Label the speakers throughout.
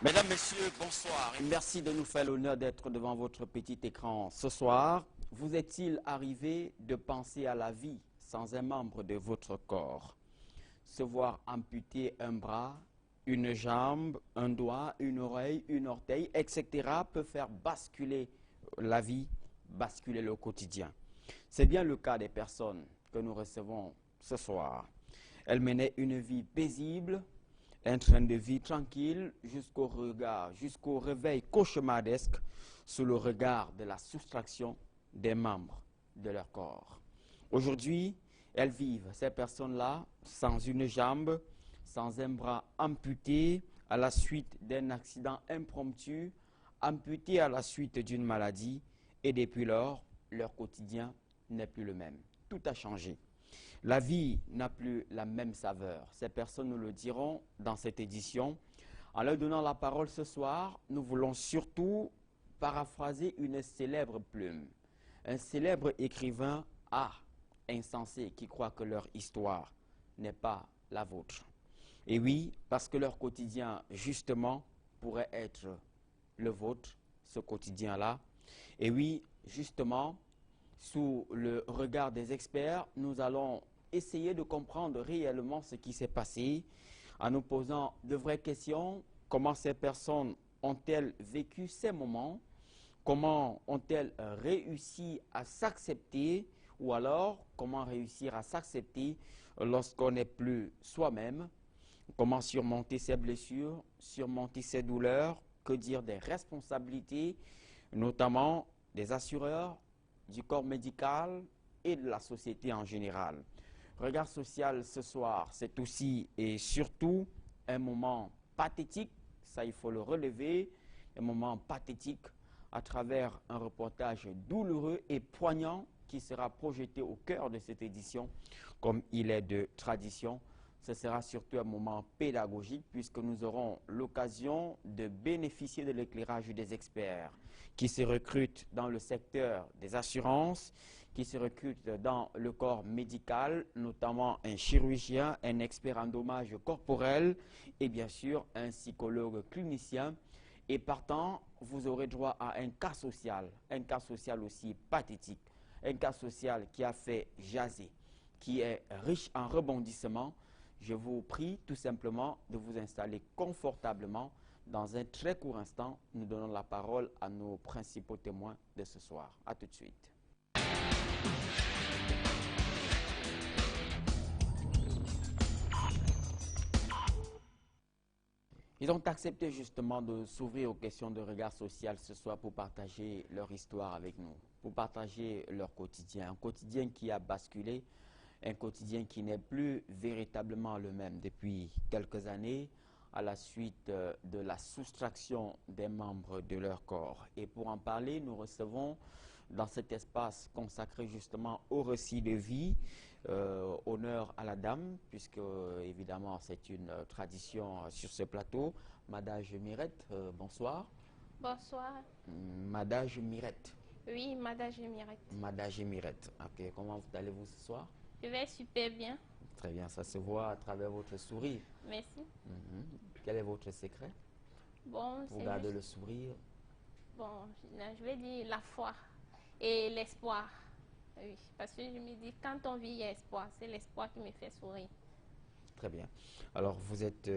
Speaker 1: Mesdames, Messieurs, bonsoir et merci de nous faire l'honneur d'être devant votre petit écran ce soir. Vous est-il arrivé de penser à la vie sans un membre de votre corps? Se voir amputer un bras, une jambe, un doigt, une oreille, une orteil, etc. peut faire basculer la vie, basculer le quotidien. C'est bien le cas des personnes que nous recevons ce soir. Elles menaient une vie paisible, un train de vie tranquille jusqu'au réveil cauchemardesque sous le regard de la soustraction des membres de leur corps. Aujourd'hui, elles vivent, ces personnes-là, sans une jambe, sans un bras amputé à la suite d'un accident impromptu, amputé à la suite d'une maladie, et depuis lors, leur quotidien n'est plus le même. Tout a changé. La vie n'a plus la même saveur. Ces personnes nous le diront dans cette édition. En leur donnant la parole ce soir, nous voulons surtout paraphraser une célèbre plume. Un célèbre écrivain insensé qui croit que leur histoire n'est pas la vôtre. Et oui, parce que leur quotidien, justement, pourrait être le vôtre, ce quotidien-là. Et oui, justement, sous le regard des experts, nous allons essayer de comprendre réellement ce qui s'est passé en nous posant de vraies questions. Comment ces personnes ont-elles vécu ces moments? Comment ont-elles réussi à s'accepter? Ou alors, comment réussir à s'accepter lorsqu'on n'est plus soi-même? Comment surmonter ces blessures, surmonter ces douleurs? Que dire des responsabilités, notamment des assureurs, du corps médical et de la société en général? Regard social ce soir, c'est aussi et surtout un moment pathétique, ça il faut le relever, un moment pathétique à travers un reportage douloureux et poignant qui sera projeté au cœur de cette édition, comme il est de tradition. Ce sera surtout un moment pédagogique puisque nous aurons l'occasion de bénéficier de l'éclairage des experts qui se recrutent dans le secteur des assurances, qui se recrutent dans le corps médical, notamment un chirurgien, un expert en dommages corporels et bien sûr un psychologue clinicien. Et partant, vous aurez droit à un cas social aussi pathétique, un cas social qui a fait jaser, qui est riche en rebondissements. Je vous prie tout simplement de vous installer confortablement. Dans un très court instant, nous donnons la parole à nos principaux témoins de ce soir. A tout de suite. Ils ont accepté justement de s'ouvrir aux questions de regard social ce soir pour partager leur histoire avec nous, pour partager leur quotidien, un quotidien qui a basculé, un quotidien qui n'est plus véritablement le même depuis quelques années à la suite de la soustraction des membres de leur corps. Et pour en parler, nous recevons dans cet espace consacré justement au récit de vie, honneur à la dame, puisque évidemment c'est une tradition sur ce plateau. Madage Mirette, bonsoir.
Speaker 2: Bonsoir.
Speaker 1: Madage Mirette.
Speaker 2: Oui, Madage Mirette.
Speaker 1: Madage Mirette. Ok, comment allez-vous ce soir?
Speaker 2: Je vais super bien.
Speaker 1: Très bien, ça se voit à travers votre sourire.
Speaker 2: Merci.
Speaker 1: Quel est votre secret
Speaker 2: Bon,
Speaker 1: pour garder le sourire?
Speaker 2: Bon, je vais dire la foi et l'espoir. Oui, parce que je me dis, quand on vit, il y a espoir. C'est l'espoir qui me fait sourire.
Speaker 1: Très bien. Alors, vous êtes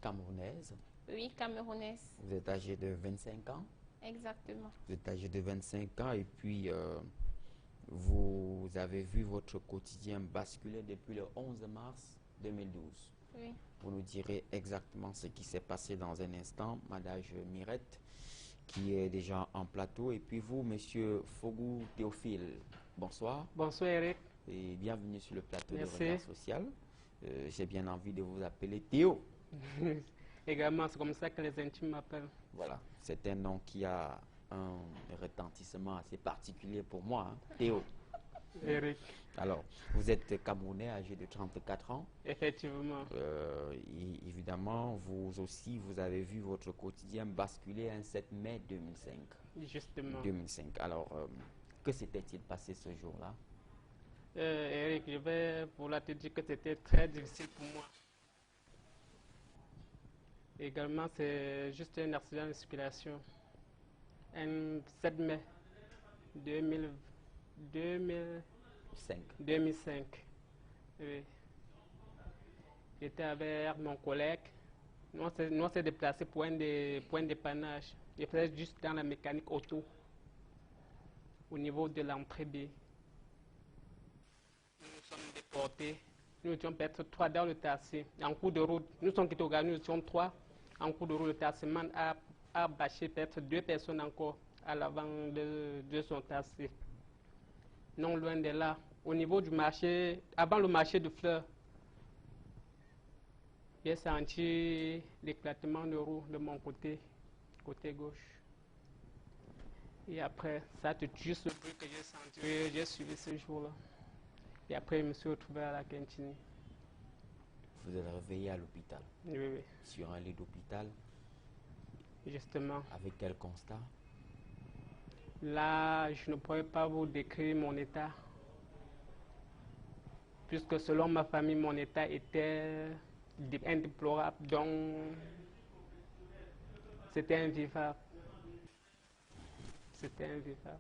Speaker 1: camerounaise?
Speaker 2: Oui, camerounaise.
Speaker 1: Vous êtes âgée de 25 ans?
Speaker 2: Exactement.
Speaker 1: Vous êtes âgée de 25 ans et puis vous avez vu votre quotidien basculer depuis le 11 mars 2012.
Speaker 2: Oui.
Speaker 1: Vous nous direz exactement ce qui s'est passé dans un instant, Madage Mirette, qui est déjà en plateau. Et puis vous, Monsieur Fogou Théophile, bonsoir.
Speaker 3: Bonsoir Eric.
Speaker 1: Et bienvenue sur le plateau
Speaker 3: Merci.
Speaker 1: de Regard Social. J'ai bien envie de vous appeler Théo.
Speaker 3: Également, c'est comme ça que les intimes m'appellent.
Speaker 1: Voilà, c'est un nom qui a un retentissement assez particulier pour moi, hein. Théo.
Speaker 3: Eric.
Speaker 1: Alors, vous êtes Camerounais, âgé de 34 ans.
Speaker 3: Effectivement.
Speaker 1: Évidemment, vous aussi, vous avez vu votre quotidien basculer un 7 mai 2005.
Speaker 3: Justement.
Speaker 1: 2005. Alors, que s'était-il passé ce jour-là?
Speaker 3: Eric, je vais pour te dire que c'était très difficile pour moi. Également, c'est juste un accident de circulation. Un 7 mai 2000
Speaker 1: 5.
Speaker 3: 2005. Oui. J'étais avec mon collègue. Nous, on s'est déplacés pour pour un dépannage. Je faisais juste dans la mécanique auto, au niveau de l'entrée B. Nous nous sommes déportés. Nous étions peut-être 3 dans le taxi. En cours de route, nous sommes quittés au gare, nous étions 3. En cours de route, le taximan a bâché peut-être 2 personnes encore à l'avant de son taxi. Non loin de là, au niveau du marché, avant le marché de fleurs, j'ai senti l'éclatement de roue de mon côté gauche. Et après, ça te juste le bruit que j'ai senti, j'ai suivi ce jour-là. Et après, je me suis retrouvé à la cantine.
Speaker 1: Vous êtes réveillé à l'hôpital.
Speaker 3: Oui, oui.
Speaker 1: Sur un lit d'hôpital.
Speaker 3: Justement.
Speaker 1: Avec quel constat?
Speaker 3: Là, je ne pourrais pas vous décrire mon état. Puisque selon ma famille, mon état était indéplorable. Donc, c'était invivable. C'était invivable.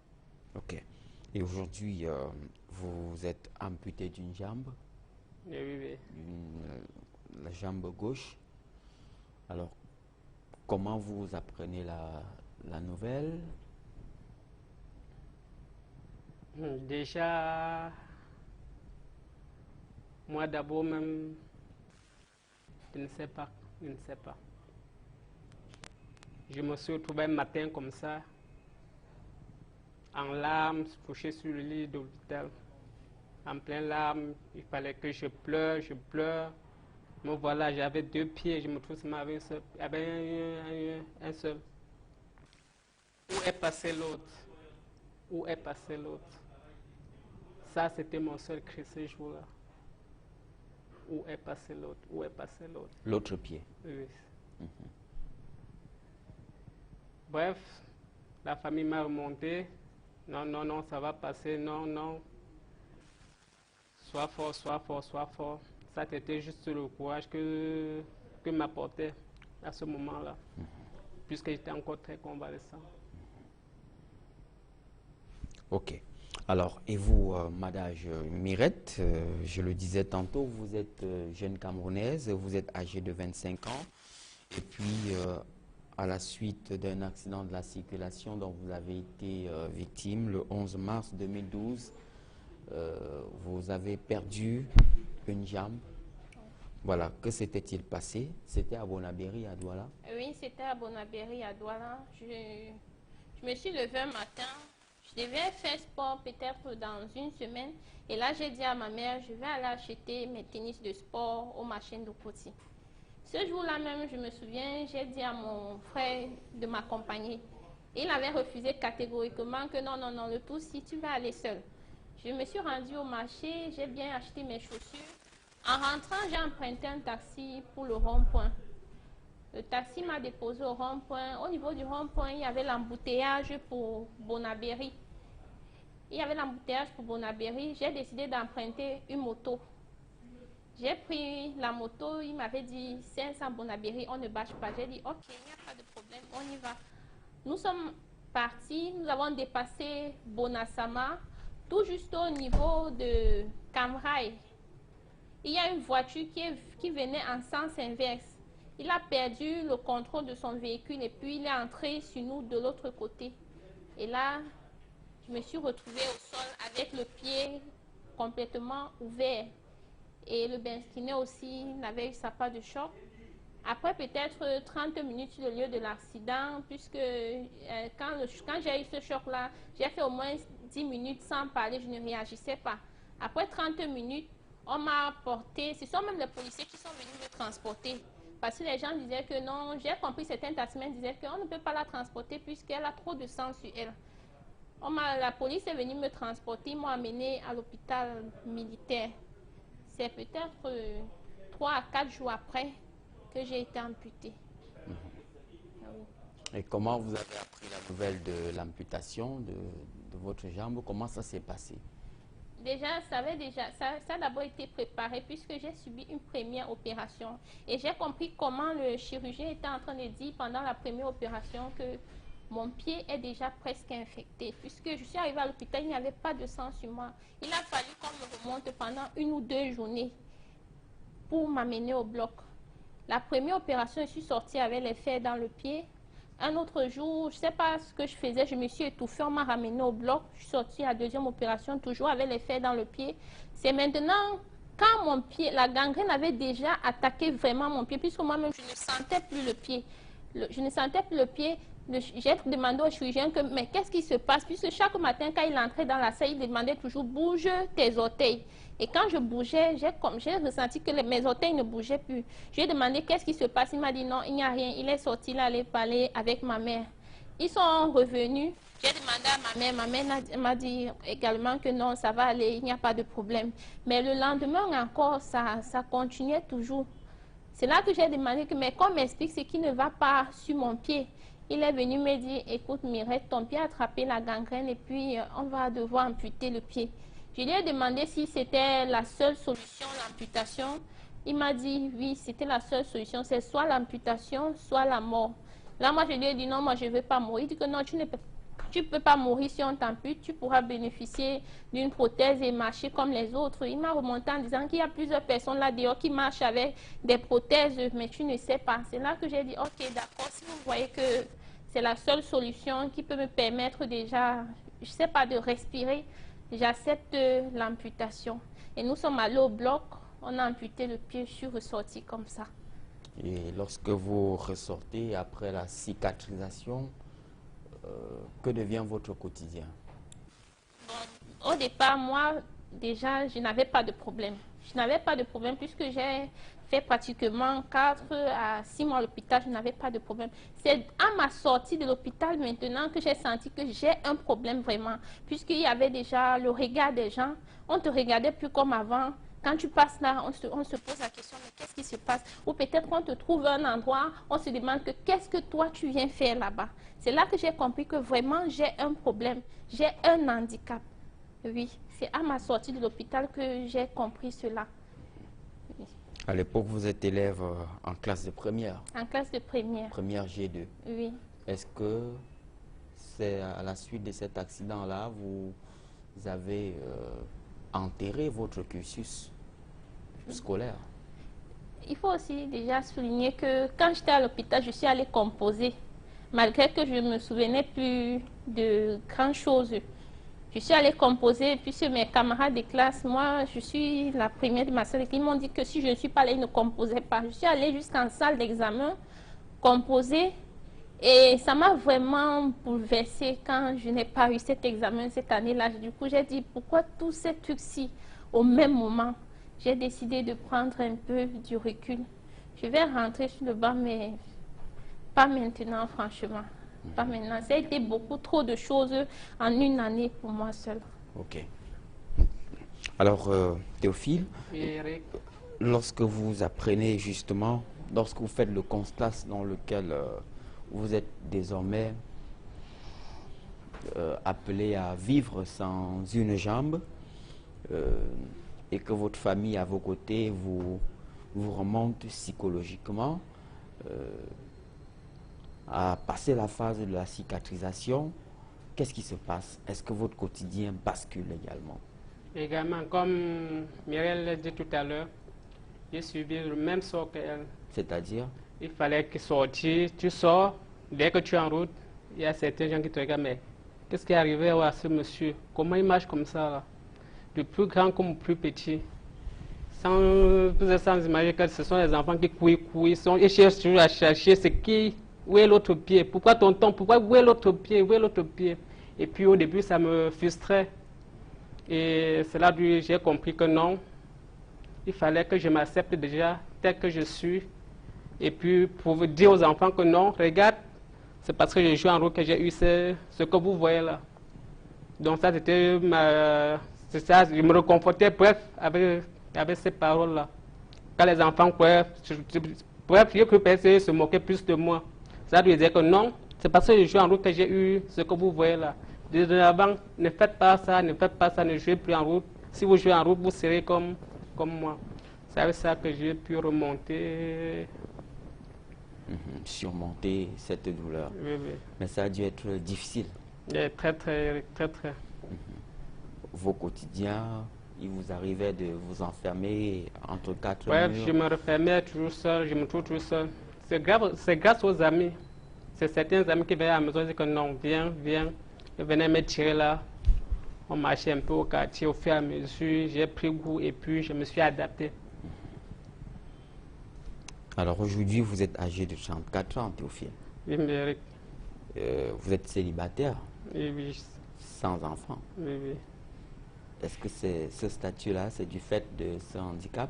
Speaker 1: Ok. Et aujourd'hui, vous êtes amputé d'une jambe,
Speaker 3: Oui, oui, oui.
Speaker 1: la jambe gauche. Alors, comment vous apprenez la nouvelle?
Speaker 3: Déjà, moi d'abord même, je ne sais pas. Je me suis retrouvé un matin comme ça, en larmes, couché sur le lit de l'hôpital. En pleine larmes, il fallait que je pleure. Mais voilà, j'avais 2 pieds, je me trouve seulement avec un seul. Où est passé l'autre? Où est passé l'autre? Ça, c'était mon seul cri ce jour-là. Où est passé l'autre? Où est passé l'autre?
Speaker 1: L'autre pied.
Speaker 3: Oui. Bref, la famille m'a remonté. Non, non, non, ça va passer. Non, non. Sois fort, sois fort, sois fort. Ça, c'était juste le courage que m'apportait à ce moment-là. Puisque j'étais encore très convalescent.
Speaker 1: Ok. Alors, et vous, Madage Mirette, je le disais tantôt, vous êtes jeune Camerounaise, vous êtes âgée de 25 ans. Et puis, à la suite d'un accident de la circulation dont vous avez été victime le 11 mars 2012, vous avez perdu une jambe. Voilà, que s'était-il passé? C'était à Bonabéry, à Douala?
Speaker 2: Oui, c'était à Bonabéry, à Douala. Je me suis levée un matin. Je devais faire sport peut-être dans une semaine. Et là, j'ai dit à ma mère, je vais aller acheter mes tennis de sport au marché de Poti. Ce jour-là même, je me souviens, j'ai dit à mon frère de m'accompagner. Il avait refusé catégoriquement que non, non, non, le tout si tu vas aller seul. Je me suis rendue au marché, j'ai bien acheté mes chaussures. En rentrant, j'ai emprunté un taxi pour le rond-point. Le taxi m'a déposé au rond-point. Au niveau du rond-point, il y avait l'embouteillage pour Bonabéry. J'ai décidé d'emprunter une moto. J'ai pris la moto, il m'avait dit 500 Bonabéry, on ne bâche pas. J'ai dit ok, il n'y a pas de problème, on y va. Nous sommes partis, nous avons dépassé Bonasama, tout juste au niveau de Camraï. Il y a une voiture qui venait en sens inverse. Il a perdu le contrôle de son véhicule et puis il est entré sur nous de l'autre côté. Et là, je me suis retrouvée au sol avec le pied complètement ouvert. Et le benskiné aussi n'avait eu sa part de choc. Après peut-être 30 minutes sur le lieu de l'accident, puisque quand j'ai eu ce choc-là, j'ai fait au moins 10 minutes sans parler, je ne réagissais pas. Après 30 minutes, on m'a porté, ce sont même les policiers qui sont venus me transporter. Parce que les gens disaient que non, j'ai compris, certains taximens disaient qu'on ne peut pas la transporter puisqu'elle a trop de sang sur elle. La police est venue me transporter, ils m'ont amené à l'hôpital militaire. C'est peut-être 3 à 4 jours après que j'ai été amputée.
Speaker 1: Et comment vous avez appris la nouvelle de l'amputation de votre jambe? Comment ça s'est passé?
Speaker 2: Déjà, ça a d'abord été préparé puisque j'ai subi une première opération. Et j'ai compris comment le chirurgien était en train de dire pendant la première opération que mon pied est déjà presque infecté. Puisque je suis arrivée à l'hôpital, il n'y avait pas de sang sur moi. Il a fallu qu'on me remonte pendant 1 ou 2 journées pour m'amener au bloc. La première opération, je suis sortie avec les fers dans le pied. Un autre jour, je ne sais pas ce que je faisais, je me suis étouffée, on m'a ramenée au bloc. Je suis sortie à la deuxième opération, toujours avec les fers dans le pied. C'est maintenant, quand mon pied, la gangrène avait déjà attaqué vraiment mon pied, puisque moi-même, je ne sentais plus le pied. Je ne sentais plus le pied. J'ai demandé au chirurgien que, mais qu'est-ce qui se passe? Puisque chaque matin, quand il entrait dans la salle, il demandait toujours, bouge tes orteils. Et quand je bougeais, j'ai ressenti que mes orteils ne bougeaient plus. J'ai demandé qu'est-ce qui se passe. Il m'a dit non, il n'y a rien. Il est sorti là, aller parler avec ma mère. Ils sont revenus. J'ai demandé à ma mère. Ma mère m'a dit également que non, ça va aller, il n'y a pas de problème. Mais le lendemain encore, ça continuait toujours. C'est là que j'ai demandé que, mais qu'on m'explique ce qui ne va pas sur mon pied. Il est venu me dire, écoute Mirette, ton pied a attrapé la gangrène et puis on va devoir amputer le pied. Je lui ai demandé si c'était la seule solution, l'amputation. Il m'a dit, oui, c'était la seule solution. C'est soit l'amputation, soit la mort. Là, moi, je lui ai dit, non, moi, je ne veux pas mourir. Il dit que non, tu ne peux pas mourir si on t'ampute. Tu pourras bénéficier d'une prothèse et marcher comme les autres. Il m'a remonté en disant qu'il y a plusieurs personnes là dehors qui marchent avec des prothèses, mais tu ne sais pas. C'est là que j'ai dit, ok, d'accord, si vous voyez que c'est la seule solution qui peut me permettre déjà, je ne sais pas, de respirer, j'accepte l'amputation. Et nous sommes allés au bloc, on a amputé le pied, je suis ressortie comme ça.
Speaker 1: Et lorsque vous ressortez après la cicatrisation, que devient votre quotidien?
Speaker 2: Bon, au départ, moi, déjà, je n'avais pas de problème. Je n'avais pas de problème puisque j'ai fait pratiquement 4 à 6 mois à l'hôpital, je n'avais pas de problème. C'est à ma sortie de l'hôpital maintenant que j'ai senti que j'ai un problème vraiment. Puisqu'il y avait déjà le regard des gens, on ne te regardait plus comme avant. Quand tu passes là, on se pose la question, mais qu'est-ce qui se passe? Ou peut-être qu'on te trouve un endroit, on se demande que qu'est-ce que toi tu viens faire là-bas? C'est là que j'ai compris que vraiment j'ai un problème, j'ai un handicap. Oui, c'est à ma sortie de l'hôpital que j'ai compris cela. Oui.
Speaker 1: À l'époque, vous êtes élève en classe de première.
Speaker 2: En classe de première.
Speaker 1: Première G2.
Speaker 2: Oui.
Speaker 1: Est-ce que c'est à la suite de cet accident-là, vous avez enterré votre cursus scolaire?
Speaker 2: Il faut aussi déjà souligner que quand j'étais à l'hôpital, je suis allée composer. Malgré que je ne me souvenais plus de grandes choses. Je suis allée composer, puisque mes camarades de classe, moi, je suis la première de ma salle, ils m'ont dit que si je ne suis pas allée, ils ne composaient pas. Je suis allée jusqu'en salle d'examen, composer, et ça m'a vraiment bouleversée quand je n'ai pas eu cet examen cette année-là. Du coup, j'ai dit, pourquoi tous ces trucs-ci au même moment? J'ai décidé de prendre un peu du recul. Je vais rentrer sur le banc, mais pas maintenant, franchement. Pas maintenant. Ça a été beaucoup trop de choses en une année pour moi seule.
Speaker 1: Ok. Alors, Théophile,
Speaker 3: Eric,
Speaker 1: lorsque vous apprenez justement, lorsque vous faites le constat dans lequel vous êtes désormais appelé à vivre sans une jambe et que votre famille à vos côtés vous remonte psychologiquement, à passer la phase de la cicatrisation, qu'est-ce qui se passe? Est-ce que votre quotidien bascule également?
Speaker 3: également, comme Mireille l'a dit tout à l'heure, j'ai subi le même sort qu'elle.
Speaker 1: C'est-à-dire?
Speaker 3: Il fallait que sortir, tu sors, dès que tu es en route, il y a certains gens qui te regardent, mais qu'est-ce qui est arrivé à ce monsieur? Comment il marche comme ça là? Du plus grand comme le plus petit. Sans imaginer que ce sont les enfants qui courent, ils cherchent toujours à chercher ce qui... Où est l'autre pied? Pourquoi tonton? Pourquoi? Où est l'autre pied? Où est l'autre pied? Et puis au début, ça me frustrait. Et c'est là que j'ai compris que non, il fallait que je m'accepte déjà tel que je suis. Et puis pour vous dire aux enfants que non, regarde, c'est parce que je joue en rôle que j'ai eu ce que vous voyez là. Donc ça, c'était c'est ça, je me reconfortais, bref, avec ces paroles-là. Quand les enfants, bref, j'ai cru que se moquaient plus de moi. Ça lui disait que non, c'est parce que je joue en route que j'ai eu ce que vous voyez là. Avant, ne faites pas ça, ne jouez plus en route. Si vous jouez en route, vous serez comme moi. C'est avec ça que j'ai pu remonter.
Speaker 1: Surmonter cette douleur.
Speaker 3: Oui, oui.
Speaker 1: Mais ça a dû être difficile.
Speaker 3: Et très, très, très, très.
Speaker 1: Vos quotidiens, il vous arrivait de vous enfermer entre quatre
Speaker 3: Ouais,
Speaker 1: murs.
Speaker 3: je me refermais toujours seul, je me trouve toujours seul. C'est grâce aux amis. C'est certains amis qui venaient à la maison et disaient que non, viens, viens. Ils venaient me tirer là. On marchait un peu au quartier au fur et à mesure. J'ai pris goût et puis je me suis adapté.
Speaker 1: Alors aujourd'hui, vous êtes âgé de 34 ans, Théophile.
Speaker 3: Oui, mais
Speaker 1: Vous êtes célibataire,
Speaker 3: oui, oui,
Speaker 1: sans enfant.
Speaker 3: oui, oui.
Speaker 1: Est-ce que ce statut-là, c'est du fait de ce handicap?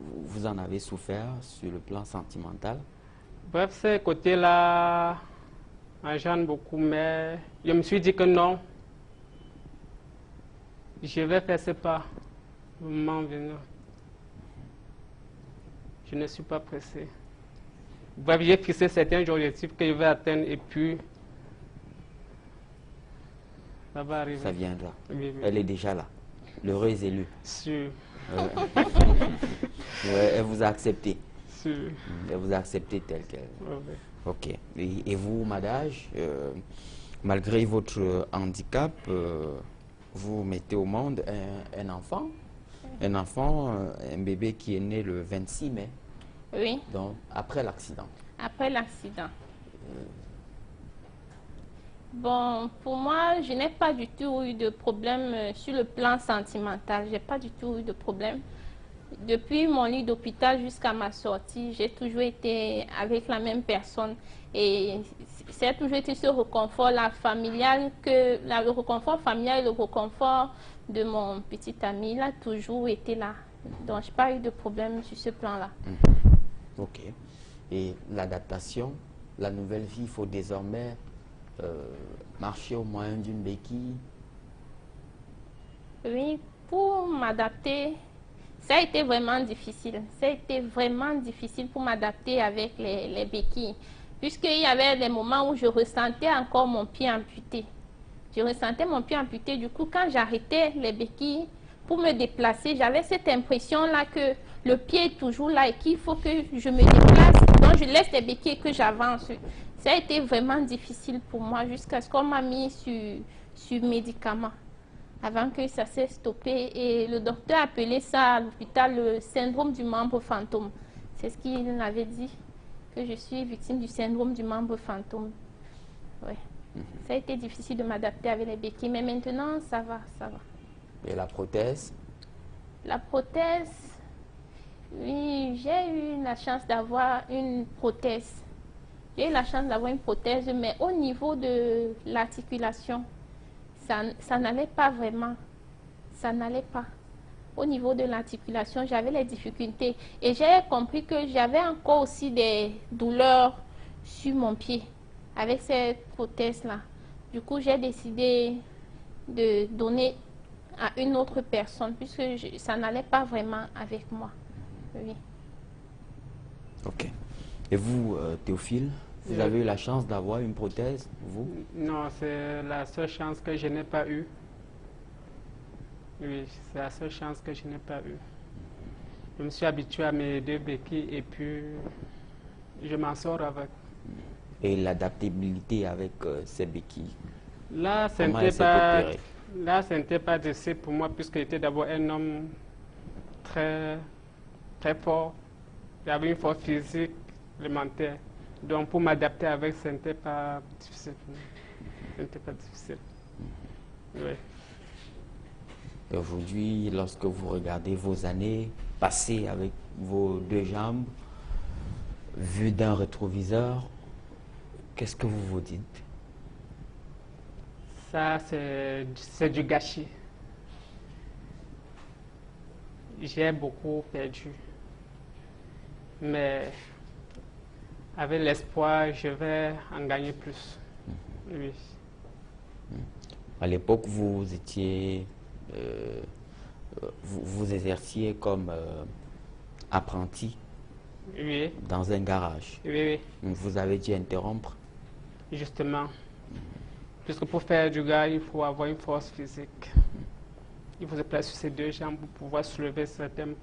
Speaker 1: Vous en avez souffert sur le plan sentimental?
Speaker 3: Bref, ce côté-là engendre beaucoup, mais je me suis dit que non. Je vais faire ce pas. Le moment venir. Je ne suis pas pressé. Bref, j'ai fixé certains objectifs que je vais atteindre et puis ça va arriver.
Speaker 1: Ça viendra.
Speaker 3: Oui, oui.
Speaker 1: Elle est déjà là. L'heureuse élue.
Speaker 3: Sûr,
Speaker 1: Ouais. Ouais, elle vous a accepté.
Speaker 3: sûr.
Speaker 1: Elle vous a accepté telle qu'elle.
Speaker 3: Ouais, ouais.
Speaker 1: Ok. Et vous, Madage, malgré votre handicap, vous mettez au monde un enfant. Un enfant, un bébé qui est né le 26 mai,
Speaker 2: Oui,
Speaker 1: donc après l'accident.
Speaker 2: après l'accident. Bon, pour moi, je n'ai pas du tout eu de problème sur le plan sentimental. J'ai pas du tout eu de problème. Depuis mon lit d'hôpital jusqu'à ma sortie, j'ai toujours été avec la même personne. Et c'est toujours été ce reconfort-là familial, le reconfort familial et le reconfort de mon petit ami, il a toujours été là. Donc, je n'ai pas eu de problème sur ce plan-là.
Speaker 1: Ok. Et l'adaptation, la nouvelle vie, il faut désormais marcher au moyen d'une béquille.
Speaker 2: Oui, pour m'adapter, ça a été vraiment difficile. Ça a été vraiment difficile pour m'adapter avec les béquilles. Puisqu'il y avait des moments où je ressentais encore mon pied amputé. Je ressentais mon pied amputé. Du coup, quand j'arrêtais les béquilles pour me déplacer, j'avais cette impression-là que le pied est toujours là et qu'il faut que je me déplace. Donc, je laisse les béquilles et que j'avance. Ça a été vraiment difficile pour moi jusqu'à ce qu'on m'a mis sur médicaments avant que ça s'est stoppé. Et le docteur a appelé ça à l'hôpital le syndrome du membre fantôme. C'est ce qu'il avait dit, que je suis victime du syndrome du membre fantôme. Ouais. Ça a été difficile de m'adapter avec les béquilles, mais maintenant, ça va, ça va.
Speaker 1: Et la prothèse?
Speaker 2: La prothèse, oui, j'ai eu la chance d'avoir une prothèse. J'ai eu la chance d'avoir une prothèse, mais au niveau de l'articulation, ça n'allait pas vraiment. Ça n'allait pas. Au niveau de l'articulation, j'avais les difficultés. Et j'ai compris que j'avais encore aussi des douleurs sur mon pied avec cette prothèse-là. Du coup, j'ai décidé de donner à une autre personne puisque ça n'allait pas vraiment avec moi. Oui.
Speaker 1: Ok. Et vous, Théophile, vous avez eu la chance d'avoir une prothèse, vous?
Speaker 3: Non, c'est la seule chance que je n'ai pas eue. Oui, c'est la seule chance que je n'ai pas eue. Je me suis habitué à mes deux béquilles et puis je m'en sors avec.
Speaker 1: Et l'adaptabilité avec ces béquilles?
Speaker 3: Là, ce
Speaker 1: Comment
Speaker 3: n'était
Speaker 1: elle s'est
Speaker 3: pas,
Speaker 1: opérée?
Speaker 3: là, ce n'était pas difficile pour moi puisque j'étais d'abord un homme très, très fort. J'avais une force physique élémentaire. Donc pour m'adapter avec, ce n'était pas difficile pour moi. Ce n'était pas difficile. Oui.
Speaker 1: Et aujourd'hui, lorsque vous regardez vos années passées avec vos deux jambes, vues d'un rétroviseur, qu'est-ce que vous vous dites?
Speaker 3: Ça, c'est du gâchis. J'ai beaucoup perdu. Mais avec l'espoir, je vais en gagner plus. Oui.
Speaker 1: À l'époque, vous étiez, vous exerciez comme apprenti
Speaker 3: Oui,
Speaker 1: dans un garage.
Speaker 3: oui, oui,
Speaker 1: Vous avez dû interrompre.
Speaker 3: justement. Puisque pour faire du gars, il faut avoir une force physique. Il faut se placer sur ses deux jambes pour pouvoir soulever certaines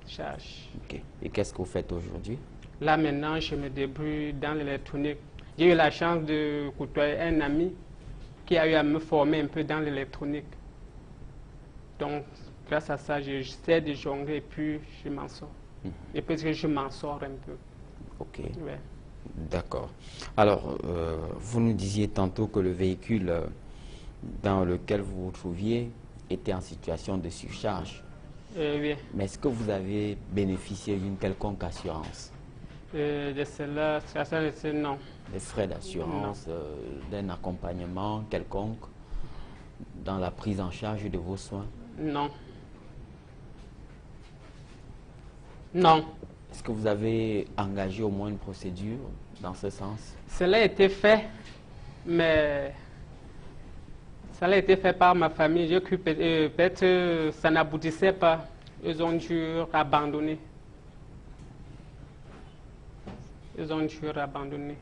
Speaker 3: charges.
Speaker 1: Ok. Et qu'est-ce que vous faites aujourd'hui?
Speaker 3: Là maintenant, je me débrouille dans l'électronique. J'ai eu la chance de côtoyer un ami qui a eu à me former un peu dans l'électronique. Donc, grâce à ça, j'essaie de jongler et puis je m'en sors. Et puis je m'en sors un peu.
Speaker 1: Ok.
Speaker 3: Ouais.
Speaker 1: D'accord. Alors, vous nous disiez tantôt que le véhicule dans lequel vous vous trouviez était en situation de surcharge.
Speaker 3: Oui.
Speaker 1: Mais est-ce que vous avez bénéficié d'une quelconque assurance?
Speaker 3: De cela, non.
Speaker 1: Des frais d'assurance, d'un accompagnement quelconque dans la prise en charge de vos soins?
Speaker 3: Non. Non.
Speaker 1: Est-ce que vous avez engagé au moins une procédure dans ce sens?
Speaker 3: Cela a été fait, mais ça a été fait par ma famille. J'ai cru peut-être que ça n'aboutissait pas. Ils ont dû abandonner. Ils ont dû abandonner.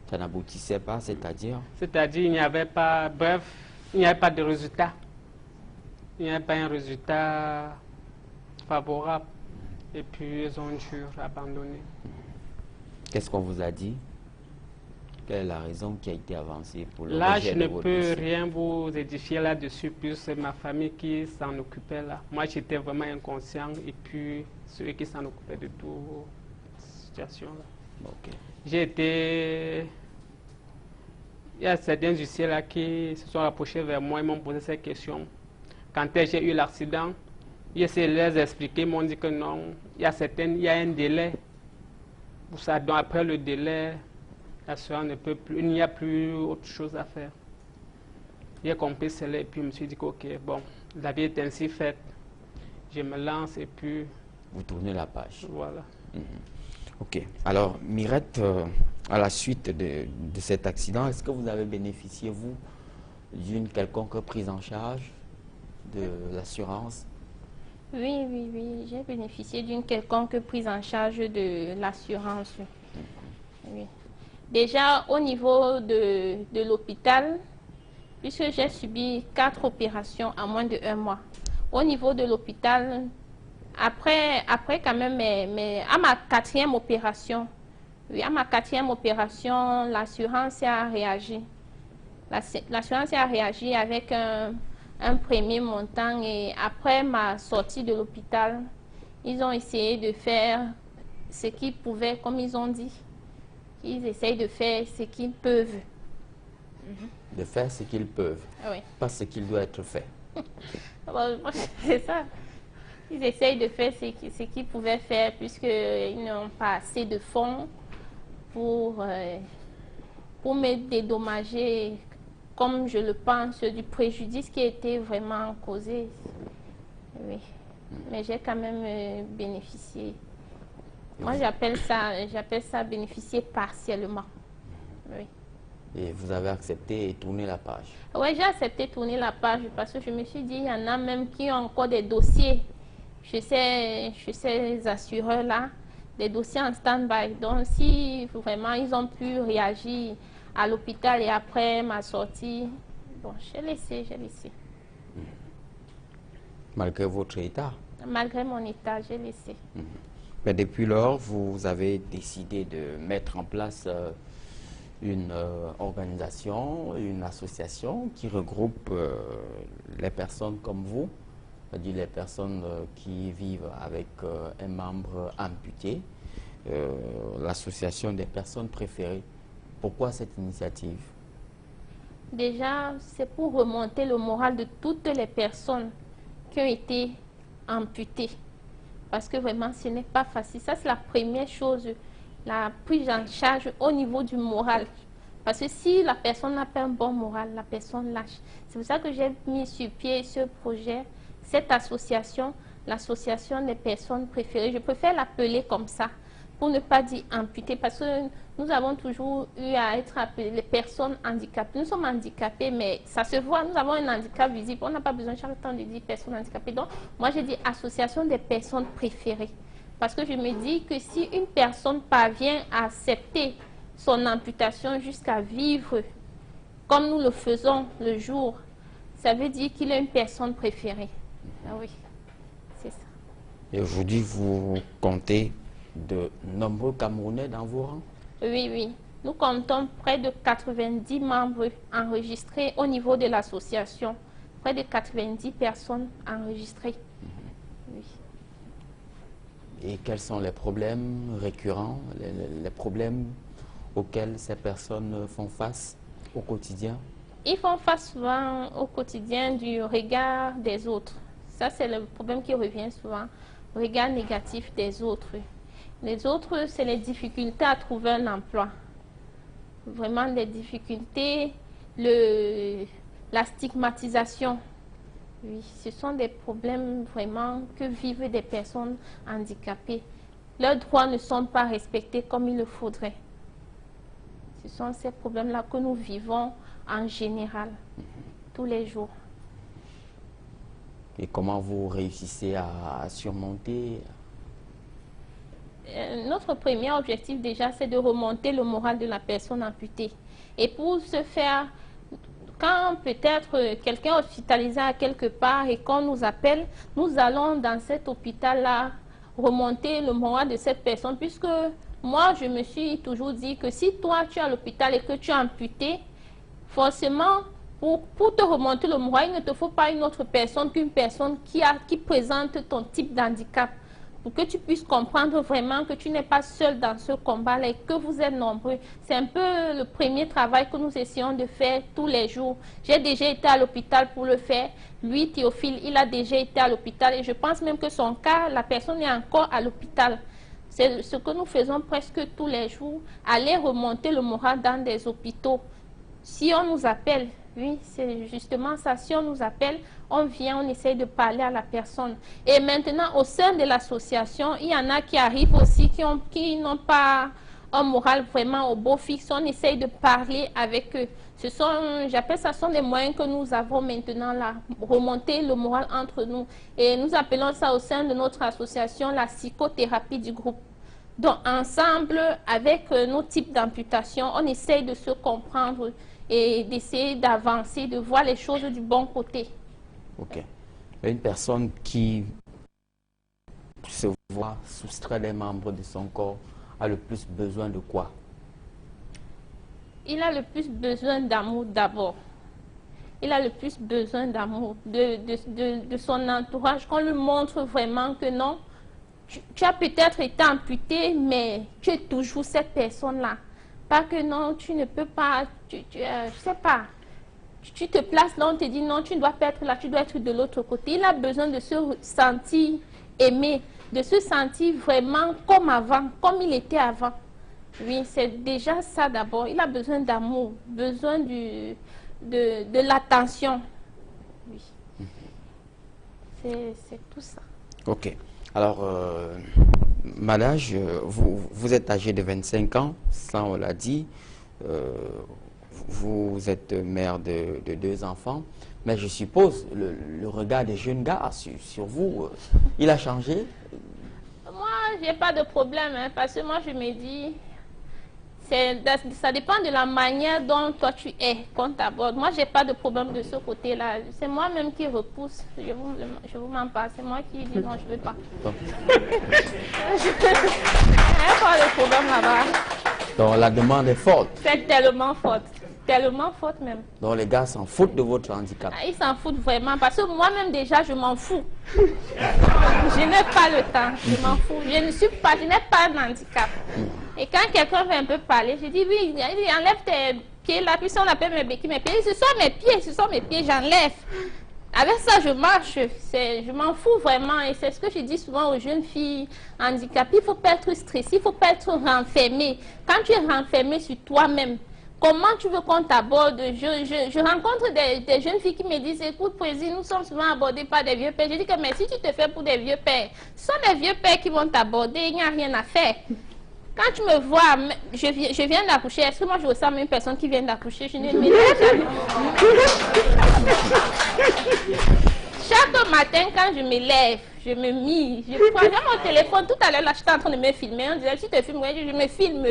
Speaker 1: Ça n'aboutissait pas, c'est-à-dire?
Speaker 3: C'est-à-dire il n'y avait pas, bref, il n'y avait pas de résultat. Il n'y avait pas un résultat favorable. Et puis ils ont dû abandonner.
Speaker 1: Qu'est-ce qu'on vous a dit? Quelle est la raison qui a été avancée pour le
Speaker 3: Là,
Speaker 1: rejet
Speaker 3: je
Speaker 1: de
Speaker 3: ne
Speaker 1: votre
Speaker 3: peux
Speaker 1: dossier?
Speaker 3: rien vous édifier là-dessus, puis c'est ma famille qui s'en occupait là. Moi, j'étais vraiment inconscient et puis c'est eux qui s'en occupaient de toute situation là.
Speaker 1: Ok.
Speaker 3: J'ai été... Il y a certains huissiers là qui se sont rapprochés vers moi et m'ont posé ces questions. Quand j'ai eu l'accident, j'ai essayé de les expliquer, ils m'ont dit que non, il y a un délai pour ça. Donc après le délai, l'assurance ne peut plus, il n'y a plus autre chose à faire. J'ai compris cela et puis je me suis dit que ok, bon, la vie est ainsi faite. Je me lance et puis
Speaker 1: Vous tournez la page.
Speaker 3: voilà.
Speaker 1: Ok. Alors, Mirette, à la suite de cet accident, est-ce que vous avez bénéficié, vous, d'une quelconque prise en charge de l'assurance?
Speaker 2: Oui, j'ai bénéficié d'une quelconque prise en charge de l'assurance. Oui. Déjà, au niveau de l'hôpital, puisque j'ai subi 4 opérations en moins de 1 mois. Au niveau de l'hôpital, après quand même, à ma 4e opération, oui, à ma 4e opération, l'assurance a réagi. L'assurance a réagi avec un premier montant et après ma sortie de l'hôpital, ils ont essayé de faire ce qu'ils pouvaient, comme ils ont dit. Ils essayent de faire ce qu'ils peuvent.
Speaker 1: De faire ce qu'ils peuvent,
Speaker 2: Oui.
Speaker 1: pas ce qu'il doit être fait.
Speaker 2: C'est ça. Ils essayent de faire ce qu'ils pouvaient faire puisqu'ils n'ont pas assez de fonds pour me dédommager, comme je le pense, du préjudice qui a été vraiment causé. Oui. Mais j'ai quand même bénéficié. Moi, j'appelle ça bénéficier partiellement. Oui.
Speaker 1: Et vous avez accepté et tourné la page.
Speaker 2: Oui, j'ai accepté de tourner la page parce que je me suis dit, il y en a même qui ont encore des dossiers chez ces assureurs-là, des dossiers en stand-by. Donc, si vraiment ils ont pu réagir à l'hôpital et après ma sortie, bon, j'ai laissé.
Speaker 1: Malgré votre état.
Speaker 2: Malgré mon état, j'ai laissé.
Speaker 1: Mais depuis lors, vous avez décidé de mettre en place une organisation, une association qui regroupe les personnes comme vous, c'est-à-dire les personnes qui vivent avec un membre amputé, l'association des personnes préférées. Pourquoi cette initiative?
Speaker 2: Déjà, c'est pour remonter le moral de toutes les personnes qui ont été amputées. Parce que vraiment, ce n'est pas facile. Ça, c'est la première chose, la prise en charge au niveau du moral. Parce que si la personne n'a pas un bon moral, la personne lâche. C'est pour ça que j'ai mis sur pied ce projet, cette association, l'association des personnes préférées. Je préfère l'appeler comme ça, pour ne pas dire amputées, parce que nous avons toujours eu à être appelés les personnes handicapées. Nous sommes handicapés, mais ça se voit, nous avons un handicap visible. On n'a pas besoin chaque temps de dire personnes handicapées. Donc, moi, j'ai dit association des personnes préférées. Parce que je me dis que si une personne parvient à accepter son amputation jusqu'à vivre comme nous le faisons le jour, ça veut dire qu'il a une personne préférée. Ah oui, c'est ça.
Speaker 1: Et aujourd'hui, vous comptez de nombreux Camerounais dans vos rangs?
Speaker 2: Oui, oui. Nous comptons près de 90 membres enregistrés au niveau de l'association. Près de 90 personnes enregistrées. Oui.
Speaker 1: Et quels sont les problèmes récurrents, les problèmes auxquels ces personnes font face au quotidien?
Speaker 2: Ils font face souvent au quotidien du regard des autres. Ça, c'est le problème qui revient souvent. Le regard négatif des autres. Les autres, c'est les difficultés à trouver un emploi. Vraiment les difficultés, la stigmatisation. Oui, ce sont des problèmes vraiment que vivent des personnes handicapées. Leurs droits ne sont pas respectés comme il le faudrait. Ce sont ces problèmes-là que nous vivons en général, tous les jours.
Speaker 1: Et comment vous réussissez à surmonter?
Speaker 2: Notre premier objectif déjà, c'est de remonter le moral de la personne amputée. Et pour ce faire, quand peut-être quelqu'un est hospitalisé à quelque part et qu'on nous appelle, nous allons dans cet hôpital-là remonter le moral de cette personne, puisque moi, je me suis toujours dit que si toi, tu es à l'hôpital et que tu es amputé, forcément, pour te remonter le moral, il ne te faut pas une autre personne qu'une personne qui présente ton type d'handicap, pour que tu puisses comprendre vraiment que tu n'es pas seul dans ce combat-là et que vous êtes nombreux. C'est un peu le premier travail que nous essayons de faire tous les jours. J'ai déjà été à l'hôpital pour le faire. Lui, Théophile, il a déjà été à l'hôpital et je pense même que son cas, la personne est encore à l'hôpital. C'est ce que nous faisons presque tous les jours, aller remonter le moral dans des hôpitaux. Si on nous appelle, oui, c'est justement ça, si on nous appelle, on vient, on essaye de parler à la personne. Et maintenant, au sein de l'association, il y en a qui arrivent aussi, qui n'ont pas un moral vraiment au beau fixe. On essaye de parler avec eux. J'appelle ça, sont des moyens que nous avons maintenant là, remonter le moral entre nous. Et nous appelons ça au sein de notre association la psychothérapie du groupe. Donc, ensemble, avec nos types d'amputation, on essaye de se comprendre et d'essayer d'avancer, de voir les choses du bon côté.
Speaker 1: Ok. Une personne qui se voit soustraire des membres de son corps a le plus besoin de quoi?
Speaker 2: Il a le plus besoin d'amour d'abord. Il a le plus besoin d'amour, de son entourage, qu'on lui montre vraiment que non, tu as peut-être été amputé, mais tu es toujours cette personne-là. Pas que non, tu ne peux pas, je sais pas, tu te places là, on te dit non, tu ne dois pas être là, tu dois être de l'autre côté. Il a besoin de se sentir aimé, de se sentir vraiment comme avant, comme il était avant. Oui, c'est déjà ça d'abord. Il a besoin d'amour, besoin de l'attention. Oui. C'est tout ça.
Speaker 1: Ok. Alors, Madage, vous êtes âgé de 25 ans, ça on l'a dit. Vous êtes mère de 2 enfants. Mais je suppose, le regard des jeunes gars sur vous, il a changé?
Speaker 2: Moi, j'ai pas de problème, hein, parce que moi, je me dis, ça dépend de la manière dont toi tu es, qu'on t'aborde. Moi, j'ai pas de problème de ce côté-là. C'est moi-même qui repousse. Je vous mens pas. C'est moi qui dis non, je veux pas. Il n'y a pas de problème là-bas.
Speaker 1: Donc la demande est forte.
Speaker 2: C'est tellement forte. Tellement forte même.
Speaker 1: Donc les gars s'en foutent de votre handicap.
Speaker 2: Ils s'en foutent vraiment. Parce que moi-même déjà, je m'en fous. Je n'ai pas le temps. Je m'en fous. Je n'ai pas de handicap. Et quand quelqu'un veut un peu parler, je dis oui, enlève tes pieds là. Puis si on appelle mes béquilles, mes pieds, ce sont mes pieds, j'enlève. Avec ça, je marche. Je m'en fous vraiment. Et c'est ce que je dis souvent aux jeunes filles handicapées. Il ne faut pas être stressé, il ne faut pas être renfermé. Quand tu es renfermé sur toi-même, comment tu veux qu'on t'aborde? Je rencontre des jeunes filles qui me disent, écoute, Poésie, nous sommes souvent abordés par des vieux pères. Je dis que mais si tu te fais pour des vieux pères, ce sont des vieux pères qui vont t'aborder, il n'y a rien à faire. Quand tu me vois, je viens d'accoucher. Est-ce que moi je ressemble à une personne qui vient d'accoucher? Je ne me dis jamais. chaque matin, quand je me lève, je me mets, je prends mon téléphone. Tout à l'heure, là, j'étais en train de me filmer. On disait, si tu te filmes, je me filme.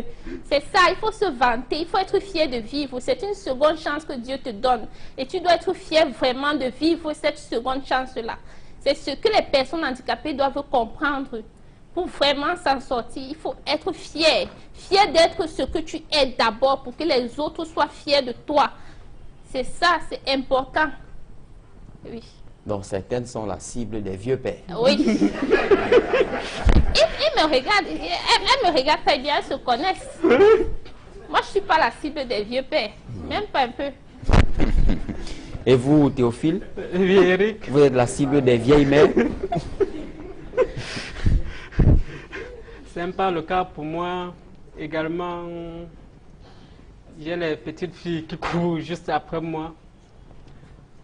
Speaker 2: C'est ça, il faut se vanter, il faut être fier de vivre. C'est une seconde chance que Dieu te donne. Et tu dois être fier vraiment de vivre cette seconde chance-là. C'est ce que les personnes handicapées doivent comprendre. Pour vraiment s'en sortir, il faut être fier. Fier d'être ce que tu es d'abord pour que les autres soient fiers de toi. C'est ça, c'est important. Oui.
Speaker 1: Donc certaines sont la cible des vieux pères.
Speaker 2: Oui. Ils me regardent, elles me regardent très bien, elles se connaissent. Moi, je ne suis pas la cible des vieux pères, même pas un peu.
Speaker 1: Et vous, Théophile?
Speaker 3: Oui, Eric.
Speaker 1: Vous êtes la cible des vieilles mères?
Speaker 3: C'est un peu le cas pour moi. Également, j'ai les petites filles qui courent juste après moi.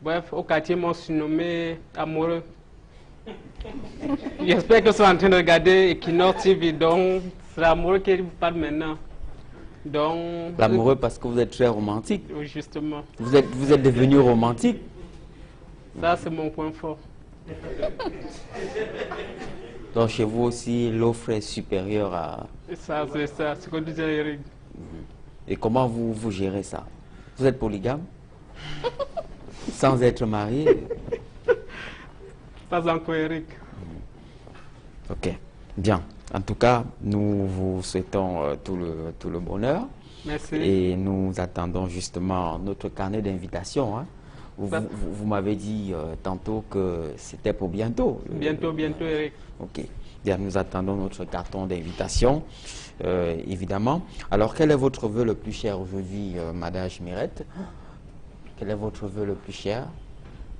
Speaker 3: Bref, au quartier, ils m'ont surnommé amoureux. J'espère qu'ils sont en train de regarder Equinox TV, donc c'est l'amoureux qui vous parle maintenant.
Speaker 1: L'amoureux parce que vous êtes très romantique.
Speaker 3: Oui, justement.
Speaker 1: Vous êtes devenu romantique.
Speaker 3: Ça, c'est mon point fort.
Speaker 1: Donc chez vous aussi, l'offre est supérieure à...
Speaker 3: Ça, c'est ça, c'est ce que disait Eric.
Speaker 1: Et comment vous gérez ça? Vous êtes polygame? Sans être marié?
Speaker 3: Pas encore, Eric.
Speaker 1: Ok, bien. En tout cas, nous vous souhaitons tout le bonheur.
Speaker 3: Merci.
Speaker 1: Et nous attendons justement notre carnet d'invitation. Hein. Vous m'avez dit tantôt que c'était pour bientôt.
Speaker 3: Bientôt, Eric.
Speaker 1: Ok. Bien, nous attendons notre carton d'invitation, évidemment. Alors, quel est votre vœu le plus cher aujourd'hui, Madame Mirette? Quel est votre vœu le plus cher?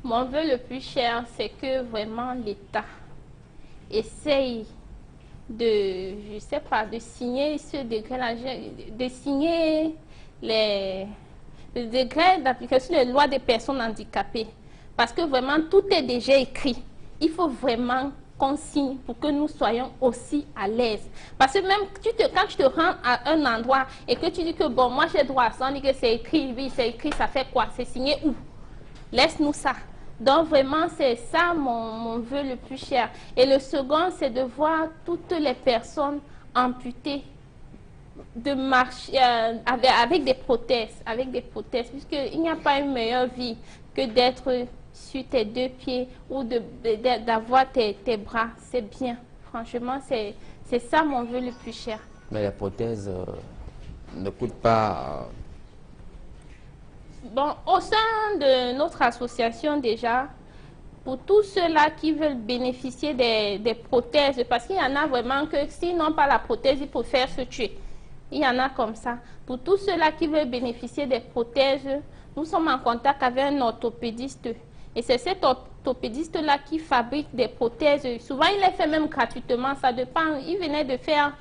Speaker 2: Mon vœu le plus cher, c'est que vraiment l'État essaye de, je sais pas, de signer ce décret-là, de signer les décrets d'application des lois des personnes handicapées. Parce que vraiment, tout est déjà écrit. Il faut vraiment qu'on signe pour que nous soyons aussi à l'aise. Parce que même quand tu te rends à un endroit et que tu dis que bon, moi j'ai droit à ça, on dit que c'est écrit, oui, c'est écrit, ça fait quoi? C'est signé où? Laisse-nous ça. Donc vraiment, c'est ça mon vœu le plus cher. Et le second, c'est de voir toutes les personnes amputées de marcher avec des prothèses, puisqu'il n'y a pas une meilleure vie que d'être sur tes deux pieds ou d'avoir tes bras. C'est bien. Franchement, c'est ça mon vœu le plus cher.
Speaker 1: Mais les prothèses ne coûtent pas...
Speaker 2: Bon, au sein de notre association déjà, pour tous ceux-là qui veulent bénéficier des prothèses, parce qu'il y en a vraiment que s'ils n'ont pas la prothèse, ils préfèrent se tuer. Il y en a comme ça. Pour tous ceux-là qui veulent bénéficier des prothèses, nous sommes en contact avec un orthopédiste. Et c'est cet orthopédiste-là qui fabrique des prothèses. Souvent, il les fait même gratuitement. Ça dépend. Il venait de faire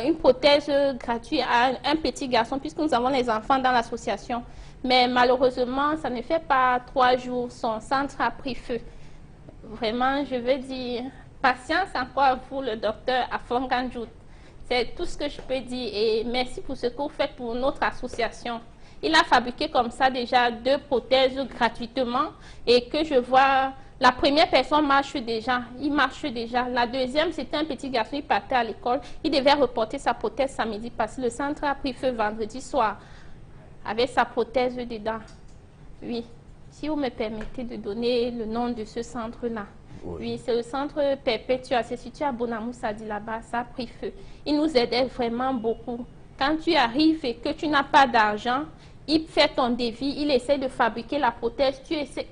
Speaker 2: une prothèse gratuite à un petit garçon, puisque nous avons les enfants dans l'association. Mais malheureusement, ça ne fait pas 3 jours. Son centre a pris feu. Vraiment, je veux dire, patience encore à vous, le docteur Afonganjout. C'est tout ce que je peux dire. Et merci pour ce que vous faites pour notre association. Il a fabriqué comme ça déjà 2 prothèses gratuitement et que je vois, la première personne marche déjà, il marche déjà. La deuxième, c'était un petit garçon, il partait à l'école, il devait reporter sa prothèse samedi parce que le centre a pris feu vendredi soir avec sa prothèse dedans. Oui, si vous me permettez de donner le nom de ce centre-là. Oui, c'est le centre Perpétua, c'est situé à Bonamoussa, dit là-bas, ça a pris feu. Il nous aidait vraiment beaucoup. Quand tu arrives et que tu n'as pas d'argent, il fait ton devis, il essaie de fabriquer la prothèse,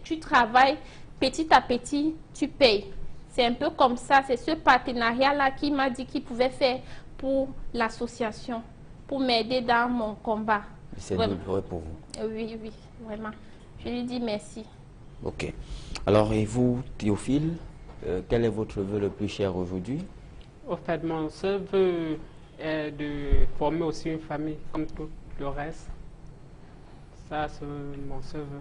Speaker 2: tu travailles petit à petit, tu payes. C'est un peu comme ça, c'est ce partenariat-là qui m'a dit qu'il pouvait faire pour l'association, pour m'aider dans mon combat.
Speaker 1: C'est douloureux pour vous.
Speaker 2: Oui, vraiment. Je lui dis merci.
Speaker 1: Ok. Alors, et vous, Théophile, quel est votre vœu le plus cher aujourd'hui?
Speaker 3: Au fait, mon seul vœu est de former aussi une famille comme tout le reste. Ça, c'est mon seul vœu.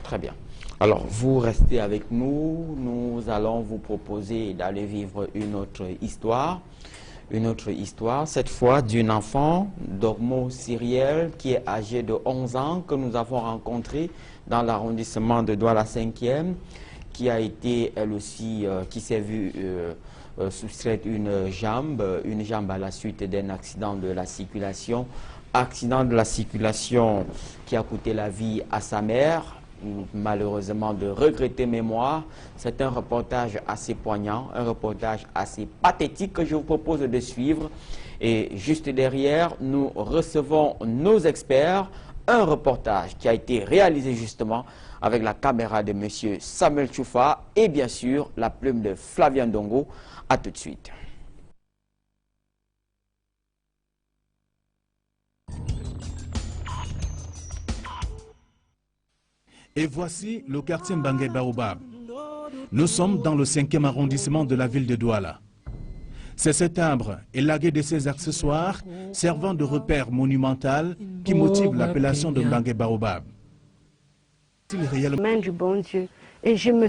Speaker 1: Très bien. Alors, vous restez avec nous. Nous allons vous proposer d'aller vivre une autre histoire. une autre histoire, cette fois d'une enfant, Dormo Cyrielle, qui est âgée de 11 ans, que nous avons rencontrée dans l'arrondissement de Douala 5e, qui a été, elle aussi, qui s'est vue soustraite une jambe à la suite d'un accident de la circulation. Accident de la circulation qui a coûté la vie à sa mère, malheureusement de regretter mémoire. C'est un reportage assez poignant, un reportage assez pathétique que je vous propose de suivre. Et juste derrière, nous recevons nos experts, un reportage qui a été réalisé justement avec la caméra de M. Samuel Choufa et bien sûr la plume de Flavien Dongo. A tout de suite.
Speaker 4: Et voici le quartier Mbangé Baobab. Nous sommes dans le 5e arrondissement de la ville de Douala. C'est cet arbre élagué de ses accessoires servant de repère monumental qui motive l'appellation de Mbangé Baobab.
Speaker 5: Main du bon Dieu. Et je me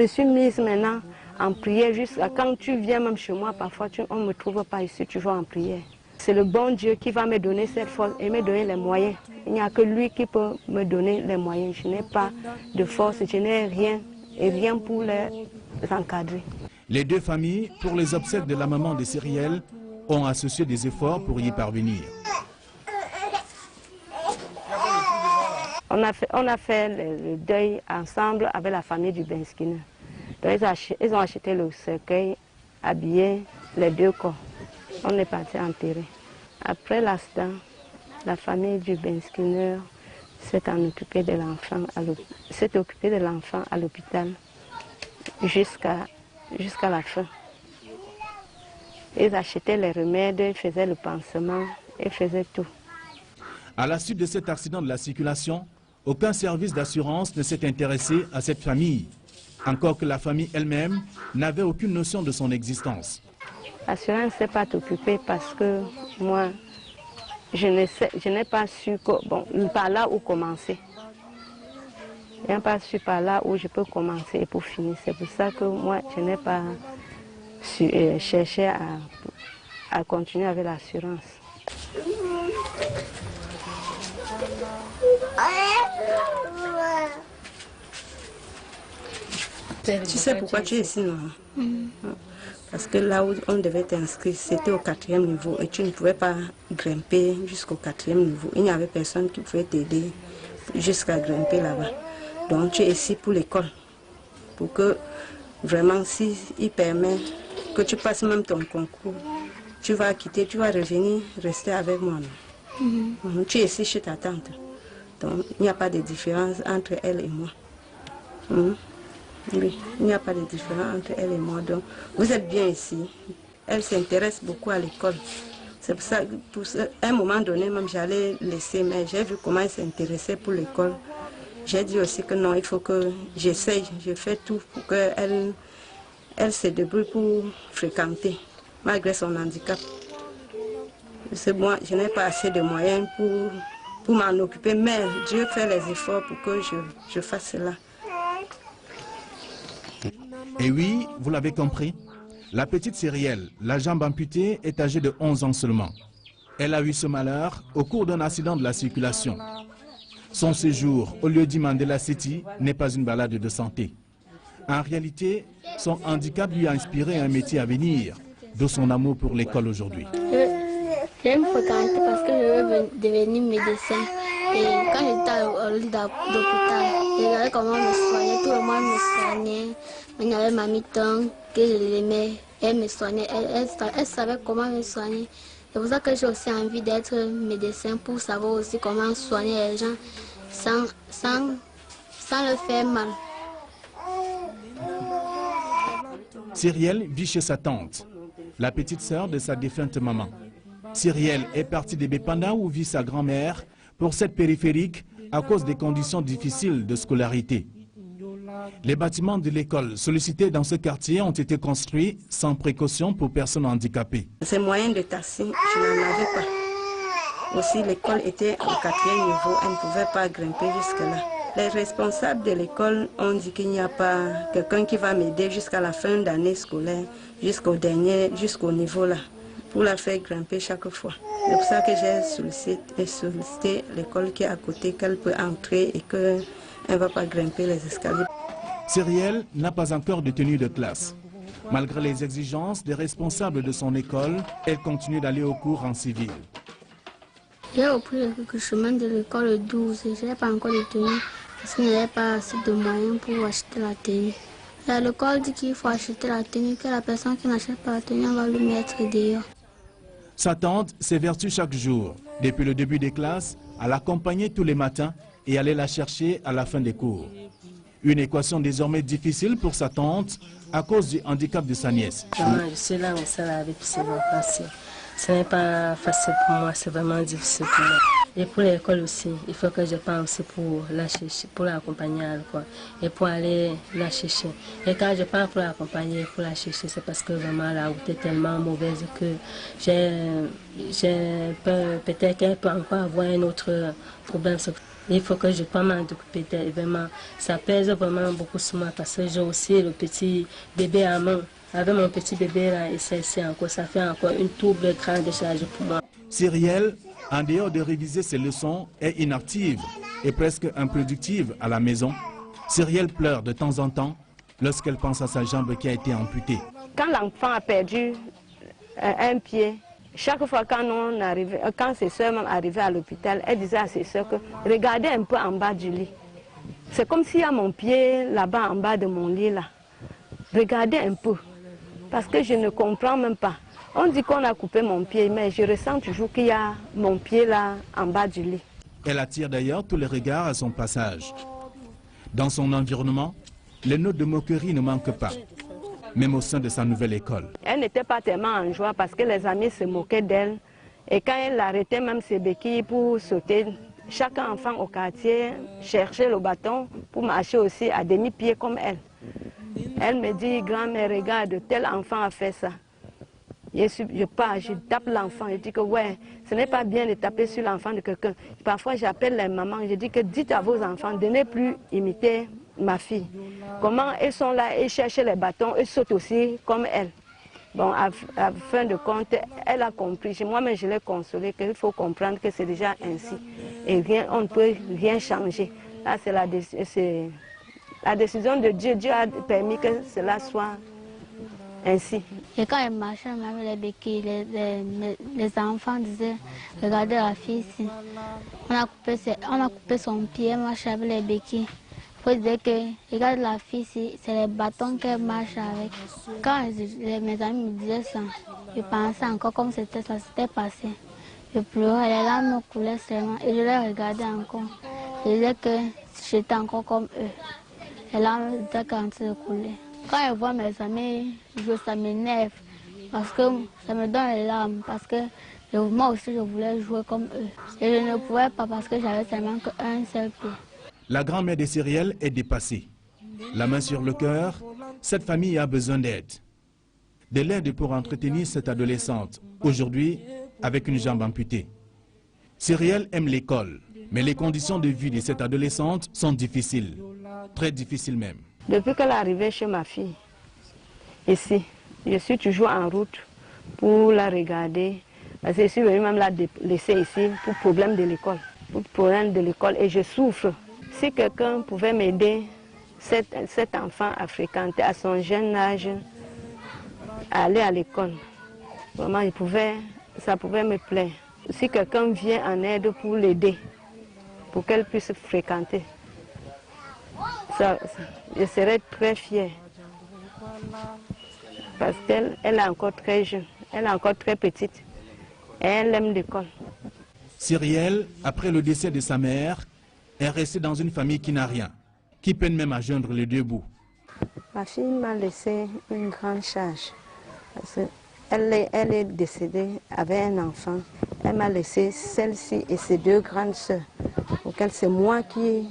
Speaker 5: suis mise maintenant en prière jusqu'à quand tu viens même chez moi, parfois on ne me trouve pas ici, tu vas en prière. C'est le bon Dieu qui va me donner cette force et me donner les moyens. Il n'y a que lui qui peut me donner les moyens. Je n'ai pas de force, je n'ai rien et rien pour les encadrer.
Speaker 4: Les deux familles, pour les obsèques de la maman de Cyrielle, ont associé des efforts pour y parvenir.
Speaker 5: On a fait le deuil ensemble avec la famille du Benskiner. Donc ils ont acheté le cercueil, habillé les deux corps. On est parti enterrer. Après l'accident, la famille du Benskiner s'est occupée de l'enfant à l'hôpital jusqu'à la fin. Ils achetaient les remèdes, ils faisaient le pansement, ils faisaient tout.
Speaker 4: À la suite de cet accident de la circulation, aucun service d'assurance ne s'est intéressé à cette famille, encore que la famille elle-même n'avait aucune notion de son existence.
Speaker 5: L'assurance ne s'est pas occupée parce que moi, je n'ai pas su par là où commencer. Je n'ai pas su par là où je peux commencer et pour finir. C'est pour ça que moi, je n'ai pas su chercher à continuer avec l'assurance. Tu sais pourquoi tu es ici, non? Parce que là où on devait t'inscrire, c'était au 4e niveau et tu ne pouvais pas grimper jusqu'au 4e niveau. Il n'y avait personne qui pouvait t'aider jusqu'à grimper là-bas. Donc tu es ici pour l'école, pour que vraiment s'il permet que tu passes même ton concours, tu vas quitter, tu vas revenir, rester avec moi. Tu es ici chez ta tante. Donc il n'y a pas de différence entre elle et moi. Oui, il n'y a pas de différence entre elle et moi. Donc, vous êtes bien ici. Elle s'intéresse beaucoup à l'école. C'est pour ça qu'à un moment donné, même j'allais laisser, mais j'ai vu comment elle s'intéressait pour l'école. J'ai dit aussi que non, il faut que j'essaye, je fais tout pour qu'elle se débrouille pour fréquenter, malgré son handicap. C'est moi, je n'ai pas assez de moyens pour m'en occuper, mais Dieu fait les efforts pour que je fasse cela.
Speaker 4: Et oui, vous l'avez compris, la petite Cyrielle, la jambe amputée, est âgée de 11 ans seulement. Elle a eu ce malheur au cours d'un accident de la circulation. Son séjour au lieu-dit Mandela City n'est pas une balade de santé. En réalité, son handicap lui a inspiré un métier à venir, de son amour pour l'école aujourd'hui.
Speaker 6: J'aime fréquenter parce que je veux devenir médecin. Et quand j'étais au lit d'hôpital, je regardais comment on me soignait, tout le monde me soignait. Il y avait ma mi-temps que je l'aimais, elle me soignait, elle savait comment me soigner. C'est pour ça que j'ai aussi envie d'être médecin pour savoir aussi comment soigner les gens sans le faire mal.
Speaker 4: Cyrielle vit chez sa tante, la petite sœur de sa défunte maman. Cyrielle est partie de Bépanda où vit sa grand-mère pour cette périphérique à cause des conditions difficiles de scolarité. Les bâtiments de l'école sollicités dans ce quartier ont été construits sans précaution pour personnes handicapées.
Speaker 5: Ces moyens de taxi, je n'en avais pas. Aussi, l'école était au 4e niveau, elle ne pouvait pas grimper jusque-là. Les responsables de l'école ont dit qu'il n'y a pas quelqu'un qui va m'aider jusqu'à la fin d'année scolaire, jusqu'au niveau là. pour la faire grimper chaque fois. C'est pour ça que j'ai sollicité l'école qui est à côté, qu'elle peut entrer et qu'elle ne va pas grimper les escaliers.
Speaker 4: Cyrielle n'a pas encore de tenue de classe. Malgré les exigences des responsables de son école, elle continue d'aller au cours en civil.
Speaker 6: J'ai repris le chemin de l'école le 12 et je n'ai pas encore de tenue parce qu'il n'y avait pas assez de moyens pour acheter la tenue. L'école dit qu'il faut acheter la tenue, que la personne qui n'achète pas la tenue, on va lui mettre dehors.
Speaker 4: Sa tante s'évertue chaque jour, depuis le début des classes, à l'accompagner tous les matins et aller la chercher à la fin des cours. Une équation désormais difficile pour sa tante à cause du handicap de sa nièce.
Speaker 7: Je suis là, mais ça avec ce n'est pas facile pour moi, c'est vraiment difficile pour moi. Et pour l'école aussi, il faut que je pense pour la chercher, pour l'accompagner à l'école et pour aller la chercher. Et quand je pars pour l'accompagner, pour la chercher, c'est parce que vraiment la route est tellement mauvaise que j'ai peur, peut-être qu'elle peut encore avoir un autre problème. Il faut que je puisse m'en occuper vraiment. Ça pèse vraiment beaucoup sur moi parce que j'ai aussi le petit bébé à main. Avec mon petit bébé là, et c'est encore, ça fait encore une double grande charge pour moi.
Speaker 4: Cyrielle, en dehors de réviser ses leçons, est inactive et presque improductive à la maison. Cyrielle pleure de temps en temps lorsqu'elle pense à sa jambe qui a été amputée.
Speaker 8: Quand l'enfant a perdu un pied, chaque fois quand ses soeurs arrivaient à l'hôpital, elle disait à ses soeurs que regardez un peu en bas du lit. C'est comme s'il y a mon pied là-bas en bas de mon lit là. Regardez un peu. Parce que je ne comprends même pas. On dit qu'on a coupé mon pied, mais je ressens toujours qu'il y a mon pied là en bas du lit.
Speaker 4: Elle attire d'ailleurs tous les regards à son passage. Dans son environnement, les notes de moquerie ne manquent pas, même au sein de sa nouvelle école.
Speaker 8: Elle n'était pas tellement en joie parce que les amis se moquaient d'elle. Et quand elle arrêtait même ses béquilles pour sauter, chaque enfant au quartier cherchait le bâton pour marcher aussi à demi-pied comme elle. Elle me dit, grand-mère, regarde, tel enfant a fait ça. Je pars, je tape l'enfant, je dis que ouais, ce n'est pas bien de taper sur l'enfant de quelqu'un. Parfois j'appelle les mamans, je dis que dites à vos enfants de ne plus imiter ma fille. Comment elles sont là, elles cherchent les bâtons, elles sautent aussi comme elle. Bon, à fin de compte, elle a compris. Moi-même, je l'ai consolée qu'il faut comprendre que c'est déjà ainsi. Et rien, on ne peut rien changer. Là, c'est la décision de Dieu. Dieu a permis que cela soit ainsi.
Speaker 6: Et quand elle marchait avec les béquilles, les enfants disaient, regardez la fille ici. On a coupé son pied, elle marche avec les béquilles. Il faut dire que, regarde la fille ici, c'est les bâtons qu'elle marche avec. Quand mes amis me disaient ça, je pensais encore comme ça s'était passé. Je pleurais, les larmes me coulaient seulement et je les regardais encore. Je disais que j'étais encore comme eux. Les larmes étaient en train de couler. Quand je vois mes amis jouer, ça m'énerve parce que ça me donne les larmes. Parce que moi aussi, je voulais jouer comme eux. Et je ne pouvais pas parce que j'avais seulement qu'un seul pied.
Speaker 4: La grand-mère de Cyrielle est dépassée. La main sur le cœur, cette famille a besoin d'aide. De l'aide pour entretenir cette adolescente, aujourd'hui avec une jambe amputée. Cyrielle aime l'école, mais les conditions de vie de cette adolescente sont difficiles, très difficiles même.
Speaker 8: Depuis qu'elle est arrivée chez ma fille, ici, je suis toujours en route pour la regarder. Parce que je suis venue même la laisser ici pour problème de l'école. Pour problème de l'école et je souffre. Si quelqu'un pouvait m'aider, cet enfant à fréquenter à son jeune âge, à aller à l'école, vraiment ça pouvait me plaire. Si quelqu'un vient en aide pour l'aider, pour qu'elle puisse fréquenter, je serais très fière. Parce qu'elle est encore très jeune, elle est encore très petite et elle aime l'école.
Speaker 4: Cyrielle, après le décès de sa mère, est restée dans une famille qui n'a rien, qui peine même à joindre les deux bouts.
Speaker 8: Ma fille m'a laissé une grande charge. Elle est décédée avec un enfant. Elle m'a laissé celle-ci et ses deux grandes sœurs, auxquelles c'est moi qui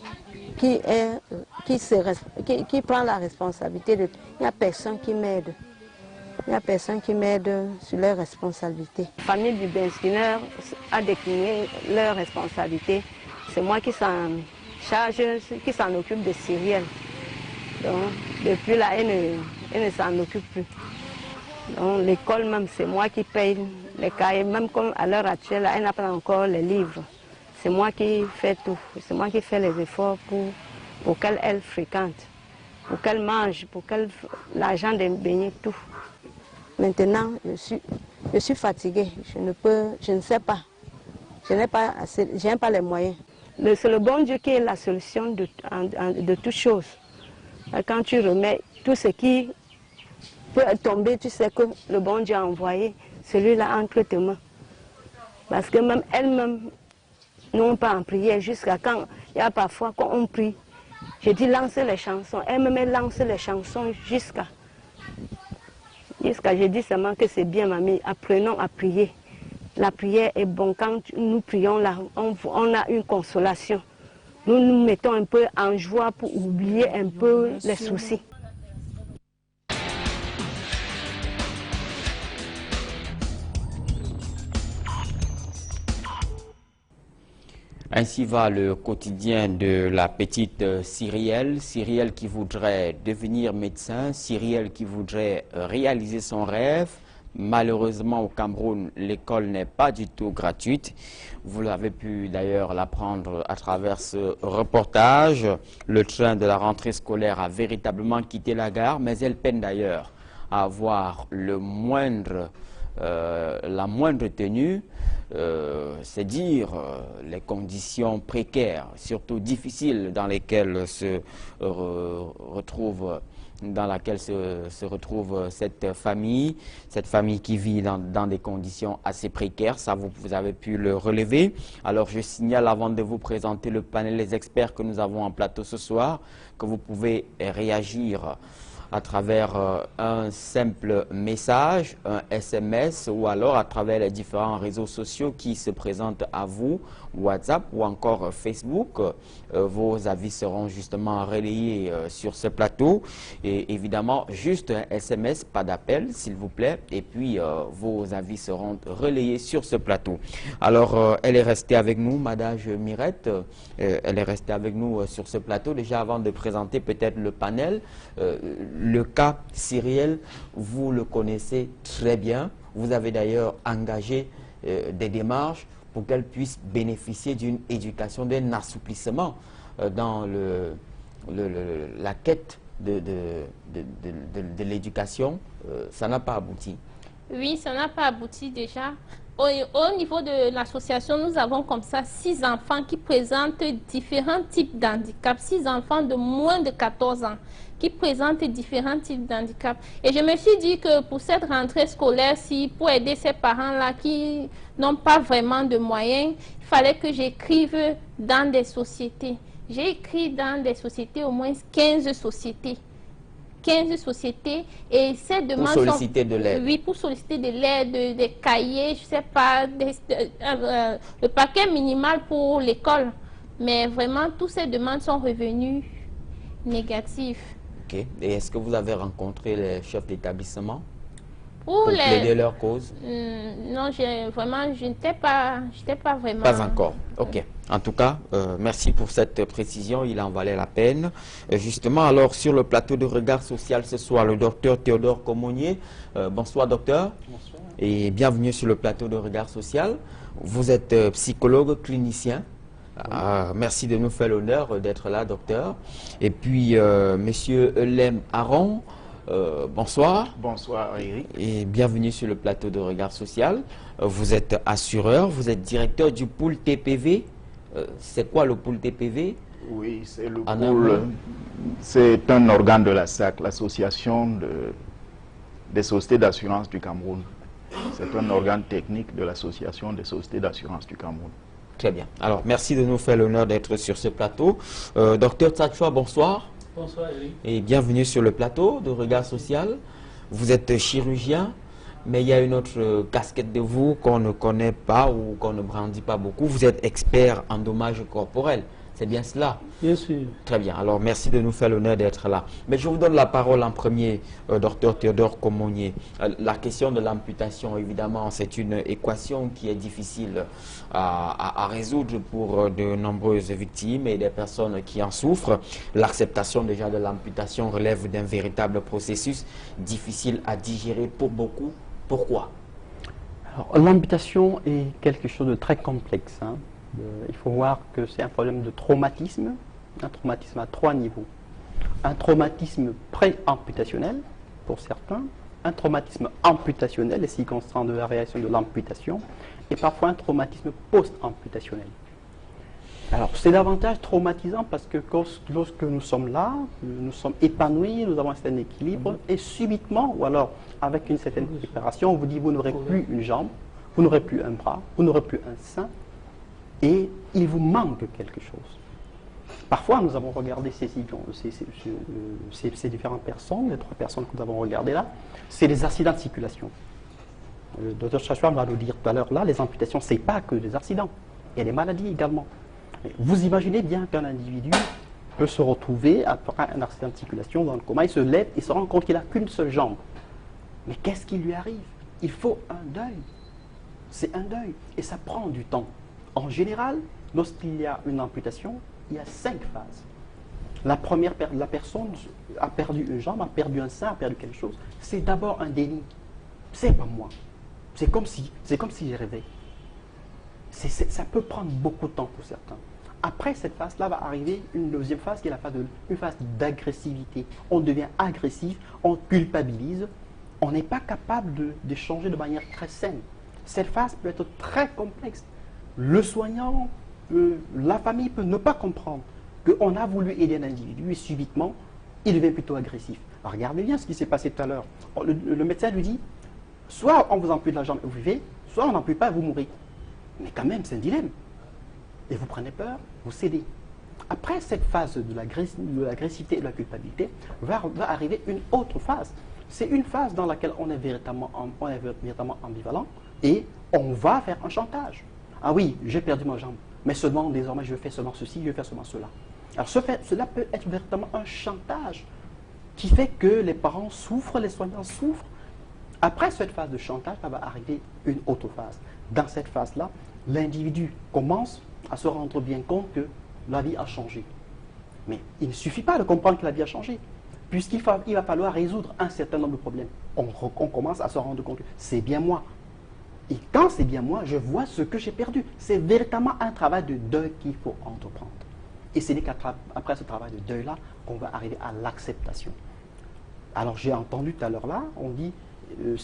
Speaker 8: prend la responsabilité. Il n'y a personne qui m'aide. Il n'y a personne qui m'aide sur leurs responsabilités. La famille du Benskiner a décliné leurs responsabilités. C'est moi qui s'en charge, qui s'en occupe de Cyrielle. Donc, depuis là, elle ne s'en occupe plus. Donc l'école même, c'est moi qui paye les cahiers. Même comme à l'heure actuelle, elle n'a pas encore les livres. C'est moi qui fais tout. C'est moi qui fais les efforts pour qu'elle fréquente, pour qu'elle mange, pour qu'elle l'argent de baigner, tout. Maintenant, je suis fatiguée. Je ne sais pas. Je n'ai pas les moyens. C'est le bon Dieu qui est la solution de toutes choses. Quand tu remets tout ce qui peut tomber, tu sais que le bon Dieu a envoyé celui-là entre tes mains. Parce que même elle-même, nous on peut en prier jusqu'à quand, il y a parfois quand on prie, je dis lancer les chansons, elle-même lance les chansons jusqu'à, je dis seulement que c'est bien mamie, apprenons à prier. La prière est bonne, quand nous prions là, on a une consolation. Nous nous mettons un peu en joie pour oublier un peu les soucis.
Speaker 1: Ainsi va le quotidien de la petite Cyrielle. Cyrielle qui voudrait devenir médecin, Cyrielle qui voudrait réaliser son rêve. Malheureusement, au Cameroun, l'école n'est pas du tout gratuite. Vous l'avez pu d'ailleurs l'apprendre à travers ce reportage. Le train de la rentrée scolaire a véritablement quitté la gare, mais elle peine d'ailleurs à avoir la moindre tenue. C'est dire les conditions précaires, surtout difficiles dans lesquelles se retrouve cette famille qui vit dans des conditions assez précaires. Ça, vous avez pu le relever. Alors, je signale avant de vous présenter le panel des experts que nous avons en plateau ce soir, que vous pouvez réagir à travers un simple message, un SMS, ou alors à travers les différents réseaux sociaux qui se présentent à vous, WhatsApp ou encore Facebook. Vos avis seront justement relayés sur ce plateau. Et évidemment, juste un SMS, pas d'appel, s'il vous plaît. Et puis, vos avis seront relayés sur ce plateau. Alors, elle est restée avec nous, Madame Mirette. Elle est restée avec nous sur ce plateau. Déjà, avant de présenter peut-être le panel, le cas Cyrielle, vous le connaissez très bien. Vous avez d'ailleurs engagé des démarches pour qu'elle puisse bénéficier d'une éducation, d'un assouplissement dans la quête de l'éducation. Ça n'a pas abouti.
Speaker 2: Oui, ça n'a pas abouti déjà. Au niveau de l'association, nous avons comme ça 6 enfants qui présentent différents types d'handicaps, 6 enfants de moins de 14 ans qui présentent différents types d'handicaps. Et je me suis dit que pour cette rentrée scolaire, pour aider ces parents-là qui n'ont pas vraiment de moyens, il fallait que j'écrive dans des sociétés. J'ai écrit dans des sociétés, au moins 15 sociétés. 15 sociétés et ces demandes
Speaker 1: pour solliciter de l'aide.
Speaker 2: Oui, pour solliciter de l'aide, des cahiers, je sais pas, le paquet minimal pour l'école. Mais vraiment, toutes ces demandes sont revenues négatives.
Speaker 1: Ok. Et est-ce que vous avez rencontré les chefs d'établissement
Speaker 2: pour
Speaker 1: plaider leur cause?
Speaker 2: Non, je n'étais pas vraiment...
Speaker 1: Pas encore, ok. En tout cas, merci pour cette précision, il en valait la peine. Justement, alors, sur le plateau de Regard Social ce soir, le docteur Théodore Comonier. Bonsoir, docteur.
Speaker 9: Bonsoir.
Speaker 1: Et bienvenue sur le plateau de Regard Social. Vous êtes psychologue clinicien. Merci de nous faire l'honneur d'être là, docteur. Et puis, monsieur Eulem Aron. Bonsoir.
Speaker 9: Bonsoir Eric.
Speaker 1: Et bienvenue sur le plateau de Regard Social. Vous êtes assureur, vous êtes directeur du pool TPV. C'est quoi le pool TPV?
Speaker 9: Oui, c'est le pool. C'est un organe de la SAC, l'association des sociétés d'assurance du Cameroun. C'est un organe technique de l'association des sociétés d'assurance du Cameroun.
Speaker 1: Très bien. Alors, merci de nous faire l'honneur d'être sur ce plateau. Docteur Tsachoua, bonsoir.
Speaker 10: Bonsoir Eric.
Speaker 1: Et bienvenue sur le plateau de Regard Social. Vous êtes chirurgien, mais il y a une autre casquette de vous qu'on ne connaît pas ou qu'on ne brandit pas beaucoup. Vous êtes expert en dommages corporels. C'est bien cela?
Speaker 10: Bien sûr.
Speaker 1: Très bien. Alors, merci de nous faire l'honneur d'être là. Mais je vous donne la parole en premier, docteur Théodore Comonier. La question de l'amputation, évidemment, c'est une équation qui est difficile à résoudre pour de nombreuses victimes et des personnes qui en souffrent. L'acceptation déjà de l'amputation relève d'un véritable processus difficile à digérer pour beaucoup. Pourquoi?
Speaker 10: Alors, l'amputation est quelque chose de très complexe. Hein. Il faut voir que c'est un problème de traumatisme à 3 niveaux. Un traumatisme pré-amputationnel, pour certains, un traumatisme amputationnel, les circonstances de la réaction de l'amputation, et parfois un traumatisme post-amputationnel. Alors, c'est davantage traumatisant parce que lorsque nous sommes là, nous sommes épanouis, nous avons un certain équilibre, et subitement, ou alors avec une certaine préparation, on vous dit vous n'aurez plus une jambe, vous n'aurez plus un bras, vous n'aurez plus un sein, et il vous manque quelque chose. Parfois, nous avons regardé ces différentes personnes, les 3 personnes que nous avons regardées là, c'est des accidents de circulation. Le docteur Chachouam va nous dire tout à l'heure là, les amputations, ce n'est pas que des accidents, il y a des maladies également. Mais vous imaginez bien qu'un individu peut se retrouver après un accident de circulation dans le coma, il se lève et se rend compte qu'il n'a qu'une seule jambe. Mais qu'est-ce qui lui arrive? Il faut un deuil. C'est un deuil et ça prend du temps. En général, lorsqu'il y a une amputation, il y a 5 phases. La première, la personne a perdu une jambe, a perdu un sein, a perdu quelque chose. C'est d'abord un déni. C'est pas moi. C'est comme si j'ai rêvé. Ça peut prendre beaucoup de temps pour certains. Après cette phase-là va arriver une deuxième phase qui est une phase d'agressivité. On devient agressif, on culpabilise, on n'est pas capable d'échanger de manière très saine. Cette phase peut être très complexe. Le soignant, la famille peut ne pas comprendre qu'on a voulu aider un individu et subitement, il devient plutôt agressif. Alors, regardez bien ce qui s'est passé tout à l'heure. Le médecin lui dit, soit on vous ampute la jambe et vous vivez, soit on n'ampute pas et vous mourrez. Mais quand même, c'est un dilemme. Et vous prenez peur, vous cédez. Après cette phase de l'agressivité et de la culpabilité, va arriver une autre phase. C'est une phase dans laquelle on est véritablement ambivalent et on va faire un chantage. Ah oui, j'ai perdu ma jambe, mais seulement désormais je fais seulement ceci, je vais faire seulement cela. Alors cela peut être véritablement un chantage qui fait que les parents souffrent, les soignants souffrent. Après cette phase de chantage, va arriver une autre phase. Dans cette phase-là, l'individu commence à se rendre bien compte que la vie a changé. Mais il ne suffit pas de comprendre que la vie a changé, puisqu'il va falloir résoudre un certain nombre de problèmes. On commence à se rendre compte que c'est bien moi. Et quand c'est bien moi, je vois ce que j'ai perdu. C'est véritablement un travail de deuil qu'il faut entreprendre. Et c'est qu'après ce travail de deuil-là qu'on va arriver à l'acceptation. Alors j'ai entendu tout à l'heure là, on dit, nous ne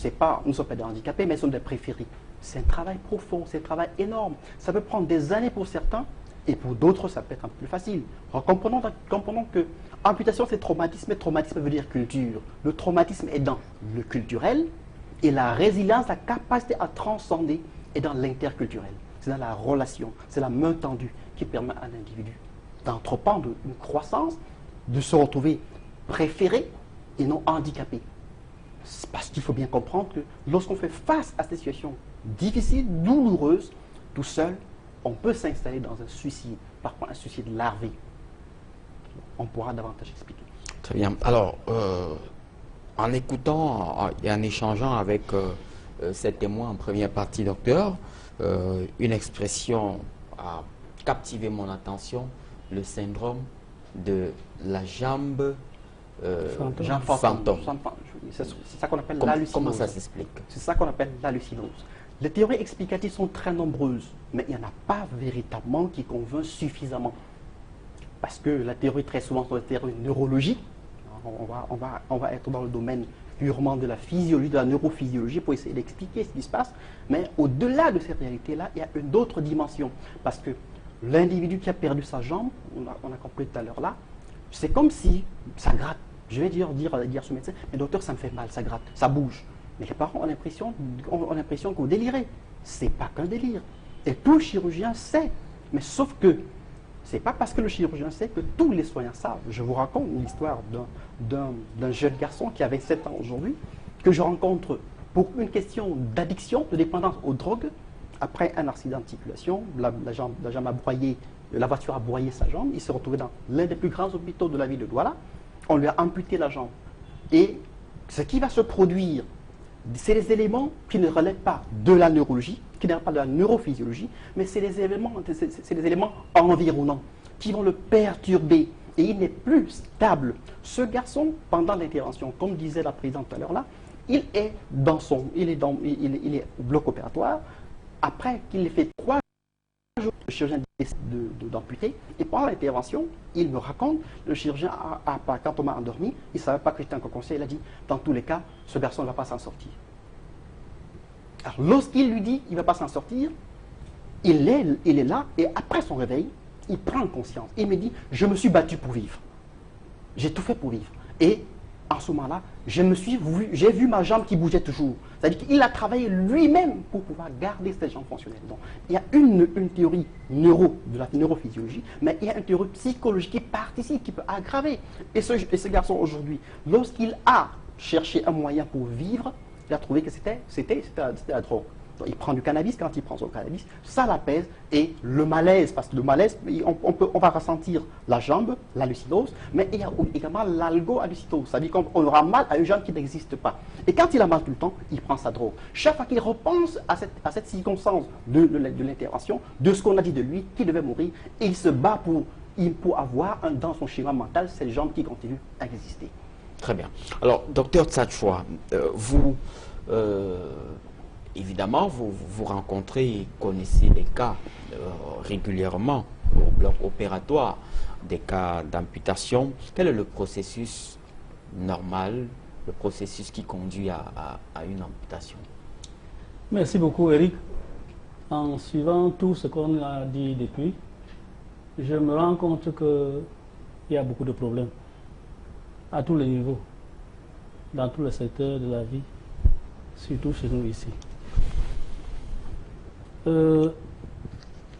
Speaker 10: sommes pas des handicapés, mais nous sommes des préférés. C'est un travail profond, c'est un travail énorme. Ça peut prendre des années pour certains, et pour d'autres, ça peut être un peu plus facile. Alors comprenons que amputation, c'est traumatisme, et traumatisme veut dire culture. Le traumatisme est dans le culturel, et la résilience, la capacité à transcender est dans l'interculturel. C'est dans la relation, c'est la main tendue qui permet à un individu d'entreprendre une croissance, de se retrouver préféré et non handicapé. Parce qu'il faut bien comprendre que lorsqu'on fait face à ces situations difficiles, douloureuses, tout seul, on peut s'installer dans un suicide, parfois un suicide larvé. On pourra davantage expliquer.
Speaker 1: Très bien. Alors, en écoutant et en échangeant avec ces témoins en première partie, docteur, une expression a captivé mon attention, le syndrome de la jambe fantôme.
Speaker 10: C'est ça qu'on appelle l'hallucinose.
Speaker 1: Comment ça s'explique?
Speaker 10: C'est ça qu'on appelle l'hallucinose. Les théories explicatives sont très nombreuses, mais il n'y en a pas véritablement qui convainc suffisamment. Parce que la théorie, très souvent, c'est une théorie neurologique. On va être dans le domaine purement de la physiologie, de la neurophysiologie pour essayer d'expliquer ce qui se passe. Mais au-delà de cette réalité-là, il y a une autre dimension. Parce que l'individu qui a perdu sa jambe, on a compris tout à l'heure là, c'est comme si ça gratte. Je vais dire à ce médecin, mais docteur, ça me fait mal, ça gratte, ça bouge. Mais les parents ont l'impression que vous délirez. Ce n'est pas qu'un délire. Et tout chirurgien sait. Mais sauf que ce n'est pas parce que le chirurgien sait que tous les soignants savent. Je vous raconte l'histoire d'un jeune garçon qui avait 7 ans aujourd'hui, que je rencontre pour une question d'addiction, de dépendance aux drogues, après un accident de circulation. La jambe a broyé la voiture a broyé sa jambe, il s'est retrouvé dans l'un des plus grands hôpitaux de la ville de Douala, on lui a amputé la jambe. Et ce qui va se produire, c'est les éléments qui ne relèvent pas de la neurologie, qui ne relèvent pas de la neurophysiologie, mais c'est les éléments environnants qui vont le perturber. Et il n'est plus stable. Ce garçon, pendant l'intervention, comme disait la présidente tout à l'heure là, il est au bloc opératoire. Après qu'il ait fait 3 jours, le chirurgien décide d'amputer. Et pendant l'intervention, il me raconte, le chirurgien, quand on m'a endormi, il ne savait pas que j'étais encore conscient. Il a dit, dans tous les cas, ce garçon ne va pas s'en sortir. Alors lorsqu'il lui dit, il ne va pas s'en sortir, il est là, et après son réveil, il prend conscience. Il me dit, je me suis battu pour vivre. J'ai tout fait pour vivre. Et en ce moment-là, j'ai vu ma jambe qui bougeait toujours. C'est-à-dire qu'il a travaillé lui-même pour pouvoir garder cette jambe fonctionnelle. Donc, il y a une théorie de la neurophysiologie, mais il y a une théorie psychologique qui participe, qui peut aggraver. Et ce garçon aujourd'hui, lorsqu'il a cherché un moyen pour vivre, il a trouvé que c'était la drogue. Donc, il prend du cannabis, quand il prend son cannabis, ça l'apaise, et le malaise, parce que le malaise, on va ressentir la jambe, l'hallucinose, mais il y a également l'algo-hallucinose, c'est-à-dire qu'on aura mal à une jambe qui n'existe pas. Et quand il a mal tout le temps, il prend sa drogue. Chaque fois qu'il repense à cette circonstance de l'intervention, de ce qu'on a dit de lui, qu'il devait mourir, il se bat pour avoir dans son schéma mental cette jambe qui continue à exister.
Speaker 1: Très bien. Alors, docteur Tsachoua, évidemment, vous rencontrez et connaissez les cas régulièrement au bloc opératoire, des cas d'amputation. Quel est le processus normal, le processus qui conduit à une amputation?
Speaker 11: Merci beaucoup, Eric. En suivant tout ce qu'on a dit depuis, je me rends compte qu'il y a beaucoup de problèmes à tous les niveaux, dans tous les secteurs de la vie, surtout chez nous ici.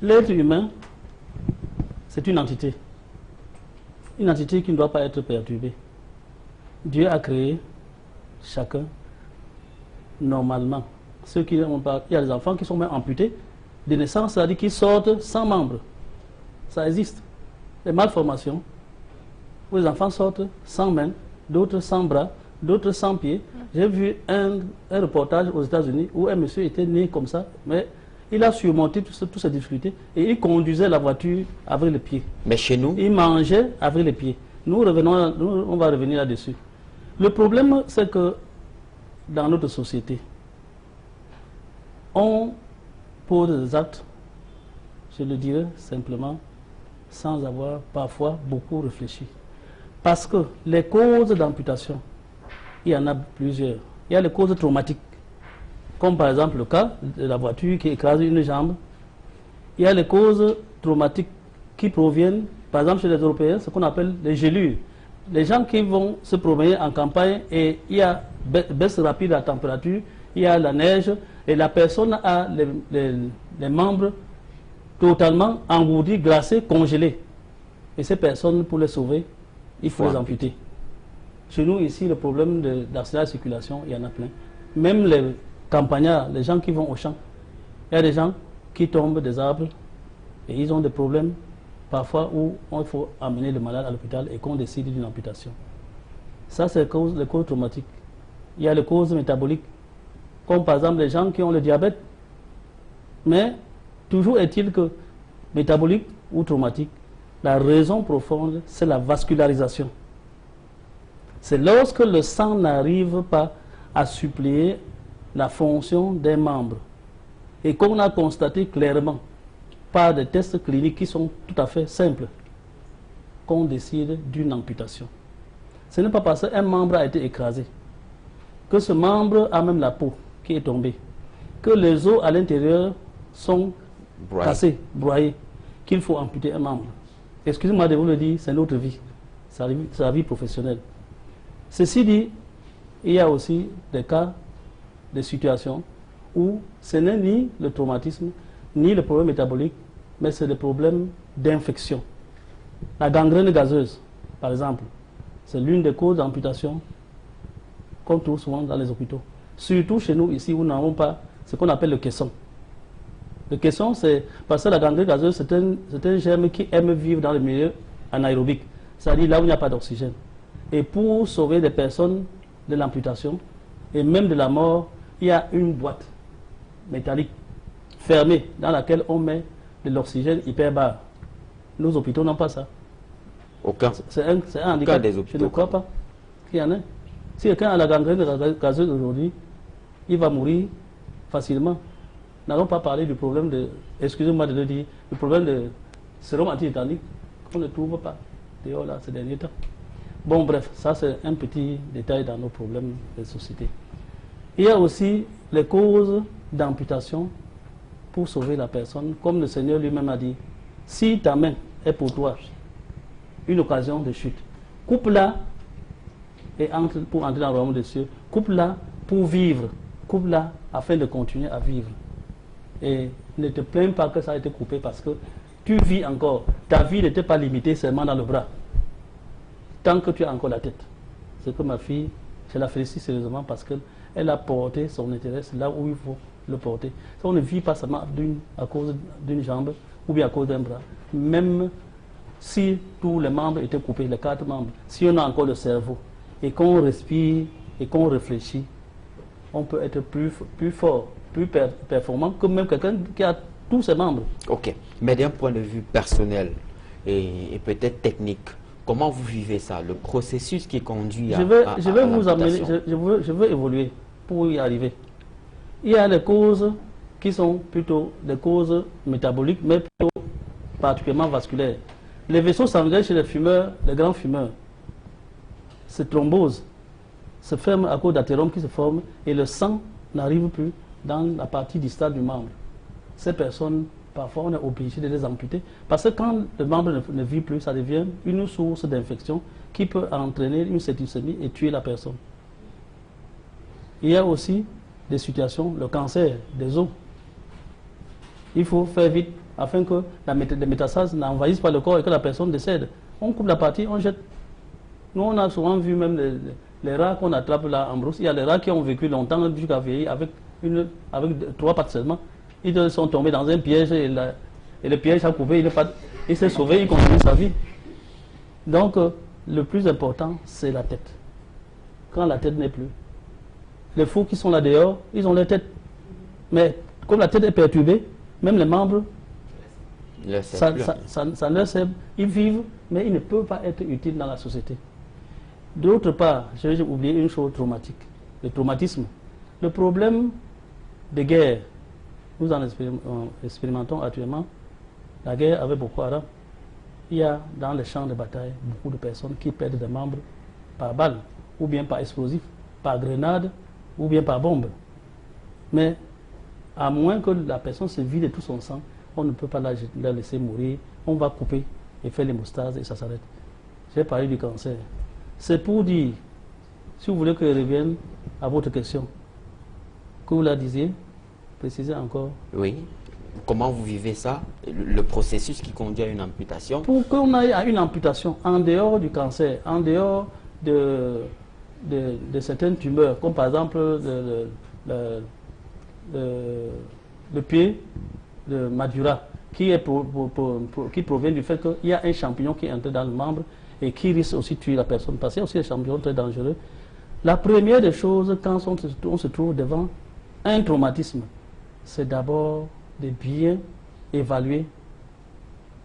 Speaker 11: L'être humain, c'est une entité qui ne doit pas être perturbée. Dieu a créé chacun normalement. Ceux qui n'ont pas, il y a des enfants qui sont même amputés de naissance, c'est-à-dire qu'ils sortent sans membres. Ça existe. Les malformations, où les enfants sortent sans main, d'autres sans bras, d'autres sans pieds. J'ai vu un reportage aux États-Unis où un monsieur était né comme ça, mais il a surmonté toutes ces difficultés et il conduisait la voiture avec les pieds.
Speaker 1: Mais chez nous,
Speaker 11: il mangeait avec les pieds. On va revenir là-dessus. Le problème, c'est que dans notre société, on pose des actes, je le dirais simplement, sans avoir parfois beaucoup réfléchi. Parce que les causes d'amputation, il y en a plusieurs. Il y a les causes traumatiques, comme par exemple le cas de la voiture qui écrase une jambe. Il y a les causes traumatiques qui proviennent, par exemple chez les Européens, ce qu'on appelle les gelures. Les gens qui vont se promener en campagne et il y a baisse rapide de la température, il y a la neige et la personne a les membres totalement engourdis, glacés, congelés. Et ces personnes, pour les sauver, il faut les amputer. Chez nous, ici, le problème d'accident de circulation, il y en a plein. Même les campagnards, les gens qui vont au champ, il y a des gens qui tombent des arbres et ils ont des problèmes parfois où il faut amener le malade à l'hôpital et qu'on décide d'une amputation. Ça, c'est les causes traumatiques. Il y a les causes métaboliques, comme par exemple les gens qui ont le diabète. Mais toujours est-il que métabolique ou traumatique, la raison profonde, c'est la vascularisation. C'est lorsque le sang n'arrive pas à suppléer la fonction des membres et qu'on a constaté clairement par des tests cliniques qui sont tout à fait simples qu'on décide d'une amputation. Ce n'est pas parce qu'un membre a été écrasé que ce membre a même la peau qui est tombée, que les os à l'intérieur sont cassés, broyés, qu'il faut amputer un membre. Excusez-moi de vous le dire, c'est notre vie, c'est la vie professionnelle. Ceci dit, il y a aussi des cas, des situations où ce n'est ni le traumatisme, ni le problème métabolique, mais c'est des problèmes d'infection. La gangrène gazeuse, par exemple, c'est l'une des causes d'amputation qu'on trouve souvent dans les hôpitaux. Surtout chez nous, ici, où nous n'avons pas ce qu'on appelle le caisson. La question, c'est parce que la gangrène gazeuse, c'est un germe qui aime vivre dans le milieu anaérobique, c'est-à-dire là où il n'y a pas d'oxygène. Et pour sauver des personnes de l'amputation et même de la mort, il y a une boîte métallique fermée dans laquelle on met de l'oxygène hyperbare. Nos hôpitaux n'ont pas ça.
Speaker 1: Aucun.
Speaker 11: C'est un handicap.
Speaker 1: Des hôpitaux.
Speaker 11: Je ne crois pas qu'il y en ait. Si quelqu'un a la gangrène gazeuse aujourd'hui, il va mourir facilement. N'allons pas parler du problème de, excusez-moi de le dire, du problème de sérum antitétanique qu'on ne trouve pas dehors là ces derniers temps. Bon bref, ça c'est un petit détail dans nos problèmes de société. Il y a aussi les causes d'amputation pour sauver la personne, comme le Seigneur lui-même a dit. Si ta main est pour toi une occasion de chute, coupe-la et entre pour entrer dans le royaume des cieux, coupe-la pour vivre, coupe-la afin de continuer à vivre. Et ne te plains pas que ça a été coupé parce que tu vis encore. Ta vie n'était pas limitée seulement dans le bras. Tant que tu as encore la tête. C'est que ma fille, je la félicite sérieusement parce qu'elle a porté son intérêt là où il faut le porter. On ne vit pas seulement à cause d'une jambe ou bien à cause d'un bras. Même si tous les membres étaient coupés, les 4 membres, si on a encore le cerveau et qu'on respire et qu'on réfléchit, on peut être plus fort, plus performant que même quelqu'un qui a tous ses membres.
Speaker 1: Ok, mais d'un point de vue personnel et peut-être technique, comment vous vivez ça, le processus qui conduit à
Speaker 11: je vais vous amener, je veux évoluer pour y arriver. Il y a les causes qui sont plutôt des causes métaboliques, mais plutôt particulièrement vasculaires. Les vaisseaux sanguins chez les fumeurs, les grands fumeurs, se thrombose, se ferme à cause d'athéromes qui se forment et le sang n'arrive plus dans la partie distale du membre. Ces personnes, parfois, on est obligé de les amputer parce que quand le membre ne vit plus, ça devient une source d'infection qui peut entraîner une septicémie et tuer la personne. Il y a aussi des situations, le cancer des os. Il faut faire vite afin que les métastases n'envahissent pas le corps et que la personne décède. On coupe la partie, on jette. Nous, on a souvent vu même les rats qu'on attrape là en brousse. Il y a les rats qui ont vécu longtemps jusqu'à vieillir avec 3 pattes seulement. Ils sont tombés dans un piège et le piège a coupé, il s'est sauvé, il continue sa vie. Donc, le plus important, c'est la tête. Quand la tête n'est plus. Les fous qui sont là dehors, ils ont leur tête. Mais comme la tête est perturbée, même les membres, ça leur sert. Ils vivent, mais ils ne peuvent pas être utiles dans la société. D'autre part, j'ai oublié une chose traumatique, le traumatisme. Le problème de guerre, nous en expérimentons actuellement, la guerre avec Boko Haram. Il y a dans les champs de bataille beaucoup de personnes qui perdent des membres par balle, ou bien par explosif, par grenade, ou bien par bombe. Mais à moins que la personne se vide de tout son sang, on ne peut pas la laisser mourir. On va couper et faire l'hémostase et ça s'arrête. J'ai parlé du cancer. C'est pour dire, si vous voulez que je revienne à votre question, que vous la disiez, précisez encore.
Speaker 1: Oui. Comment vous vivez ça, le processus qui conduit à une amputation? Pour
Speaker 11: qu'on aille à une amputation, en dehors du cancer, en dehors de certaines tumeurs, comme par exemple le pied de Madura, qui provient du fait qu'il y a un champignon qui entre dans le membre et qui risque aussi de tuer la personne, parce qu'il y a aussi des champignons très dangereux. La première des choses, quand on se trouve devant un traumatisme, c'est d'abord de bien évaluer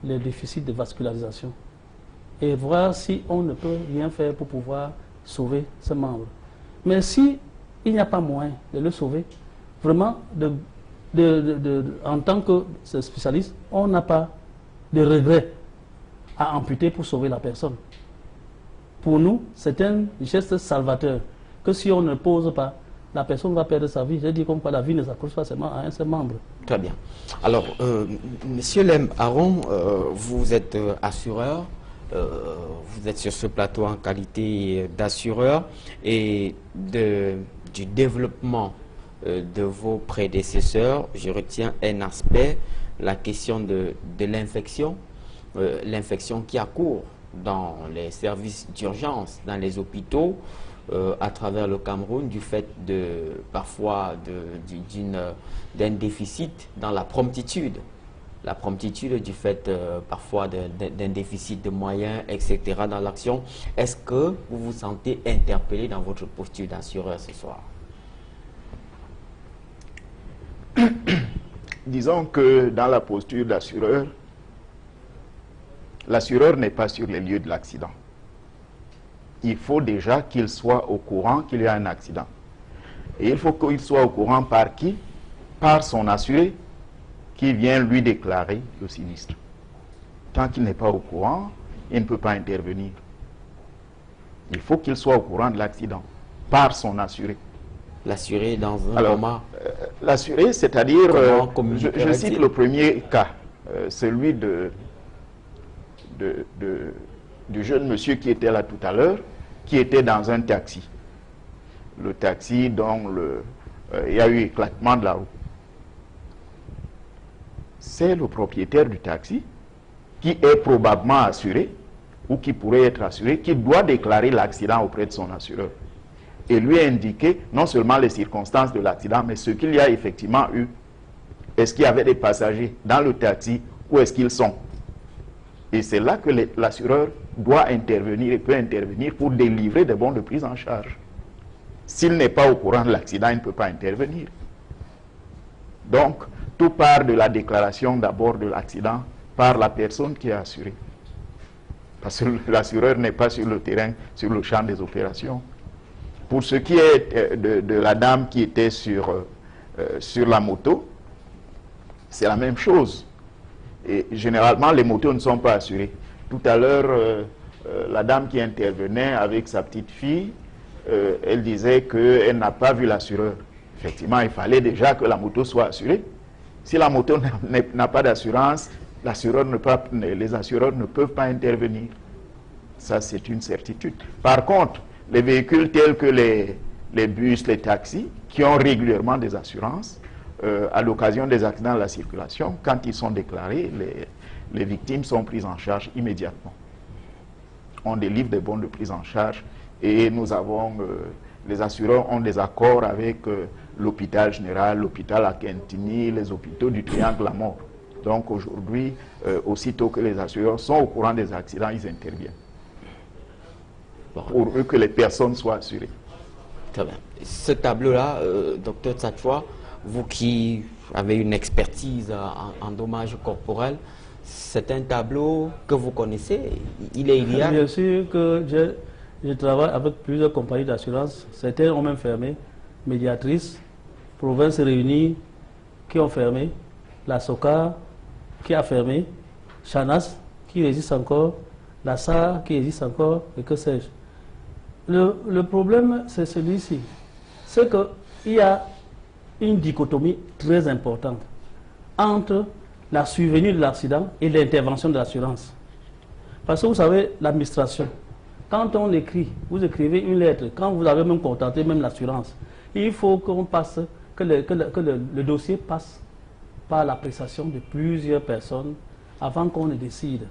Speaker 11: les déficits de vascularisation et voir si on ne peut rien faire pour pouvoir sauver ce membre. Mais si il n'y a pas moyen de le sauver, vraiment, en tant que spécialiste, on n'a pas de regret à amputer pour sauver la personne. Pour nous, c'est un geste salvateur que si on ne pose pas, la personne va perdre sa vie. J'ai dit comme quoi la vie ne s'accroche pas seulement à un seul membre.
Speaker 1: Très bien. Alors, Monsieur Lem Aron, vous êtes assureur, vous êtes sur ce plateau en qualité d'assureur et du développement de vos prédécesseurs. Je retiens un aspect, la question de l'infection, l'infection qui accourt dans les services d'urgence, dans les hôpitaux. à travers le Cameroun du fait parfois d'un déficit dans la promptitude. La promptitude du fait parfois d'un déficit de moyens, etc. dans l'action. Est-ce que vous vous sentez interpellé dans votre posture d'assureur ce soir?
Speaker 9: Disons que dans la posture d'assureur, l'assureur n'est pas sur les lieux de l'accident. Il faut déjà qu'il soit au courant qu'il y a un accident. Et il faut qu'il soit au courant par qui? Par son assuré qui vient lui déclarer le sinistre. Tant qu'il n'est pas au courant, il ne peut pas intervenir. Il faut qu'il soit au courant de l'accident par son assuré. L'assuré dans un coma? L'assuré, c'est-à-dire, je cite le premier cas, celui du jeune monsieur qui était là tout à l'heure, qui était dans un taxi. Le taxi dont il y a eu éclatement de la roue. C'est le propriétaire du taxi qui est probablement assuré ou qui pourrait être assuré, qui doit déclarer l'accident auprès de son assureur et lui indiquer non seulement les circonstances de l'accident, mais ce qu'il y a effectivement eu. Est-ce qu'il y avait des passagers dans le taxi? Où est-ce qu'ils sont? Et c'est là que l'assureur doit intervenir et peut intervenir pour délivrer des bons de prise en charge. S'il n'est pas au courant de l'accident, il ne peut pas intervenir. Donc, tout part de la déclaration d'abord de l'accident par la personne qui est assurée. Parce que l'assureur n'est pas sur le terrain, sur le champ des opérations. Pour ce qui est de la dame qui était sur la moto, c'est la même chose. Et généralement, les motos ne sont pas assurées. Tout à l'heure, la dame qui intervenait avec sa petite fille, elle disait qu'elle n'a pas vu l'assureur. Effectivement, il fallait déjà que la moto soit assurée. Si la moto n'a pas d'assurance, les assureurs ne peuvent pas intervenir. Ça, c'est une certitude. Par contre, les véhicules tels que les bus, les taxis, qui ont régulièrement des assurances, à l'occasion des accidents de la circulation, quand ils sont déclarés, les victimes sont prises en charge immédiatement. On délivre des bons de prise en charge et nous avons, les assureurs ont des accords avec l'hôpital général, l'hôpital à Quintini, les hôpitaux du Triangle à Mort. Donc aujourd'hui, aussitôt que les assureurs sont au courant des accidents, ils interviennent. Pour eux que les personnes soient assurées.
Speaker 1: Très bien. Ce tableau-là, docteur Tsachoua, vous qui avez une expertise en dommages corporels, c'est un tableau que vous connaissez? Il est idéal?
Speaker 11: Bien sûr que je travaille avec plusieurs compagnies d'assurance. Certaines ont même fermé. Médiatrice, Provinces Réunies qui ont fermé, la SOCA qui a fermé, Chanas qui résiste encore, la SAR qui résiste encore, et que sais-je. Le problème, c'est celui-ci. C'est qu'il y a une dichotomie très importante entre la survenue de l'accident et l'intervention de l'assurance. Parce que vous savez, l'administration, quand on écrit, vous écrivez une lettre, quand vous avez même contenté même l'assurance, il faut qu'on passe, que le dossier passe par l'appréciation de plusieurs personnes avant qu'on ne décide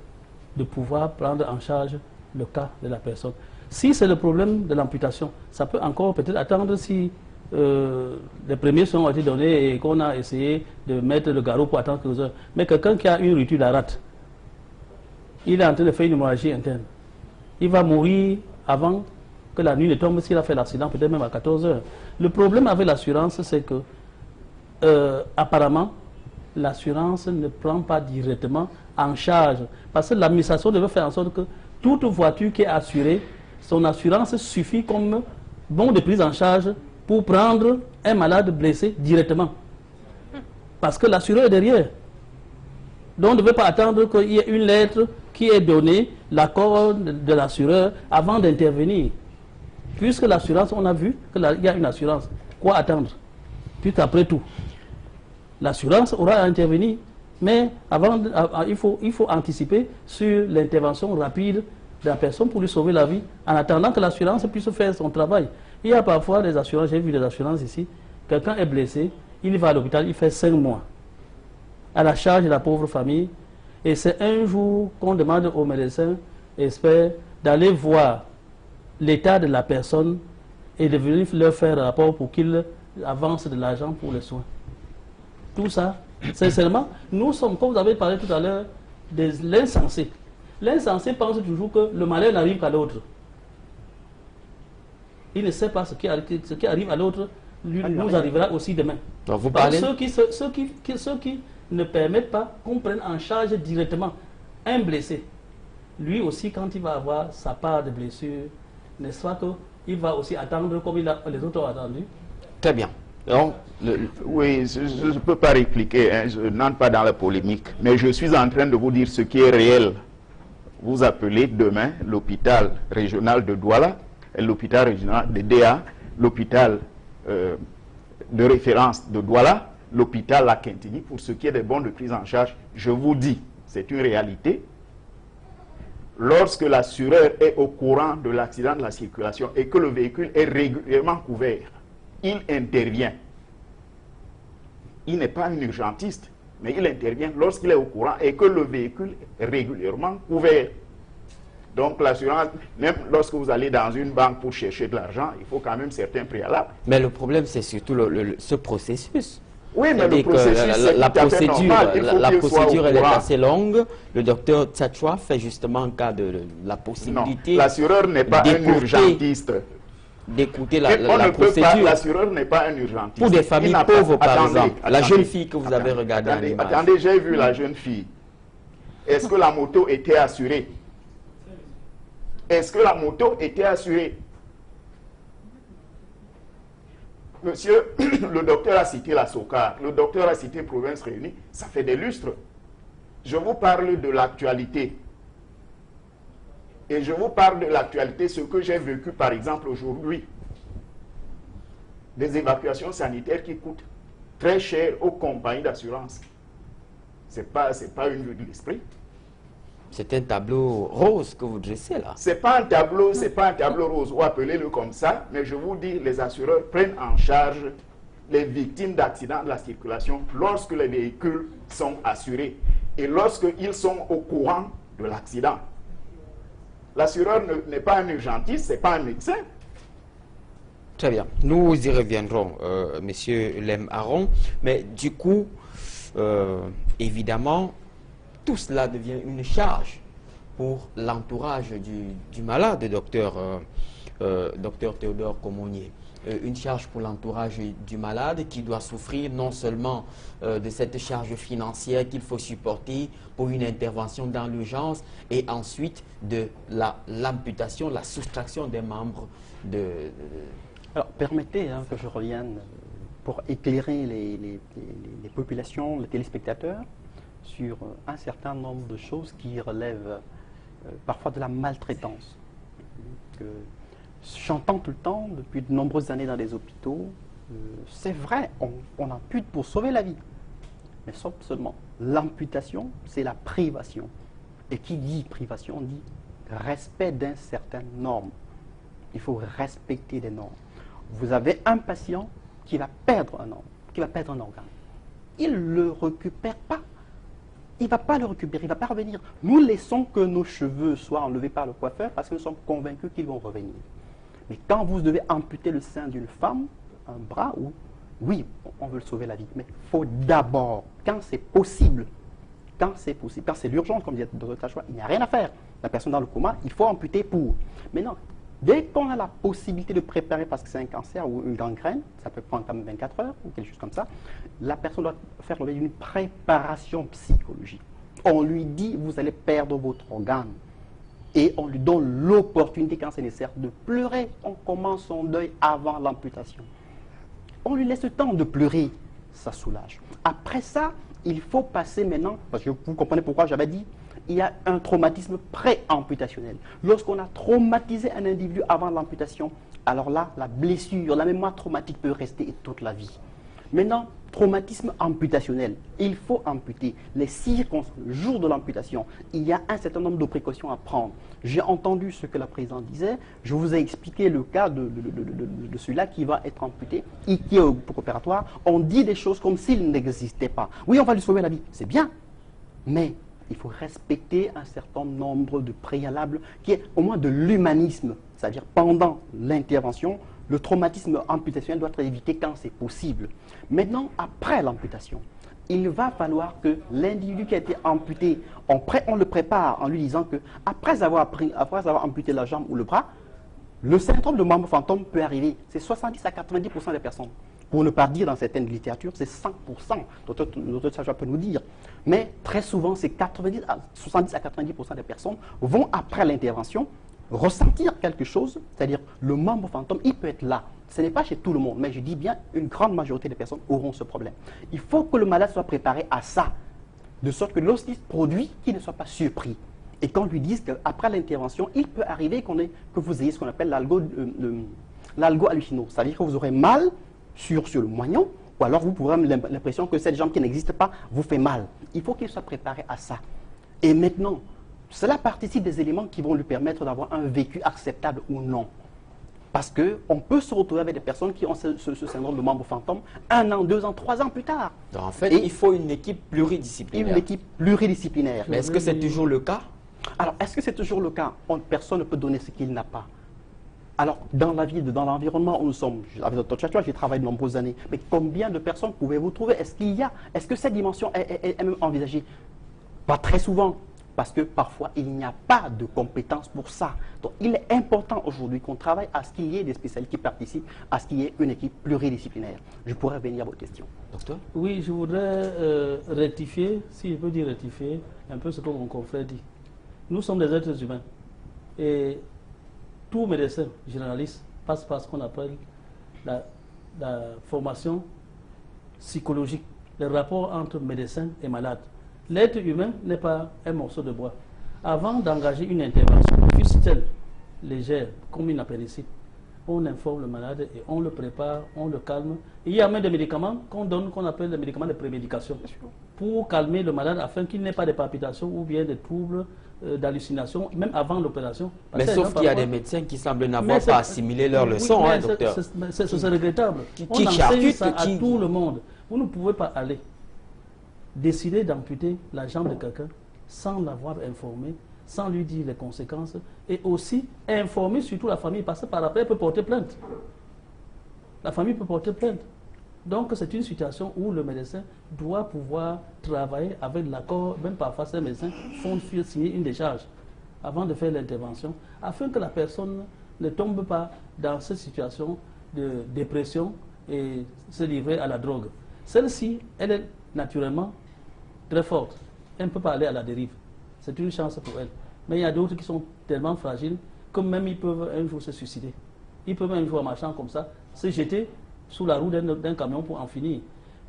Speaker 11: de pouvoir prendre en charge le cas de la personne. Si c'est le problème de l'amputation, ça peut encore peut-être attendre si les premiers soins ont été donnés et qu'on a essayé de mettre le garrot pour attendre quelques heures. Mais quelqu'un qui a une rupture de la rate, il est en train de faire une hémorragie interne. Il va mourir avant que la nuit ne tombe s'il a fait l'accident, peut-être même à 14 heures. Le problème avec l'assurance, c'est que apparemment, l'assurance ne prend pas directement en charge. Parce que l'administration devait faire en sorte que toute voiture qui est assurée, son assurance suffit comme bon de prise en charge pour prendre un malade blessé directement. Parce que l'assureur est derrière. Donc on ne devait pas attendre qu'il y ait une lettre qui est donnée, l'accord de l'assureur, avant d'intervenir. Puisque l'assurance, on a vu qu'il y a une assurance. Quoi attendre? Puisqu'après tout, l'assurance aura à intervenir. Mais avant, il faut anticiper sur l'intervention rapide de la personne pour lui sauver la vie, en attendant que l'assurance puisse faire son travail. Il y a parfois des assurances, j'ai vu des assurances ici, quelqu'un est blessé, il va à l'hôpital, il fait 5 mois, à la charge de la pauvre famille, et c'est un jour qu'on demande aux médecins, experts, d'aller voir l'état de la personne et de venir leur faire un rapport pour qu'ils avancent de l'argent pour les soins. Tout ça, sincèrement, nous sommes, comme vous avez parlé tout à l'heure, de l'insensé. L'insensé pense toujours que le malheur n'arrive qu'à l'autre. Il ne sait pas ce qui arrive à l'autre, nous arrivera aussi demain.
Speaker 1: Donc vous parlez...
Speaker 11: Ceux qui ne permettent pas qu'on prenne en charge directement un blessé, lui aussi, quand il va avoir sa part de blessure, n'est-ce pas qu'il va aussi attendre comme les autres ont attendu?
Speaker 1: Très bien. Donc,
Speaker 9: oui, je ne peux pas répliquer, hein, je n'entre pas dans la polémique, mais je suis en train de vous dire ce qui est réel. Vous appelez demain l'hôpital régional de Douala, l'hôpital régional de DA, l'hôpital de référence de Douala, l'hôpital La Quintini, pour ce qui est des bons de prise en charge. Je vous dis, c'est une réalité. Lorsque l'assureur est au courant de l'accident de la circulation et que le véhicule est régulièrement couvert, il intervient. Il n'est pas un urgentiste, mais il intervient lorsqu'il est au courant et que le véhicule est régulièrement couvert. Donc l'assurance, même lorsque vous allez dans une banque pour chercher de l'argent, il faut quand même certains préalables.
Speaker 1: Mais le problème, c'est surtout ce processus.
Speaker 9: Oui, mais le processus,
Speaker 1: la procédure elle est assez longue. Le docteur Tchatchoua fait justement cas de la possibilité...
Speaker 9: Non, l'assureur n'est pas un urgentiste.
Speaker 1: D'écouter la procédure.
Speaker 9: L'assureur n'est pas un urgentiste.
Speaker 1: Pour des familles pauvres, par exemple. La jeune fille que vous avez regardée en image.
Speaker 9: Attendez, j'ai vu la jeune fille. Est-ce que la moto était assurée? Est-ce que la moto était assurée? Monsieur, le docteur a cité la SOCAR, le docteur a cité Province Réunie, ça fait des lustres. Je vous parle de l'actualité. Et je vous parle de l'actualité, ce que j'ai vécu par exemple aujourd'hui. Des évacuations sanitaires qui coûtent très cher aux compagnies d'assurance. Ce n'est pas une vue de l'esprit.
Speaker 1: C'est un tableau rose que vous dressez là.
Speaker 9: Ce n'est pas un tableau rose, ou appelez-le comme ça, mais je vous dis, les assureurs prennent en charge les victimes d'accidents de la circulation lorsque les véhicules sont assurés et lorsqu'ils sont au courant de l'accident. L'assureur n'est pas un urgentiste, ce n'est pas un médecin.
Speaker 1: Très bien. Nous y reviendrons, Monsieur Lem Aron. Mais du coup, évidemment, tout cela devient une charge pour l'entourage du malade, docteur Théodore Comonier. Une charge pour l'entourage du malade qui doit souffrir non seulement de cette charge financière qu'il faut supporter pour une intervention dans l'urgence et ensuite de l'amputation, la soustraction des membres de...
Speaker 10: Alors, permettez que je revienne pour éclairer les populations, les téléspectateurs, sur un certain nombre de choses qui relèvent parfois de la maltraitance. J'entends tout le temps, depuis de nombreuses années dans les hôpitaux, c'est vrai, on ampute pour sauver la vie. Mais sauf seulement, l'amputation, c'est la privation. Et qui dit privation, dit respect d'une certaine norme. Il faut respecter des normes. Vous avez un patient qui va perdre un organe. Il ne le récupère pas. Il ne va pas le récupérer, il ne va pas revenir. Nous laissons que nos cheveux soient enlevés par le coiffeur parce que nous sommes convaincus qu'ils vont revenir. Mais quand vous devez amputer le sein d'une femme, un bras, oui, on veut sauver la vie. Mais il faut d'abord, quand c'est possible, quand c'est l'urgence, comme dit le docteur Tchatchoua, il n'y a rien à faire. La personne dans le coma, il faut amputer pour. Maintenant, dès qu'on a la possibilité de préparer, parce que c'est un cancer ou une gangrène, ça peut prendre quand même 24 heures ou quelque chose comme ça, la personne doit faire l'objet d'une préparation psychologique. On lui dit, vous allez perdre votre organe. Et on lui donne l'opportunité, quand c'est nécessaire, de pleurer. On commence son deuil avant l'amputation. On lui laisse le temps de pleurer, ça soulage. Après ça, il faut passer maintenant, parce que vous comprenez pourquoi j'avais dit, il y a un traumatisme pré-amputationnel. Lorsqu'on a traumatisé un individu avant l'amputation, alors là, la blessure, la mémoire traumatique peut rester toute la vie. Maintenant, traumatisme amputationnel, il faut amputer. Les circonstances, le jour de l'amputation, il y a un certain nombre de précautions à prendre. J'ai entendu ce que la présidente disait, je vous ai expliqué le cas de celui-là qui va être amputé, et qui est au bloc opératoire. On dit des choses comme s'il n'existait pas. Oui, on va lui sauver la vie, c'est bien, mais il faut respecter un certain nombre de préalables qui est au moins de l'humanisme. c'est-à-dire pendant l'intervention, le traumatisme amputationnel doit être évité quand c'est possible. Maintenant, après l'amputation, il va falloir que l'individu qui a été amputé, on le prépare en lui disant que après avoir amputé la jambe ou le bras, le syndrome de membre fantôme peut arriver. C'est 70 à 90% des personnes. Pour ne pas dire dans certaines littératures, c'est 100%. Notre sage peut nous dire. Mais très souvent, c'est 70 à 90% des personnes vont, après l'intervention, ressentir quelque chose, c'est-à-dire le membre fantôme, il peut être là. Ce n'est pas chez tout le monde, mais je dis bien, une grande majorité des personnes auront ce problème. Il faut que le malade soit préparé à ça, de sorte que lorsqu'il se produit, qu'il ne soit pas surpris. Et qu'on lui dise qu'après l'intervention, il peut arriver que vous ayez ce qu'on appelle l'algo-hallucino. C'est-à-dire que vous aurez mal sur le moignon, ou alors vous pourrez avoir l'impression que cette jambe qui n'existe pas vous fait mal. Il faut qu'il soit préparé à ça. Et maintenant, cela participe des éléments qui vont lui permettre d'avoir un vécu acceptable ou non. Parce qu'on peut se retrouver avec des personnes qui ont ce syndrome de membre fantôme 1 an, 2 ans, 3 ans plus tard.
Speaker 1: Donc en fait, il faut une équipe pluridisciplinaire.
Speaker 10: Une équipe pluridisciplinaire.
Speaker 1: Mais est-ce que c'est toujours le cas?
Speaker 10: Alors, est-ce que c'est toujours le cas? Personne ne peut donner ce qu'il n'a pas. Alors, dans la vie, dans l'environnement où nous sommes, avec Dr. Tchatchoua, j'ai travaillé de nombreuses années, mais combien de personnes pouvez-vous trouver? Est-ce que cette dimension est même envisagée? Pas très souvent, parce que parfois, il n'y a pas de compétences pour ça. Donc, il est important aujourd'hui qu'on travaille à ce qu'il y ait des spécialistes qui participent, à ce qu'il y ait une équipe pluridisciplinaire. Je pourrais venir à votre question.
Speaker 11: Docteur? Oui, je voudrais rectifier, si je peux dire rectifier, un peu ce que mon confrère dit. Nous sommes des êtres humains. Et tout médecin généraliste passe par ce qu'on appelle la formation psychologique, le rapport entre médecin et malade. L'être humain n'est pas un morceau de bois. Avant d'engager une intervention, fût-elle légère, comme une appendicite, on informe le malade et on le prépare, on le calme. Il y a même des médicaments qu'on donne, qu'on appelle des médicaments de prémédication, pour calmer le malade afin qu'il n'ait pas de palpitations ou bien des troubles d'hallucination, même avant l'opération.
Speaker 1: Mais sauf qu'il y a des médecins qui semblent n'avoir pas assimilé leurs leçons, hein, docteur.
Speaker 11: C'est regrettable.
Speaker 1: Qui charcutent,
Speaker 11: ça à tout le monde. Vous ne pouvez pas aller décider d'amputer la jambe de quelqu'un sans l'avoir informé, sans lui dire les conséquences, et aussi informer surtout la famille, parce que par après, elle peut porter plainte. La famille peut porter plainte. Donc, c'est une situation où le médecin doit pouvoir travailler avec l'accord, même parfois ces médecins font signer une décharge avant de faire l'intervention, afin que la personne ne tombe pas dans cette situation de dépression et se livrer à la drogue. Celle-ci, elle est naturellement très forte. Elle ne peut pas aller à la dérive. C'est une chance pour elle. Mais il y a d'autres qui sont tellement fragiles que même ils peuvent un jour se suicider. Ils peuvent un jour, en marchant comme ça, se jeter sous la roue d'un camion pour en finir.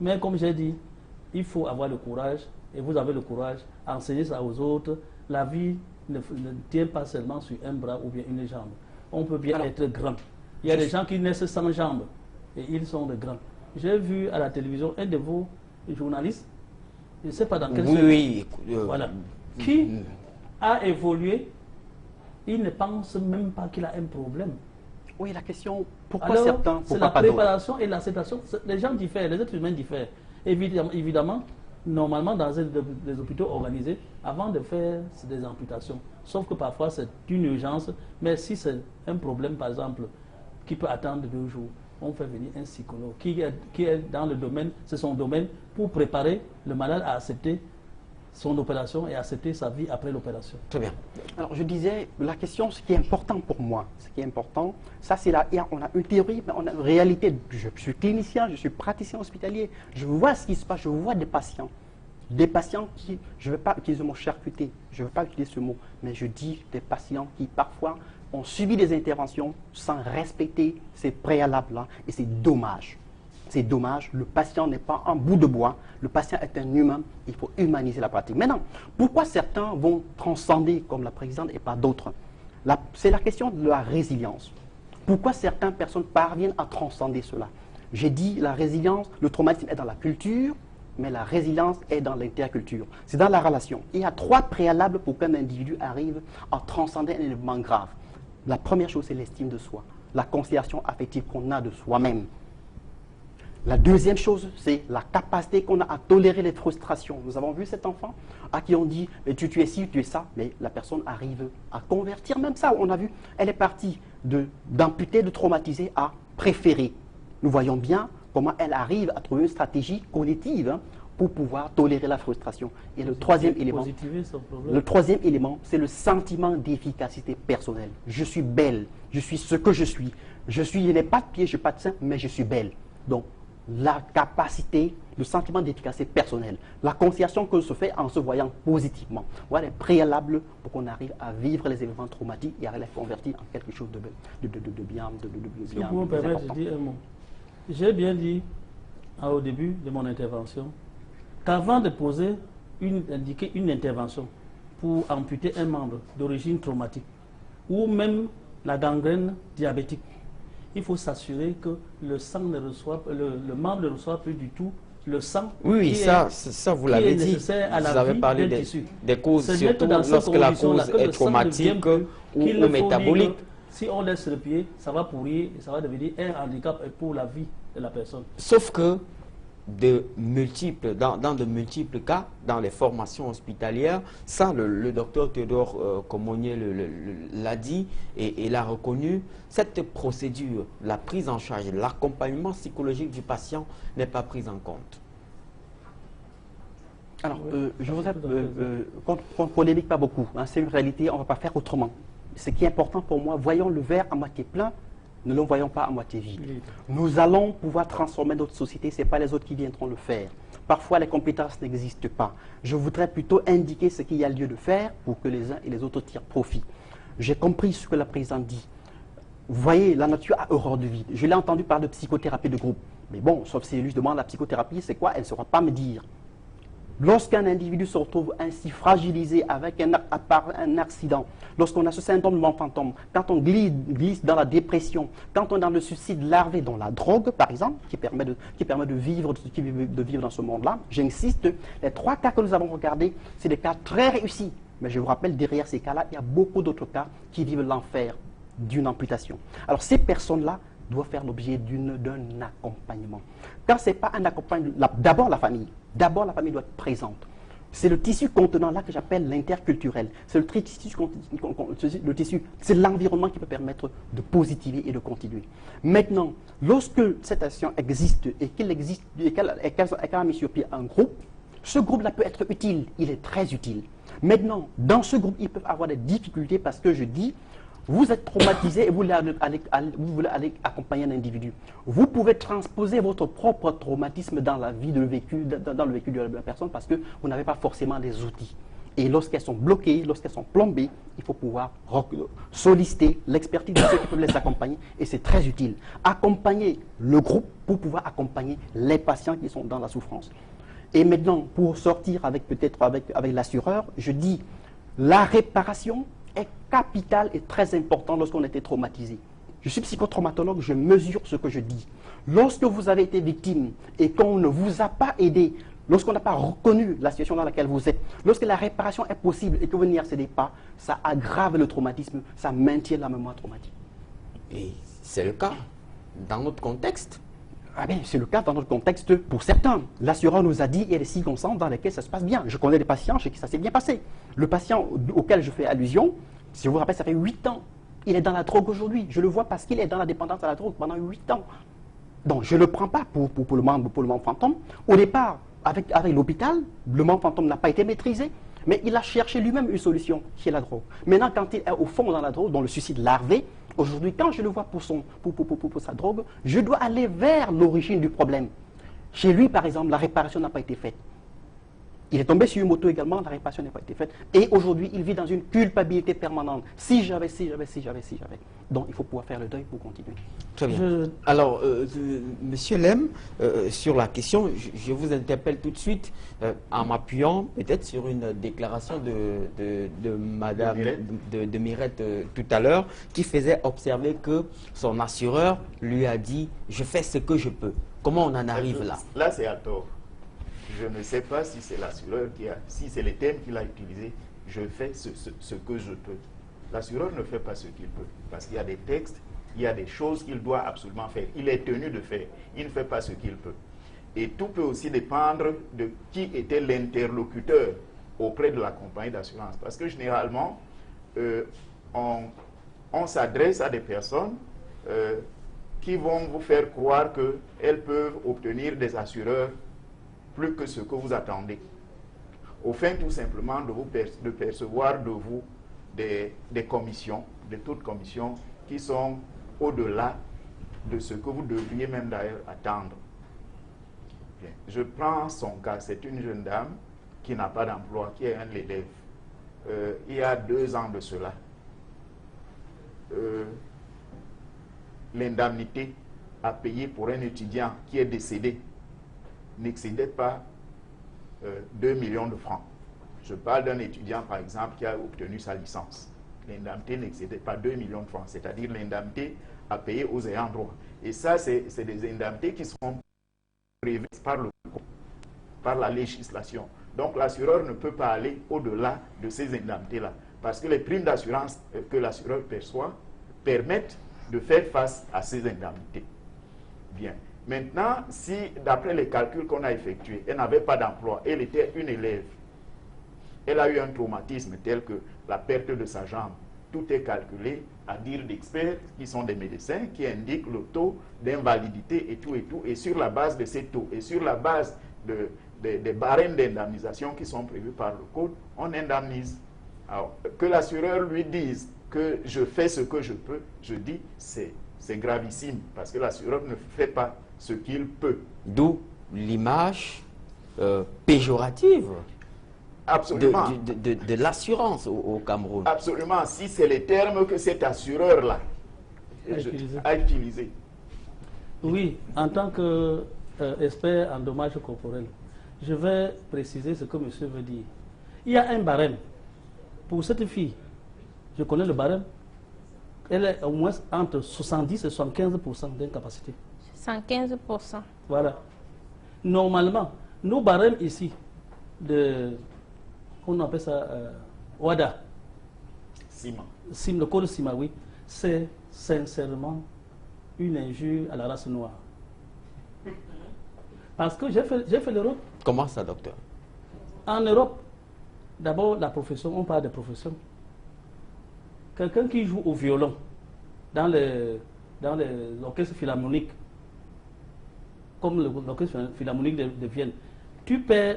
Speaker 11: Mais comme j'ai dit, il faut avoir le courage, et vous avez le courage, enseigner ça aux autres. La vie ne tient pas seulement sur un bras ou bien une jambe. On peut bien être grand. Il y a des gens qui naissent sans jambes, et ils sont de grands. J'ai vu à la télévision un de vos journalistes, je ne sais pas dans quel voilà, qui a évolué, il ne pense même pas qu'il a un problème.
Speaker 10: Oui, la question, pourquoi
Speaker 11: alors,
Speaker 10: certains,
Speaker 11: c'est la préparation et l'acceptation. Les gens diffèrent, les êtres humains diffèrent. Évidemment, normalement, dans les hôpitaux organisés, avant de faire des amputations, sauf que parfois c'est une urgence, mais si c'est un problème, par exemple, qui peut attendre 2 jours, on fait venir un psychologue qui est dans le domaine, c'est son domaine, pour préparer le malade à accepter son opération et accepter sa vie après l'opération.
Speaker 1: Très bien.
Speaker 10: Alors je disais, la question, ce qui est important pour moi, ce qui est important, ça c'est là, on a une théorie, mais on a une réalité. Je suis clinicien, je suis praticien hospitalier, je vois ce qui se passe, je vois des patients qui, je ne veux pas utiliser le mot charcuté, je ne veux pas utiliser ce mot, mais je dis des patients qui parfois ont subi des interventions sans respecter ces préalables-là, et c'est dommage. C'est dommage, le patient n'est pas un bout de bois, le patient est un humain, il faut humaniser la pratique. Maintenant, pourquoi certains vont transcender comme la présidente et pas d'autres? C'est la question de la résilience. Pourquoi certaines personnes parviennent à transcender cela? J'ai dit la résilience, le traumatisme est dans la culture, mais la résilience est dans l'interculture. C'est dans la relation. Il y a 3 préalables pour qu'un individu arrive à transcender un événement grave. La première chose, c'est l'estime de soi, la considération affective qu'on a de soi-même. La deuxième chose, c'est la capacité qu'on a à tolérer les frustrations. Nous avons vu cet enfant à qui on dit mais tu es ci, tu es ça, mais la personne arrive à convertir même ça. On a vu, elle est partie d'amputer, de traumatiser à préférer. Nous voyons bien comment elle arrive à trouver une stratégie cognitive pour pouvoir tolérer la frustration. Et le troisième élément, c'est le sentiment d'efficacité personnelle. Je suis belle, je suis ce que je suis. Je n'ai pas de pied, je n'ai pas de sein, mais je suis belle. Donc, la capacité, le sentiment d'efficacité personnelle, la conciliation que se fait en se voyant positivement. Voilà les préalables pour qu'on arrive à vivre les événements traumatiques et à les convertir en quelque chose de bien.
Speaker 11: Si vous me permettez de dire un mot. J'ai bien dit au début de mon intervention qu'avant de indiquer une intervention pour amputer un membre d'origine traumatique ou même la gangrène diabétique, il faut s'assurer que le sang ne reçoit, le membre ne reçoit plus du tout le sang.
Speaker 1: Oui, ça vous l'avez dit. Vous avez parlé des causes, surtout lorsque la cause est traumatique ou métabolique.
Speaker 11: Si on laisse le pied, ça va pourrir et ça va devenir un handicap pour la vie de la personne.
Speaker 1: Sauf que dans de multiples cas, dans les formations hospitalières, ça le docteur Théodore Comonier l'a dit et l'a reconnu, cette procédure, la prise en charge, l'accompagnement psychologique du patient n'est pas prise en compte.
Speaker 10: Alors, je voudrais qu'on ne polémique pas beaucoup, c'est une réalité, on ne va pas faire autrement. Ce qui est important pour moi, voyons le verre à moitié plein, ne le voyons pas à moitié vide. Nous allons pouvoir transformer notre société, ce n'est pas les autres qui viendront le faire. Parfois, les compétences n'existent pas. Je voudrais plutôt indiquer ce qu'il y a lieu de faire pour que les uns et les autres tirent profit. J'ai compris ce que la présidente dit. Vous voyez, la nature a horreur du vide. Je l'ai entendu parler de psychothérapie de groupe. Mais bon, sauf si je lui demande la psychothérapie, c'est quoi? Elle ne saura pas me dire. Lorsqu'un individu se retrouve ainsi fragilisé avec un accident, lorsqu'on a ce syndrome de l'enfant-fantôme, quand on glisse dans la dépression, quand on est dans le suicide larvé, dans la drogue par exemple, qui permet de vivre dans ce monde-là, j'insiste, les 3 cas que nous avons regardés, c'est des cas très réussis. Mais je vous rappelle, derrière ces cas-là, il y a beaucoup d'autres cas qui vivent l'enfer d'une amputation. Alors ces personnes-là doivent faire l'objet d'un accompagnement. Quand ce n'est pas un accompagnement, d'abord la famille doit être présente. C'est le tissu contenant là que j'appelle l'interculturel. C'est le tissu, c'est l'environnement qui peut permettre de positiver et de continuer. Maintenant, lorsque cette action existe et qu'elle a mis sur pied un groupe, ce groupe-là peut être utile, il est très utile. Maintenant, dans ce groupe, ils peuvent avoir des difficultés parce que je dis, vous êtes traumatisé et vous voulez aller accompagner un individu. Vous pouvez transposer votre propre traumatisme dans le vécu de la personne parce que vous n'avez pas forcément les outils. Et lorsqu'elles sont bloquées, lorsqu'elles sont plombées, il faut pouvoir solliciter l'expertise de ceux qui peuvent les accompagner et c'est très utile. Accompagner le groupe pour pouvoir accompagner les patients qui sont dans la souffrance. Et maintenant, pour sortir avec l'assureur, je dis la réparation est capital et très important lorsqu'on a été traumatisé. Je suis psychotraumatologue, je mesure ce que je dis. Lorsque vous avez été victime et qu'on ne vous a pas aidé, lorsqu'on n'a pas reconnu la situation dans laquelle vous êtes, lorsque la réparation est possible et que vous n'y accédez pas, ça aggrave le traumatisme, ça maintient la mémoire traumatique.
Speaker 1: Et c'est le cas dans notre contexte.
Speaker 10: Ah bien, c'est le cas dans notre contexte pour certains. L'assureur nous a dit qu'il y a des circonstances dans lesquelles ça se passe bien. Je connais des patients chez qui ça s'est bien passé. Le patient auquel je fais allusion, si je vous rappelle, ça fait 8 ans. Il est dans la drogue aujourd'hui. Je le vois parce qu'il est dans la dépendance à la drogue pendant 8 ans. Donc je ne le prends pas pour le membre fantôme. Au départ, avec l'hôpital, le membre fantôme n'a pas été maîtrisé, mais il a cherché lui-même une solution qui est la drogue. Maintenant, quand il est au fond dans la drogue, dans le suicide larvé, aujourd'hui, quand je le vois pour sa drogue, je dois aller vers l'origine du problème. Chez lui, par exemple, la réparation n'a pas été faite. Il est tombé sur une moto également, la réparation n'a pas été faite. Et aujourd'hui, il vit dans une culpabilité permanente. Si j'avais. Donc, il faut pouvoir faire le deuil pour continuer.
Speaker 1: Très bien. Alors, Monsieur Lem, sur la question, je vous interpelle tout de suite en m'appuyant peut-être sur une déclaration de Madame de Mirette tout à l'heure, qui faisait observer que son assureur lui a dit « je fais ce que je peux ». Comment on en arrive là?
Speaker 9: Là, c'est à tort. Je ne sais pas si c'est l'assureur si c'est le terme qu'il a utilisé, je fais ce que je peux. L'assureur ne fait pas ce qu'il peut, parce qu'il y a des textes, il y a des choses qu'il doit absolument faire. Il est tenu de faire, il ne fait pas ce qu'il peut. Et tout peut aussi dépendre de qui était l'interlocuteur auprès de la compagnie d'assurance. Parce que généralement, on on s'adresse à des personnes qui vont vous faire croire qu'elles peuvent obtenir des assureurs plus que ce que vous attendez, au fin tout simplement de percevoir de vous des commissions, de toutes commissions qui sont au-delà de ce que vous devriez même d'ailleurs attendre. Bien. Je prends son cas, c'est une jeune dame qui n'a pas d'emploi, qui est un élève. Il y a 2 ans de cela, l'indemnité à payer pour un étudiant qui est décédé n'excédait pas 2 millions de francs. Je parle d'un étudiant, par exemple, qui a obtenu sa licence. L'indemnité n'excédait pas 2 millions de francs, c'est-à-dire l'indemnité à payer aux ayants droit. Et ça, c'est des indemnités qui seront prévues par la législation. Donc l'assureur ne peut pas aller au-delà de ces indemnités-là, parce que les primes d'assurance que l'assureur perçoit permettent de faire face à ces indemnités. Bien. Maintenant, si, d'après les calculs qu'on a effectués, elle n'avait pas d'emploi, elle était une élève, elle a eu un traumatisme tel que la perte de sa jambe, tout est calculé à dire d'experts qui sont des médecins, qui indiquent le taux d'invalidité et tout, et sur la base de ces taux, et sur la base des barèmes d'indemnisation qui sont prévus par le code, on indemnise. Alors, que l'assureur lui dise que je fais ce que je peux, je dis, c'est gravissime, parce que l'assureur ne fait pas ce qu'il peut.
Speaker 1: D'où l'image péjorative
Speaker 9: Absolument.
Speaker 1: de l'assurance au Cameroun.
Speaker 9: Absolument, si c'est les termes que cet assureur-là a utilisé.
Speaker 11: Oui, en tant qu'expert en dommages corporels, je vais préciser ce que monsieur veut dire. Il y a un barème. Pour cette fille, je connais le barème, elle est au moins entre 70 et 75% d'incapacité.
Speaker 2: 115%.
Speaker 11: Voilà. Normalement, nos barèmes ici, on appelle ça WADA. Le code CIMA, oui. C'est sincèrement une injure à la race noire. Parce que j'ai fait l'Europe.
Speaker 1: Comment ça, docteur?
Speaker 11: En Europe, d'abord, la profession, on parle de profession. Quelqu'un qui joue au violon dans l'orchestre philharmonique, comme l'orchestre philharmonique de Vienne,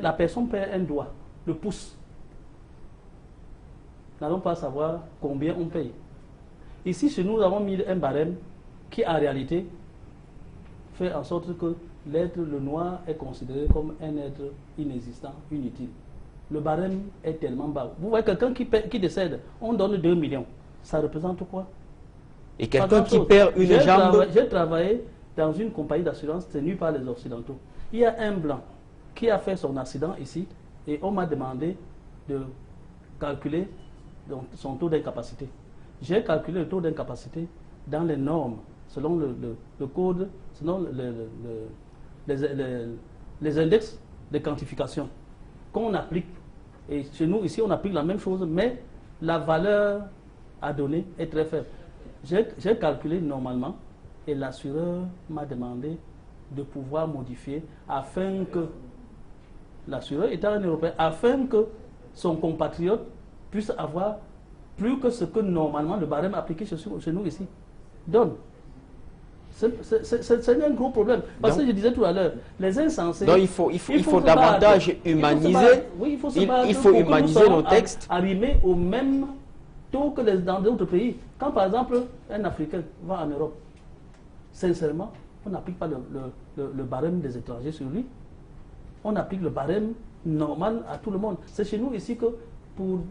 Speaker 11: la personne perd un doigt, le pouce. Nous n'allons pas savoir combien on paye. Ici, chez nous, nous avons mis un barème qui, en réalité, fait en sorte que le noir est considéré comme un être inexistant, inutile. Le barème est tellement bas. Vous voyez quelqu'un qui décède, on donne 2 millions. Ça représente quoi?
Speaker 1: Et quelqu'un qui perd une jambe...
Speaker 11: J'ai travaillé dans une compagnie d'assurance tenue par les Occidentaux. Il y a un blanc qui a fait son accident ici et on m'a demandé de calculer son taux d'incapacité. J'ai calculé le taux d'incapacité dans les normes, selon le code, selon les index de quantification qu'on applique. Et chez nous, ici, on applique la même chose, mais la valeur à donner est très faible. J'ai calculé normalement et l'assureur m'a demandé de pouvoir modifier afin que l'assureur étant un Européen, afin que son compatriote puisse avoir plus que ce que normalement le barème appliqué chez nous ici donne. C'est un gros problème. Parce que je disais tout à l'heure, les insensés...
Speaker 1: Donc il faut davantage humaniser, il faut humaniser nos textes.
Speaker 11: Arriver au même taux que dans d'autres pays. Quand par exemple un Africain va en Europe, sincèrement, on n'applique pas le barème des étrangers sur lui. On applique le barème normal à tout le monde. C'est chez nous ici que,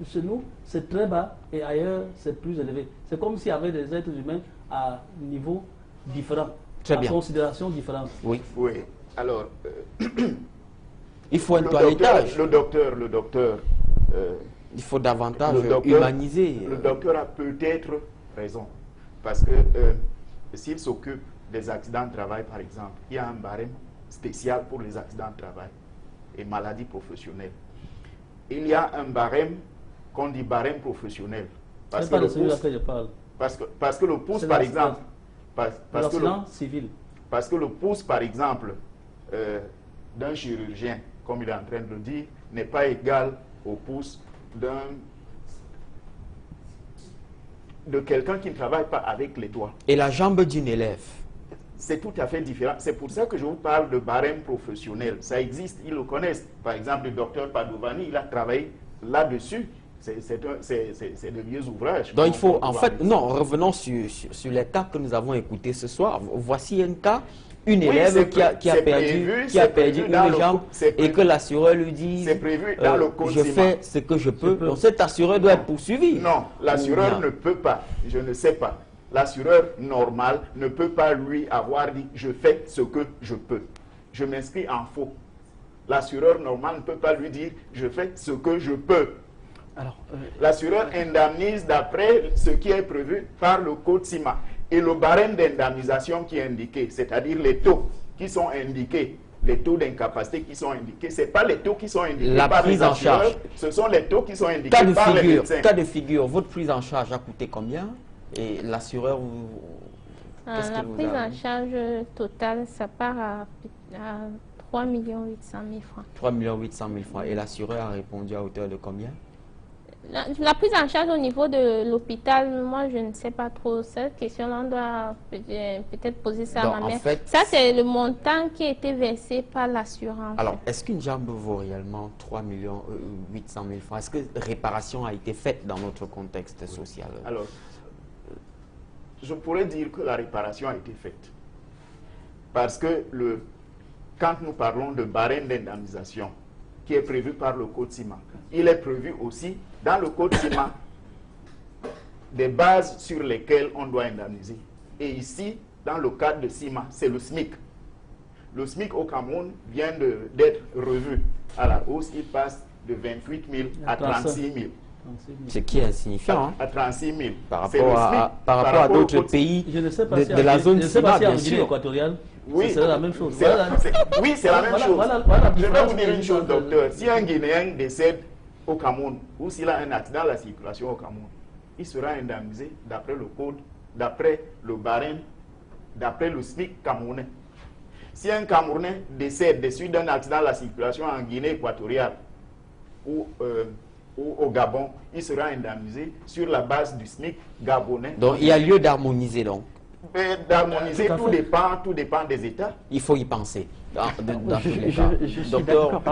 Speaker 11: chez nous, c'est très bas et ailleurs, c'est plus élevé. C'est comme s'il y avait des êtres humains à niveau différent,
Speaker 1: très bien.
Speaker 11: Considération différente.
Speaker 1: Oui.
Speaker 9: Oui. Alors,
Speaker 1: il faut un toilettage.
Speaker 9: Le docteur.
Speaker 1: Il faut davantage humaniser.
Speaker 9: Le docteur a peut-être raison. Parce que s'il s'occupe des accidents de travail, par exemple, il y a un barème spécial pour les accidents de travail et maladies professionnelles. Il y a un barème qu'on dit barème professionnel. Parce que le pouce, par exemple, parce que le pouce, par exemple, d'un chirurgien, comme il est en train de le dire, n'est pas égal au pouce de quelqu'un qui ne travaille pas avec les doigts.
Speaker 1: Et la jambe d'une élève?
Speaker 9: C'est tout à fait différent. C'est pour ça que je vous parle de barème professionnel. Ça existe, ils le connaissent. Par exemple, le docteur Padovani, il a travaillé là-dessus. C'est de vieux ouvrages.
Speaker 1: Donc il faut, en fait, non, revenons sur les cas que nous avons écoutés ce soir. Voici un cas, une élève qui a perdu une jambe et que l'assureur lui dit, je fais ce que je peux. Donc cet assureur doit être poursuivi.
Speaker 9: Non, l'assureur ne peut pas, je ne sais pas. L'assureur normal ne peut pas lui avoir dit, je fais ce que je peux. Je m'inscris en faux. L'assureur normal ne peut pas lui dire, je fais ce que je peux. L'assureur indemnise d'après ce qui est prévu par le code CIMA. Et le barème d'indemnisation qui est indiqué, c'est-à-dire les taux qui sont indiqués, les taux d'incapacité qui sont indiqués, ce n'est pas les taux qui sont indiqués par les assureurs, ce sont les taux qui sont indiqués par les médecins.
Speaker 1: Cas de figure, votre prise en charge a coûté combien? Et l'assureur,
Speaker 2: la prise en charge totale, ça part à 3 800 000 francs.
Speaker 1: 3 800 000 francs. Et l'assureur a répondu à hauteur de combien?
Speaker 2: La prise en charge au niveau de l'hôpital, moi je ne sais pas trop. Cette question-là, on doit peut-être poser ça à ma mère. En fait, ça, c'est le montant qui a été versé par l'assurance.
Speaker 1: Alors, est-ce qu'une jambe vaut réellement 3 800 000 francs? Est-ce que réparation a été faite dans notre contexte social?
Speaker 9: Alors, je pourrais dire que la réparation a été faite. Parce que quand nous parlons de barème d'indemnisation, qui est prévu par le code CIMA, il est prévu aussi dans le code CIMA des bases sur lesquelles on doit indemniser. Et ici, dans le cadre de CIMA, c'est le SMIC. Le SMIC au Cameroun vient d'être revu à la hausse. Il passe de 28 000 à 36 000.
Speaker 1: Ce qui est insignifiant.
Speaker 9: À 36 000.
Speaker 1: Par rapport à d'autres pays de la zone CIMA, bien sûr.
Speaker 11: Oui, c'est la même chose.
Speaker 9: Oui, c'est la même chose. Je vais vous dire une chose, docteur. Si un Guinéen décède au Cameroun ou s'il a un accident de la circulation au Cameroun, il sera indemnisé d'après le code, d'après le barème, d'après le SMIC camerounais. Si un Camerounais décède des suites d'un accident de la circulation en Guinée équatoriale ou au Gabon, il sera indemnisé sur la base du SMIC gabonais.
Speaker 1: Donc il y a lieu d'harmoniser donc.
Speaker 9: D'harmoniser, tout dépend des États.
Speaker 1: Il faut y penser.
Speaker 10: Je suis d'accord.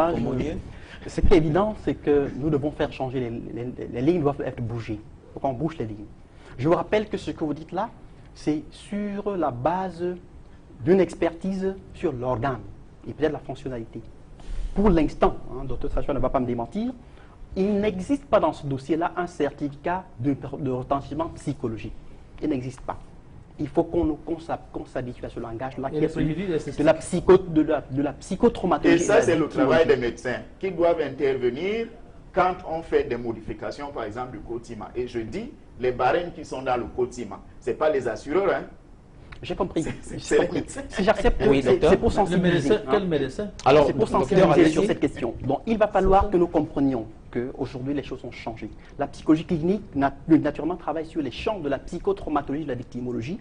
Speaker 10: Ce qui est évident, c'est que nous devons faire changer les lignes doivent être bougées. Il faut qu'on bouge les lignes. Je vous rappelle que ce que vous dites là, c'est sur la base d'une expertise sur l'organe et peut-être la fonctionnalité. Pour l'instant, Dr Sacha ne va pas me démentir, il n'existe pas dans ce dossier-là un certificat de retentissement psychologique. Il n'existe pas. Il faut qu'on s'habitue à ce langage-là qui est de la psychotraumatologie.
Speaker 9: Et ça, c'est le travail des médecins qui doivent intervenir quand on fait des modifications, par exemple, du code CIMA. Et je dis, les barèmes qui sont dans le code CIMA, ce n'est pas les assureurs. Hein.
Speaker 10: J'ai compris.
Speaker 9: C'est les médecins.
Speaker 10: Si j'accepte, c'est pour sensibiliser.
Speaker 11: Quel médecin?
Speaker 10: Alors, c'est pour sensibiliser sur cette question. Donc, il va falloir que nous comprenions qu'aujourd'hui, les choses ont changé. La psychologie clinique, naturellement, travaille sur les champs de la psychotraumatologie, de la victimologie.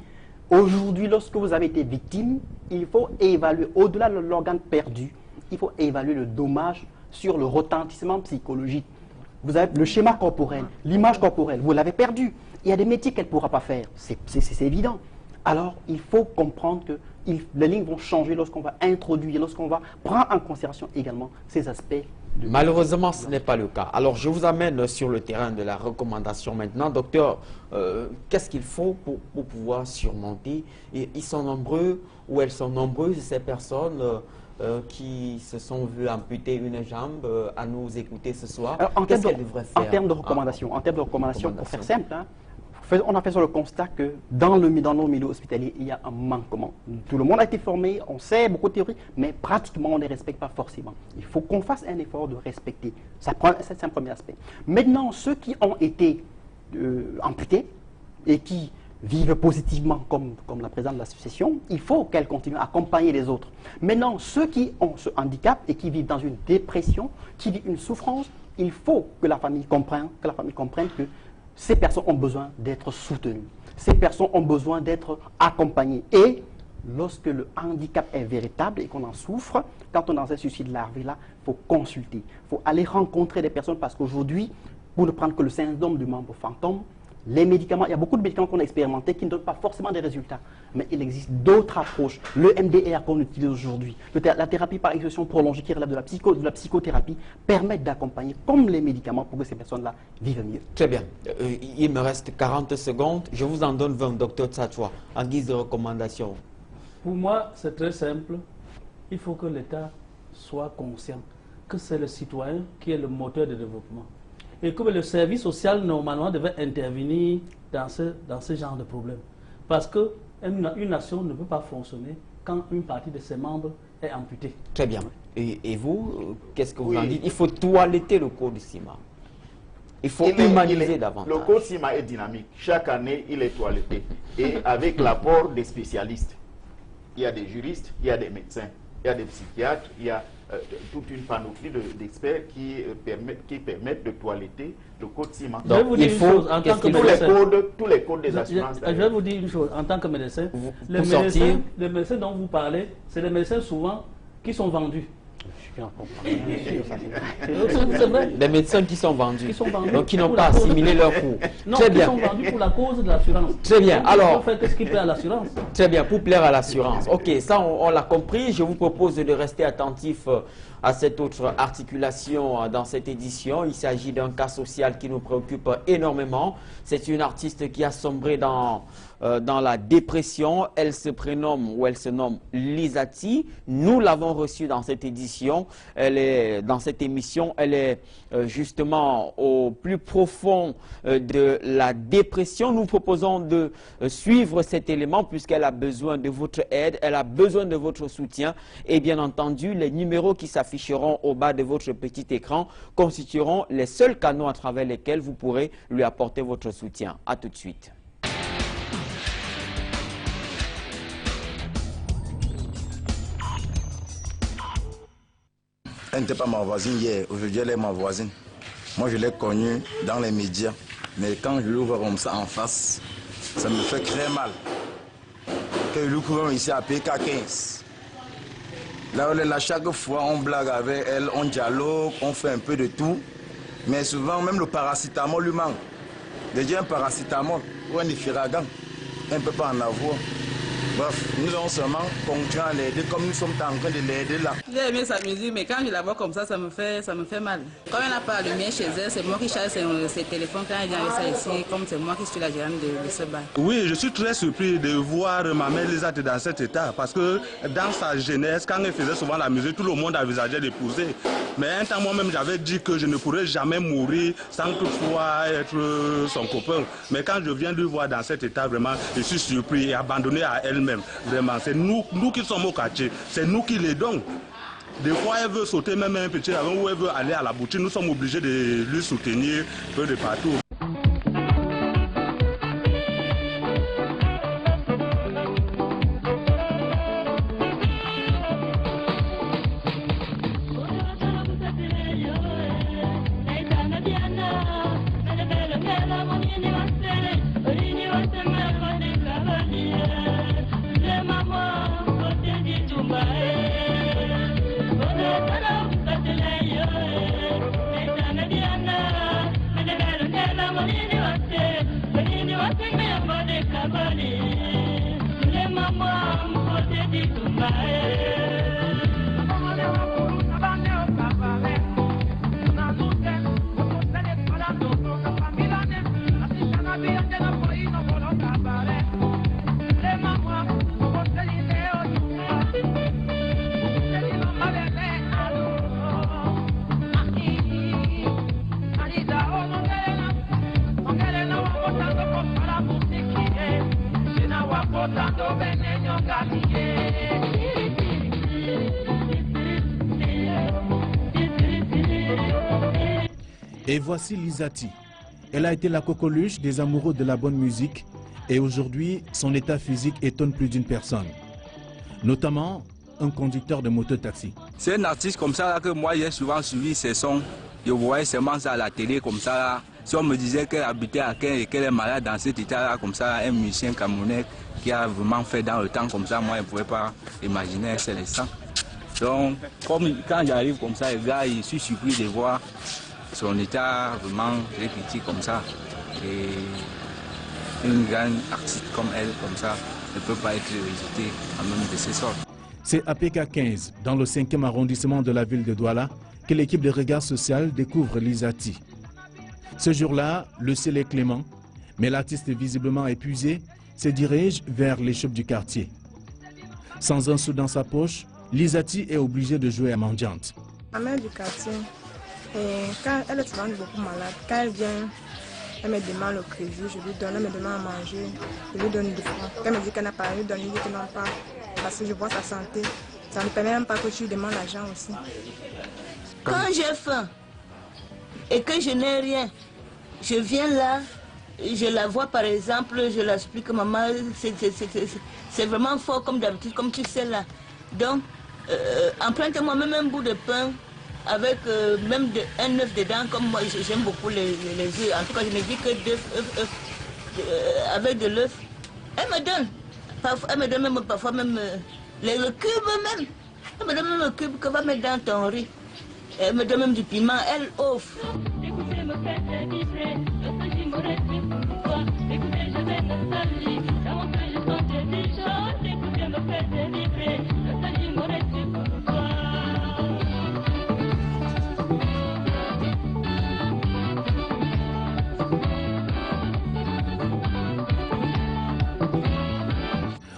Speaker 10: Aujourd'hui, lorsque vous avez été victime, il faut évaluer, au-delà de l'organe perdu, il faut évaluer le dommage sur le retentissement psychologique. Vous avez le schéma corporel, l'image corporelle, vous l'avez perdu. Il y a des métiers qu'elle ne pourra pas faire, c'est évident. Alors, il faut comprendre que les lignes vont changer lorsqu'on va introduire, lorsqu'on va prendre en considération également ces aspects.
Speaker 1: Malheureusement, ce n'est pas le cas. Alors, je vous amène sur le terrain de la recommandation maintenant. Docteur, qu'est-ce qu'il faut pour pouvoir surmonter? Ils sont nombreux ou elles sont nombreuses, ces personnes qui se sont vues amputer une jambe à nous écouter ce soir? Qu'est-ce qu'elles devraient faire?
Speaker 10: En termes de recommandations, pour faire simple, on a fait sur le constat que dans nos milieux hospitaliers, il y a un manquement. Tout le monde a été formé, on sait beaucoup de théories, mais pratiquement on ne les respecte pas forcément. Il faut qu'on fasse un effort de respecter. C'est un premier aspect. Maintenant, ceux qui ont été amputés et qui vivent positivement comme la présidente de l'association, il faut qu'elle continue à accompagner les autres. Maintenant, ceux qui ont ce handicap et qui vivent dans une dépression, qui vivent une souffrance, il faut que la famille comprenne que ces personnes ont besoin d'être soutenues. Ces personnes ont besoin d'être accompagnées. Et lorsque le handicap est véritable et qu'on en souffre, quand on est dans un suicide larvé, là, il faut consulter. Il faut aller rencontrer des personnes parce qu'aujourd'hui, pour ne prendre que le syndrome du membre fantôme, Les médicaments, il y a beaucoup de médicaments qu'on a expérimentés qui ne donnent pas forcément des résultats. Mais il existe d'autres approches. Le MDR qu'on utilise aujourd'hui, la thérapie par exercice prolongée qui relève de la psychothérapie, permettent d'accompagner comme les médicaments pour que ces personnes-là vivent mieux.
Speaker 1: Très bien. Il me reste 40 secondes. Je vous en donne 20, docteur Tsachoua, en guise de recommandation.
Speaker 11: Pour moi, c'est très simple. Il faut que l'État soit conscient que c'est le citoyen qui est le moteur de développement. Et que le service social, normalement, devait intervenir dans ce genre de problème. Parce qu'une nation ne peut pas fonctionner quand une partie de ses membres est amputée.
Speaker 1: Très bien. Et vous, qu'est-ce que vous en dites? Il faut toiletter le code CIMA. Il faut humaniser davantage.
Speaker 9: Le code CIMA est dynamique. Chaque année, il est toiletté. Et avec l'apport des spécialistes. Il y a des juristes, il y a des médecins, il y a des psychiatres, il y a toute une panoplie d'experts qui permettent de toiletter le code CIMA.
Speaker 11: Je vais vous dire une chose, en tant que médecin,
Speaker 9: tous les codes des assurances.
Speaker 11: Je vais vous dire une chose, en tant que médecin, les médecins dont vous parlez, c'est des médecins souvent qui sont vendus.
Speaker 1: C'est vrai. Des médecins qui sont vendus, donc qui n'ont pas assimilé leur coût.
Speaker 11: Non,
Speaker 1: très
Speaker 11: qui
Speaker 1: bien.
Speaker 11: sont vendus pour la cause de l'assurance.
Speaker 1: Très bien.
Speaker 11: Donc,
Speaker 1: alors,
Speaker 11: qu'est-ce qui plaît à l'assurance?
Speaker 1: Très bien, pour plaire à l'assurance. Ok, ça on l'a compris. Je vous propose de rester attentif à cette autre articulation dans cette édition. Il s'agit d'un cas social qui nous préoccupe énormément. C'est une artiste qui a sombré dans la dépression. Elle se prénomme ou elle se nomme Lisati. Nous l'avons reçue dans cette édition. Elle est dans cette émission. Elle est justement au plus profond de la dépression. Nous proposons de suivre cet élément puisqu'elle a besoin de votre aide. Elle a besoin de votre soutien. Et bien entendu, les numéros qui s'afficheront au bas de votre petit écran constitueront les seuls canaux à travers lesquels vous pourrez lui apporter votre soutien. À tout de suite.
Speaker 12: Elle n'était pas ma voisine hier, aujourd'hui elle est ma voisine. Moi je l'ai connue dans les médias, mais quand je l'ouvre comme ça en face, ça me fait très mal. Que je l'ouvre ici à PK15. Là, chaque fois on blague avec elle, on dialogue, on fait un peu de tout, mais souvent même le paracétamol lui manque. Déjà un paracétamol ou un ifiragan, elle ne peut pas en avoir. Bref, nous allons seulement continuer à l'aider comme nous sommes en train de l'aider là.
Speaker 13: J'ai aimé sa musique, mais quand je la vois comme ça me fait mal. Quand elle n'a pas la lumière chez elle, c'est moi qui charge ses téléphones quand elle vient avec ça ici, comme c'est moi qui suis la gérante de ce bar.
Speaker 14: Oui, je suis très surpris de voir ma mère Lisate dans cet état, parce que dans sa jeunesse, quand elle faisait souvent la musique, tout le monde envisageait d'épouser. Mais un temps, moi-même, j'avais dit que je ne pourrais jamais mourir sans toutefois être son copain. Mais quand je viens de voir dans cet état, vraiment, je suis surpris et abandonné à elle-même. Vraiment, c'est nous qui sommes au quartier, c'est nous qui l'aidons. Des fois, elle veut sauter même un petit avion ou elle veut aller à la boutique, nous sommes obligés de lui soutenir peu de partout.
Speaker 4: Et voici Lisati. Elle a été la coqueluche des amoureux de la bonne musique et aujourd'hui, son état physique étonne plus d'une personne. Notamment un conducteur de moto-taxi.
Speaker 15: C'est un artiste comme ça là, que moi j'ai souvent suivi ses sons. Je voyais seulement ça à la télé comme ça là. Si on me disait qu'elle habitait à Ken et qu'elle est malade dans cet état là comme ça, un musicien camerounais qui a vraiment fait dans le temps comme ça, moi je ne pouvais pas imaginer c'est les sangs. Donc quand j'arrive comme ça, les gars, je suis surpris de voir son état vraiment très critique comme ça. Et une grande artiste comme elle, comme ça, ne peut pas être rejetée en même de ces sortes.
Speaker 4: C'est à PK15, dans le 5e arrondissement de la ville de Douala, que l'équipe de regard social découvre Lizati. Ce jour-là, le ciel est clément, mais l'artiste visiblement épuisé se dirige vers les shops du quartier. Sans un sou dans sa poche, Lizati est obligée de jouer à mendiante.
Speaker 16: Ma mère du quartier, quand elle est souvent beaucoup malade, quand elle vient, elle me demande le crédit, je lui donne, elle me demande à manger, je lui donne 2 francs. Quand elle me dit qu'elle n'a pas, je lui donne, je lui dis que non pas, parce que je vois sa santé. Ça ne permet même pas que tu lui demandes l'argent aussi.
Speaker 17: Quand j'ai faim et que je n'ai rien, je viens là, je la vois par exemple, je l'explique, maman, c'est vraiment fort comme d'habitude, comme tu sais là. Donc, emprunte-moi même un bout de pain avec même un œuf dedans, comme moi j'aime beaucoup les œufs. En tout cas, je ne dis que avec de l'œuf. Elle me donne. Elle me donne même parfois même le cube même. Elle me donne même le cube que va mettre dans ton riz. Elle me donne même du piment. Elle offre.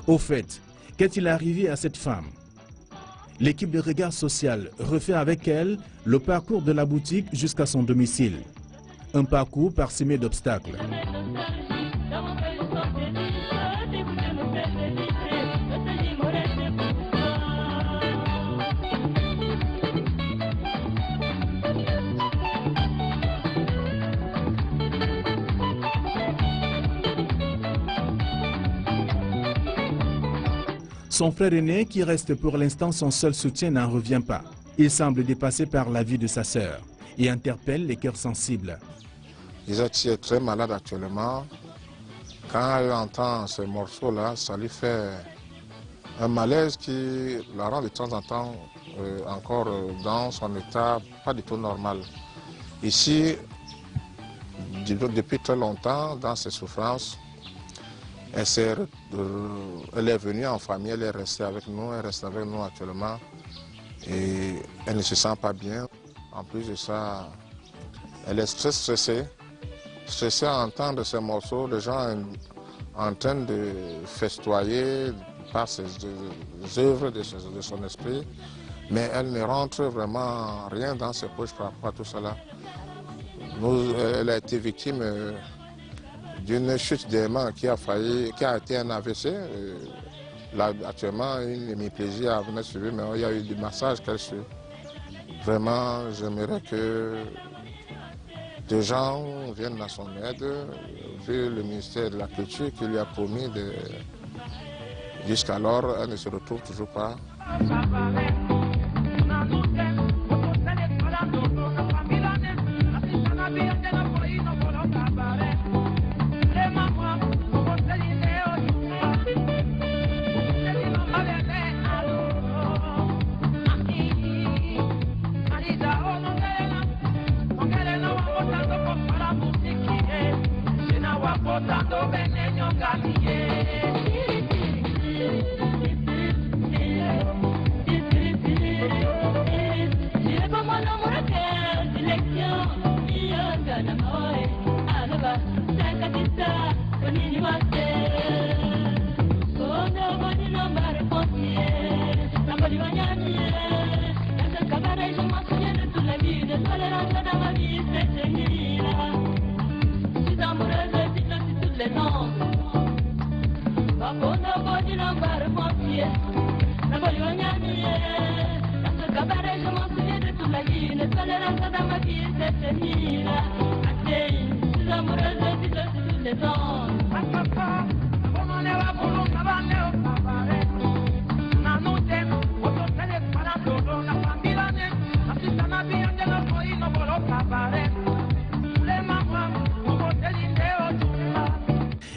Speaker 4: Au fait, qu'est-il arrivé à cette femme? L'équipe de regard social refait avec elle le parcours de la boutique jusqu'à son domicile. Un parcours parsemé d'obstacles. Son frère aîné, qui reste pour l'instant son seul soutien, n'en revient pas. Il semble dépassé par la vie de sa sœur et interpelle les cœurs sensibles.
Speaker 18: Lizati est très malade actuellement. Quand elle entend ces morceaux-là, ça lui fait un malaise qui la rend de temps en temps encore dans son état pas du tout normal. Ici, depuis très longtemps, dans ses souffrances, elle est venue en famille, elle est restée avec nous, elle reste avec nous actuellement et elle ne se sent pas bien. En plus de ça, elle est très stressée à entendre ces morceaux, les gens en train de festoyer par ces œuvres de son esprit, mais elle ne rentre vraiment rien dans ses poches par rapport à tout cela. Elle a été victime d'une chute d'aimant qui a été un AVC. Là, actuellement, une hémiplégie a venu sur lui, mais il y a eu du massage qu'elle suit. Vraiment, j'aimerais que des gens viennent à son aide, vu le ministère de la Culture qui lui a promis de... Jusqu'alors, elle ne se retrouve toujours pas.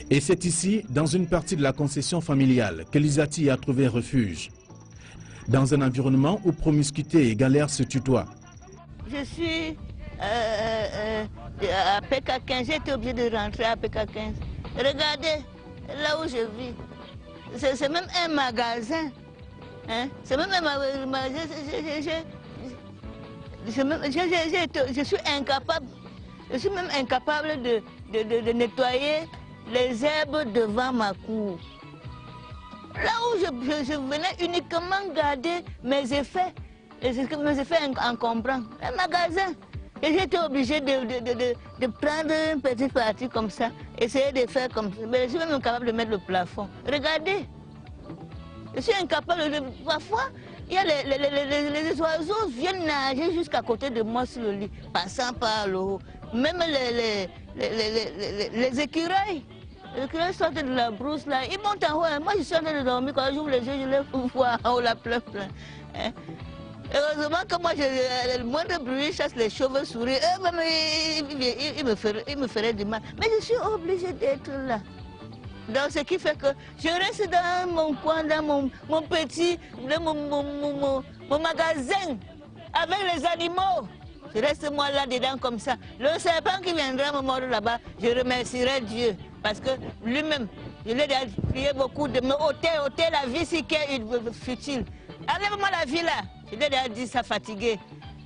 Speaker 4: Et c'est ici, dans une partie de la concession familiale, que Lizati a trouvé refuge. Dans un environnement où promiscuité et galère se tutoient.
Speaker 17: Je suis à PK15, j'ai été obligée de rentrer à PK15. Regardez, là où je vis, c'est même un magasin. Hein? C'est même un magasin. Je suis incapable. Je suis même incapable de nettoyer les herbes devant ma cour. Là où je venais uniquement garder mes effets encombrants. Un magasin. Et j'étais obligée de prendre une petite partie comme ça, essayer de faire comme ça. Mais je suis même incapable de mettre le plafond. Regardez. Je suis incapable de... Parfois, il y a les oiseaux viennent nager jusqu'à côté de moi sur le lit, passant par le haut. Même les écureuils. Les écureuils sortent de la brousse là, ils montent en haut. Moi, je suis en train de dormir. Quand j'ouvre les yeux, je les vois en haut là, plein. Hein? Heureusement que moi, le moindre bruit chasse les chauves-souris. Ils me feraient du mal. Mais je suis obligée d'être là. Donc, ce qui fait que je reste dans mon coin, dans mon petit, mon magasin, avec les animaux. Je reste moi là-dedans comme ça. Le serpent qui viendra me mordre là-bas, je remercierai Dieu. Parce que lui-même, je lui ai prié beaucoup de me ôter la vie si qu'elle est futile. Enlève-moi la vie là. Je lui ai dit ça fatigué.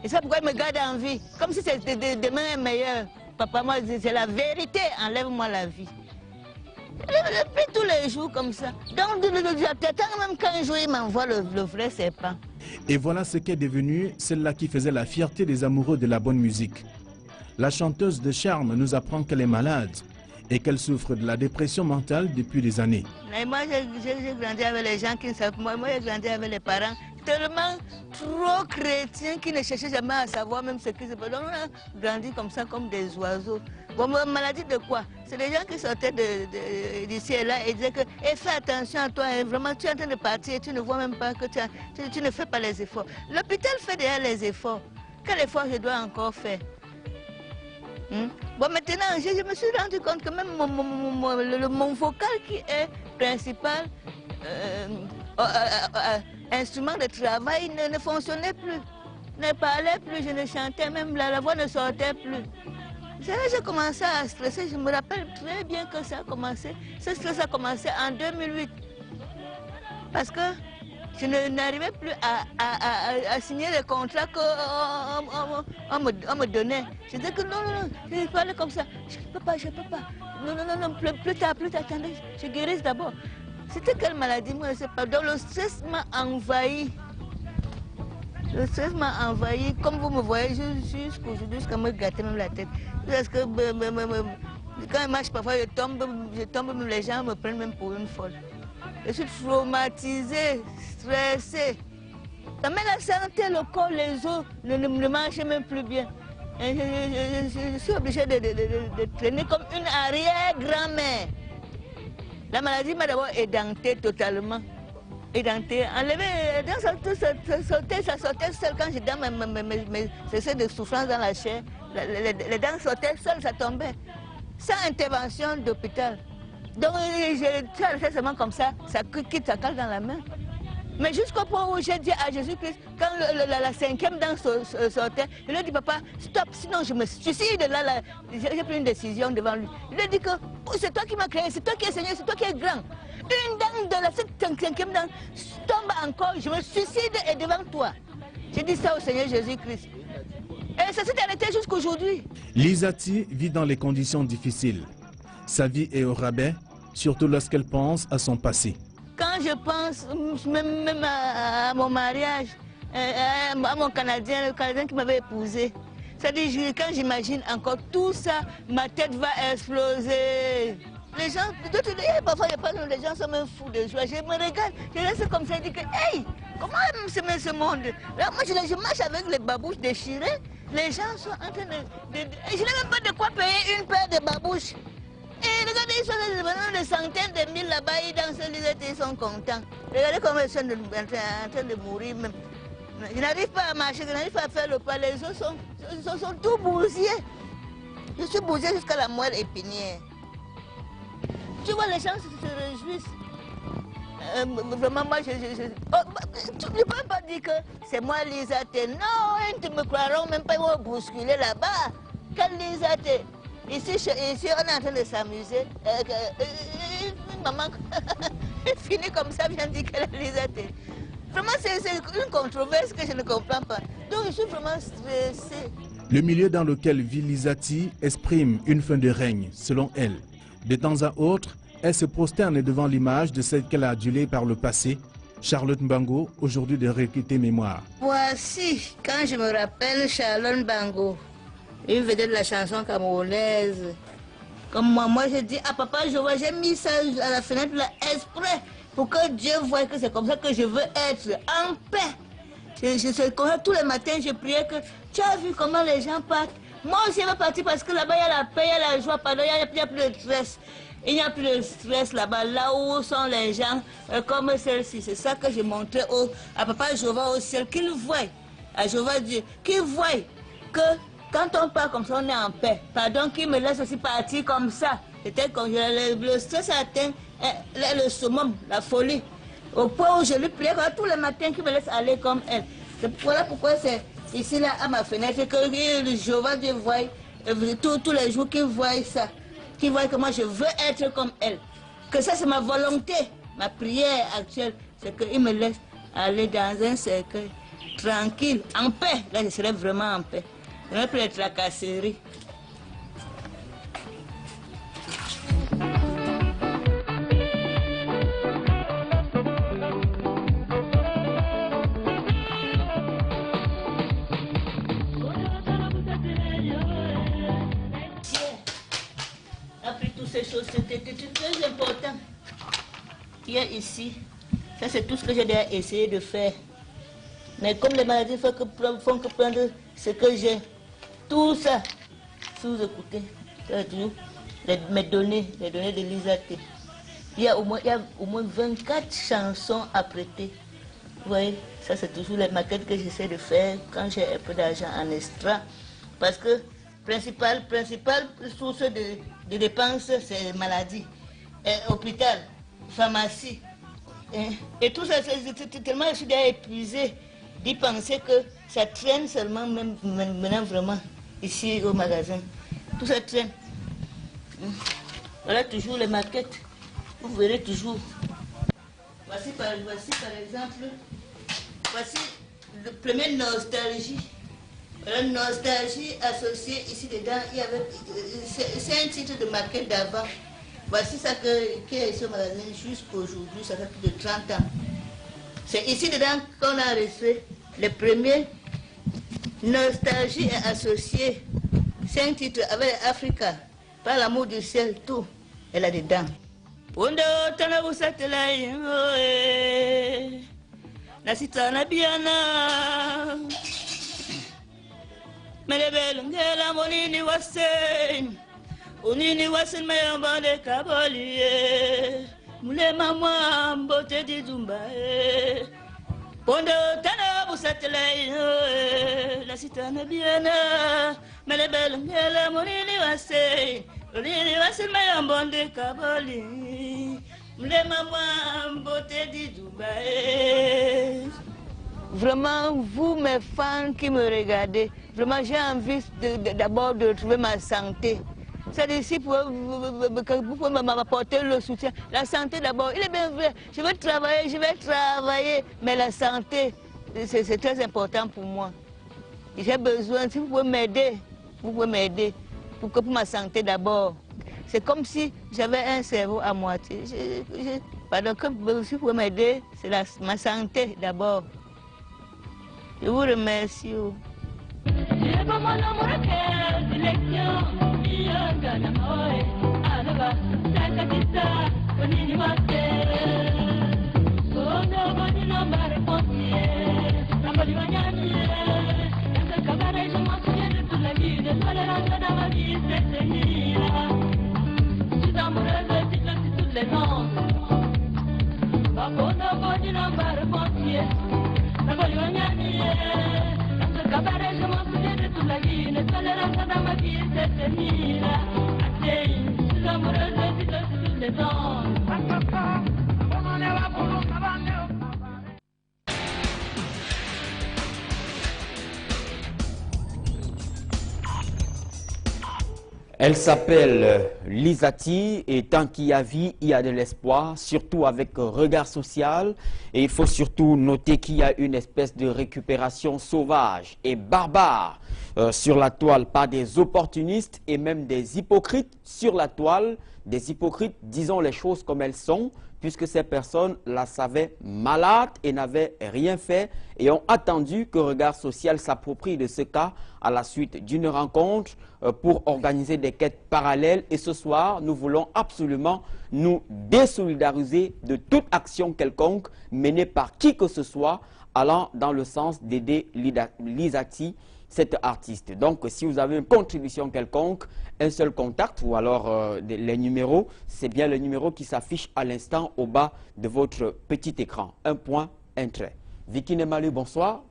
Speaker 17: Et c'est pourquoi il me garde en vie. Comme si c'était demain meilleur. Papa, moi, c'est la vérité. Enlève-moi la vie. Depuis tous les jours comme ça. Donc, j'attends même qu'un jour, il m'envoie le vrai serpent.
Speaker 4: Et voilà ce qu'est devenue celle-là qui faisait la fierté des amoureux de la bonne musique. La chanteuse de charme nous apprend qu'elle est malade et qu'elle souffre de la dépression mentale depuis des années.
Speaker 17: Et moi, j'ai grandi avec les gens qui ne savent pas. Moi, j'ai grandi avec les parents tellement trop chrétiens qui ne cherchaient jamais à savoir même ce qui se passe. Donc, on a grandi comme ça, comme des oiseaux. Bon, maladie de quoi? C'est des gens qui sortaient d'ici et là et disaient que fais attention à toi, hein, vraiment tu es en train de partir et tu ne vois même pas que tu ne fais pas les efforts. L'hôpital fait déjà les efforts. Quel effort je dois encore faire? Bon, maintenant, je me suis rendu compte que même mon vocal qui est principal instrument de travail ne fonctionnait plus, ne parlait plus, je ne chantais même, la voix ne sortait plus. J'ai commencé à stresser, je me rappelle très bien que ça a commencé. Ce stress a commencé en 2008. Parce que je n'arrivais plus à signer les contrats qu'on me donnait. Je disais que non, je parlais comme ça. Je ne peux pas. Non, plus tard, attendez, je guérisse d'abord. C'était quelle maladie, moi, je ne sais pas. Donc le stress m'a envahi. Le stress m'a envahi, comme vous me voyez, jusqu'aujourd'hui, jusqu'à me gâter même la tête. Parce que quand je marche, parfois je tombe, même les gens me prennent même pour une folle. Je suis traumatisée, stressée. Ça met la santé, le corps, les os ne marchent même plus bien. Et je suis obligée de traîner comme une arrière-grand-mère. La maladie m'a d'abord édentée totalement. Édentée, enlevée, ça sortait seul quand j'étais dans mes essais de souffrance dans la chair. Les dents sortaient seules, ça tombait. Sans intervention d'hôpital. Donc, tu as fait seulement comme ça quitte, ça cale dans la main. Mais jusqu'au point où j'ai dit à Jésus-Christ, quand la cinquième dent sortait, je lui ai dit, papa, stop, sinon je me suicide. Là, j'ai pris une décision devant lui. Il lui a dit que c'est toi qui m'as créé, c'est toi qui es Seigneur, c'est toi qui es grand. Une dent de la cinquième dent tombe encore, je me suicide et devant toi. J'ai dit ça au Seigneur Jésus-Christ. Et ça s'est arrêté jusqu'aujourd'hui.
Speaker 4: Lisati vit dans les conditions difficiles. Sa vie est au rabais, surtout lorsqu'elle pense à son passé.
Speaker 17: Quand je pense même à mon mariage, à mon Canadien, le Canadien qui m'avait épousé, c'est-à-dire quand j'imagine encore tout ça, ma tête va exploser. Les gens, parfois les gens sont même fous de joie. Je me regarde, je reste comme ça, je dis que, hey, comment c'est ce monde? Là, moi, je marche avec les babouches déchirées, les gens sont en train je n'ai même pas de quoi payer une paire de babouches. Et regardez, ils sont des centaines de mille là-bas, ils dansent, ils sont contents. Regardez comment ils sont en train de mourir même. Je n'arrive pas à marcher, je n'arrive pas à faire le pas, les os sont tout bousillés. Je suis bousillé jusqu'à la moelle épinière. Tu vois, les gens se réjouissent. Vraiment, moi, tu ne peux pas dire que c'est moi Lisati. Non, ils ne me croiront même pas, ils vont bousculer là-bas. Quelle Lisati? Ici, on est en train de s'amuser. Maman finit comme ça, vient dire qu'elle a les athées. Vraiment, c'est une controverse que je ne comprends pas. Donc, je suis vraiment stressée.
Speaker 4: Le milieu dans lequel vit Lisati exprime une fin de règne, selon elle. De temps à autre, elle se prosterne devant l'image de celle qu'elle a adulée par le passé, Charlotte Mbango, aujourd'hui de Réquité Mémoire.
Speaker 17: Voici, quand je me rappelle Charlotte Mbango, une vedette de la chanson camerounaise. Comme moi je dis, ah papa, j'ai mis ça à la fenêtre là exprès pour que Dieu voie que c'est comme ça que je veux être, en paix. Tous les matins, je priais que tu as vu comment les gens partent. Moi aussi, je veux partir parce que là-bas, il y a la paix, il y a la joie, pardon, il n'y a plus de stress. Il n'y a plus de stress là-bas, là où sont les gens comme celle-ci. C'est ça que je montrais à Papa Jéhovah au ciel, qu'il voie, à Jéhovah Dieu, qu'il voie que quand on part comme ça, on est en paix. Pardon, qu'il me laisse aussi partir comme ça. Peut-être comme le stress atteint le summum, la folie. Au point où je lui prie tous les matins qu'il me laisse aller comme elle. Voilà pourquoi c'est ici là à ma fenêtre que le Jéhovah Dieu voie tous les jours qu'il voie ça. Qu'il voie que moi je veux être comme elle. Que ça c'est ma volonté. Ma prière actuelle, c'est qu'il me laisse aller dans un cercueil tranquille, en paix. Là je serai vraiment en paix. Je n'ai plus de tracasserie. Ces choses, c'était très important. Il y a ici, ça c'est tout ce que j'ai déjà essayé de faire. Mais comme les maladies font que prendre ce que j'ai, tout ça, si vous écoutez, mes données, les données de Lisati. Il y a au moins 24 chansons à prêter. Vous voyez, ça c'est toujours les maquettes que j'essaie de faire quand j'ai un peu d'argent en extra. Parce que principale source de dépenses, c'est maladie, hôpital, pharmacie. Et tout ça, c'est tellement je suis déjà épuisé d'y penser que ça traîne seulement maintenant vraiment ici au magasin. Tout ça traîne. Voilà toujours les maquettes. Vous verrez toujours. Voici par exemple, voici le premier nostalgie. La nostalgie associée ici dedans, c'est un titre de maquette d'avant. Voici ça qui est ici au magasin jusqu'aujourd'hui, ça fait plus de 30 ans. C'est ici dedans qu'on a enregistré le premier nostalgie est associé. C'est un titre avec Africa, par l'amour du ciel, tout est là-dedans. Melebel ngela monini wasen unini wasen mayambande kaboliye mulema mwambo tedi zumba pondo tana busatele la sitana biana melebel ngela monini wasen unini wasen mayambande kaboliye mulema mwambo tedi zumba. Vraiment, vous, mes fans qui me regardez, vraiment, j'ai envie d'abord de retrouver ma santé. C'est ici pour vous pouvez m'apporter le soutien. La santé d'abord, il est bien vrai. Je vais travailler, mais la santé, c'est très important pour moi. J'ai besoin, si vous pouvez m'aider, pour ma santé d'abord. C'est comme si j'avais un cerveau à moitié. Pardon, si vous pouvez m'aider, c'est ma santé d'abord. Je vous remercie.
Speaker 1: Elle s'appelle Lisati et tant qu'il y a vie, il y a de l'espoir, surtout avec Regard Social. Et il faut surtout noter qu'il y a une espèce de récupération sauvage et barbare sur la toile par des opportunistes et même des hypocrites sur la toile. Des hypocrites, disons les choses comme elles sont, puisque ces personnes la savaient malade et n'avaient rien fait et ont attendu que Regard Social s'approprie de ce cas à la suite d'une rencontre pour organiser des quêtes parallèles. Et ce soir, nous voulons absolument nous désolidariser de toute action quelconque menée par qui que ce soit allant dans le sens d'aider Lisati, cette artiste. Donc, si vous avez une contribution quelconque, un seul contact ou alors les numéros, c'est bien le numéro qui s'affiche à l'instant au bas de votre petit écran. Un point, un trait. Vicky Nemalu, bonsoir.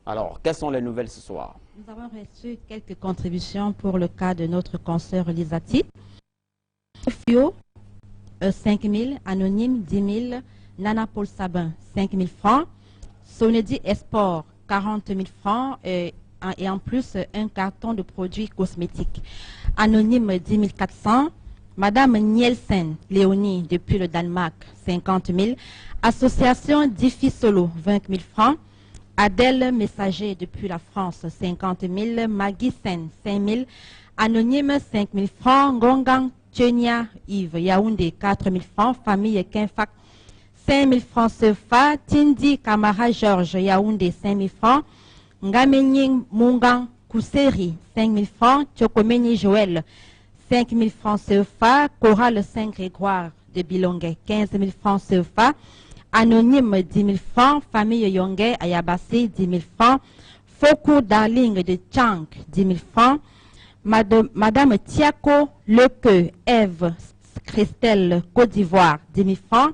Speaker 1: Alors, quelles sont les nouvelles ce soir?
Speaker 19: Nous avons reçu quelques contributions pour le cas de notre consoeur Lisati. Fio, 5 000, Anonyme, 10 000, Nana Paul Sabin, 5 000 francs, Sonedi Esport, 40 000 francs, et en plus un carton de produits cosmétiques. Anonyme 10 400, Madame Nielsen Léonie depuis le Danemark 50 000, Association Diffie Solo 20 000 francs, Adèle Messager depuis la France 50 000, Maggie Sen 5 000, Anonyme 5 000 francs, Gongang Tchenia Yves Yaoundé 4 000 francs, Famille Kinfak 5 000 francs CFA, Tindi Kamara Georges Yaoundé 5 000 francs, Ngamenying Mungang Kousseri 5 000 francs, Tchokomeni Joël 5 000 francs CFA, Chorale Saint-Grégoire de Bilongue 15 000 francs CFA, Anonyme 10 000 francs, Famille Yongue Ayabassi 10 000 francs, Foku Darling de Chang 10 000 francs, Madame Tiako Leque Eve Christelle Côte d'Ivoire 10 000 francs,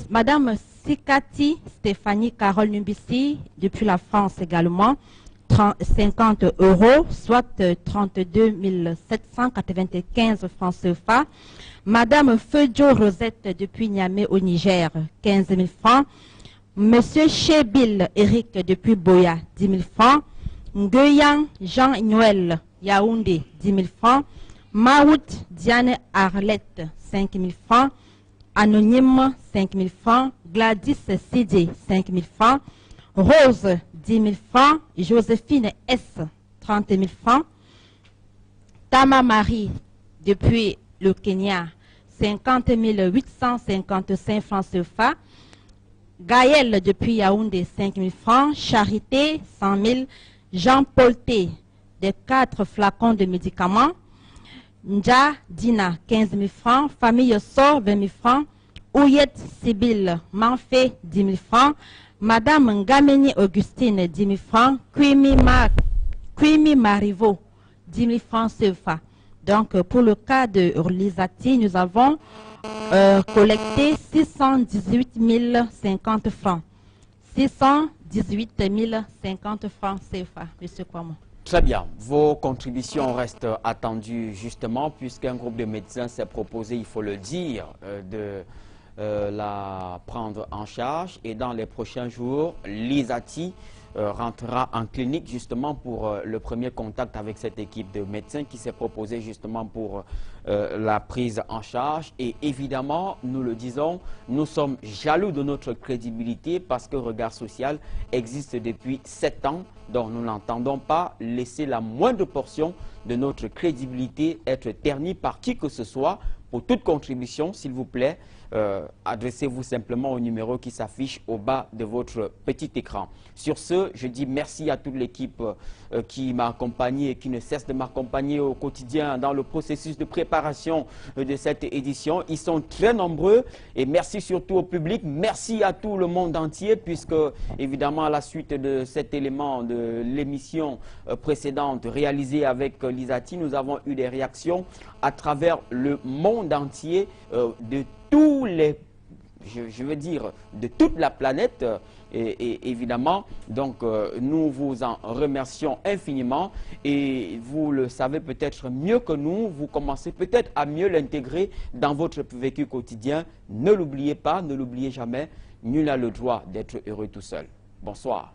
Speaker 19: Madame Sikati Stéphanie Carole Nubissi depuis la France également 50 €, soit 32 795 francs CFA. Madame Feujo Rosette depuis Niamey au Niger 15 000 francs. Monsieur Chebil Eric depuis Boya 10 000 francs. Nguyang Jean-Noël Yaoundé 10 000 francs. Maout Diane Arlette 5 000 francs. Anonyme 5 000 francs, Gladys Sidé 5 000 francs, Rose 10 000 francs, Joséphine S 30 000 francs, Tama Marie depuis le Kenya 50 855 francs CFA, Gaël depuis Yaoundé 5 000 francs, Charité 100 000, Jean-Paul T des 4 flacons de médicaments, Nja Dina 15 000 francs, Famille Sor 20 000 francs, Ouyette Sibylle Manfé 10 000 francs, Madame Ngameni Augustine 10 000 francs, Kwimi Marivo 10 000 francs CFA. Donc pour le cas de Lisati, nous avons collecté 618 050 francs. 618 050 francs CFA, Monsieur Kwamo.
Speaker 1: Très bien. Vos contributions restent attendues justement puisqu'un groupe de médecins s'est proposé, il faut le dire, de la prendre en charge. Et dans les prochains jours, Lisati rentrera en clinique justement pour le premier contact avec cette équipe de médecins qui s'est proposé justement pour la prise en charge. Et évidemment, nous le disons, nous sommes jaloux de notre crédibilité parce que Regard Social existe depuis 7 ans. Donc nous n'entendons pas laisser la moindre portion de notre crédibilité être ternie par qui que ce soit. Pour toute contribution, s'il vous plaît, adressez-vous simplement au numéro qui s'affiche au bas de votre petit écran. Sur ce, je dis merci à toute l'équipe qui m'a accompagné et qui ne cesse de m'accompagner au quotidien dans le processus de préparation de cette édition. Ils sont très nombreux et merci surtout au public. Merci à tout le monde entier puisque, évidemment, à la suite de cet élément de l'émission précédente réalisée avec Lisati, nous avons eu des réactions à travers le monde entier de tous les, je veux dire, de toute la planète et évidemment, donc nous vous en remercions infiniment et vous le savez peut-être mieux que nous, vous commencez peut-être à mieux l'intégrer dans votre vécu quotidien. Ne l'oubliez pas, ne l'oubliez jamais, nul n'a le droit d'être heureux tout seul. Bonsoir.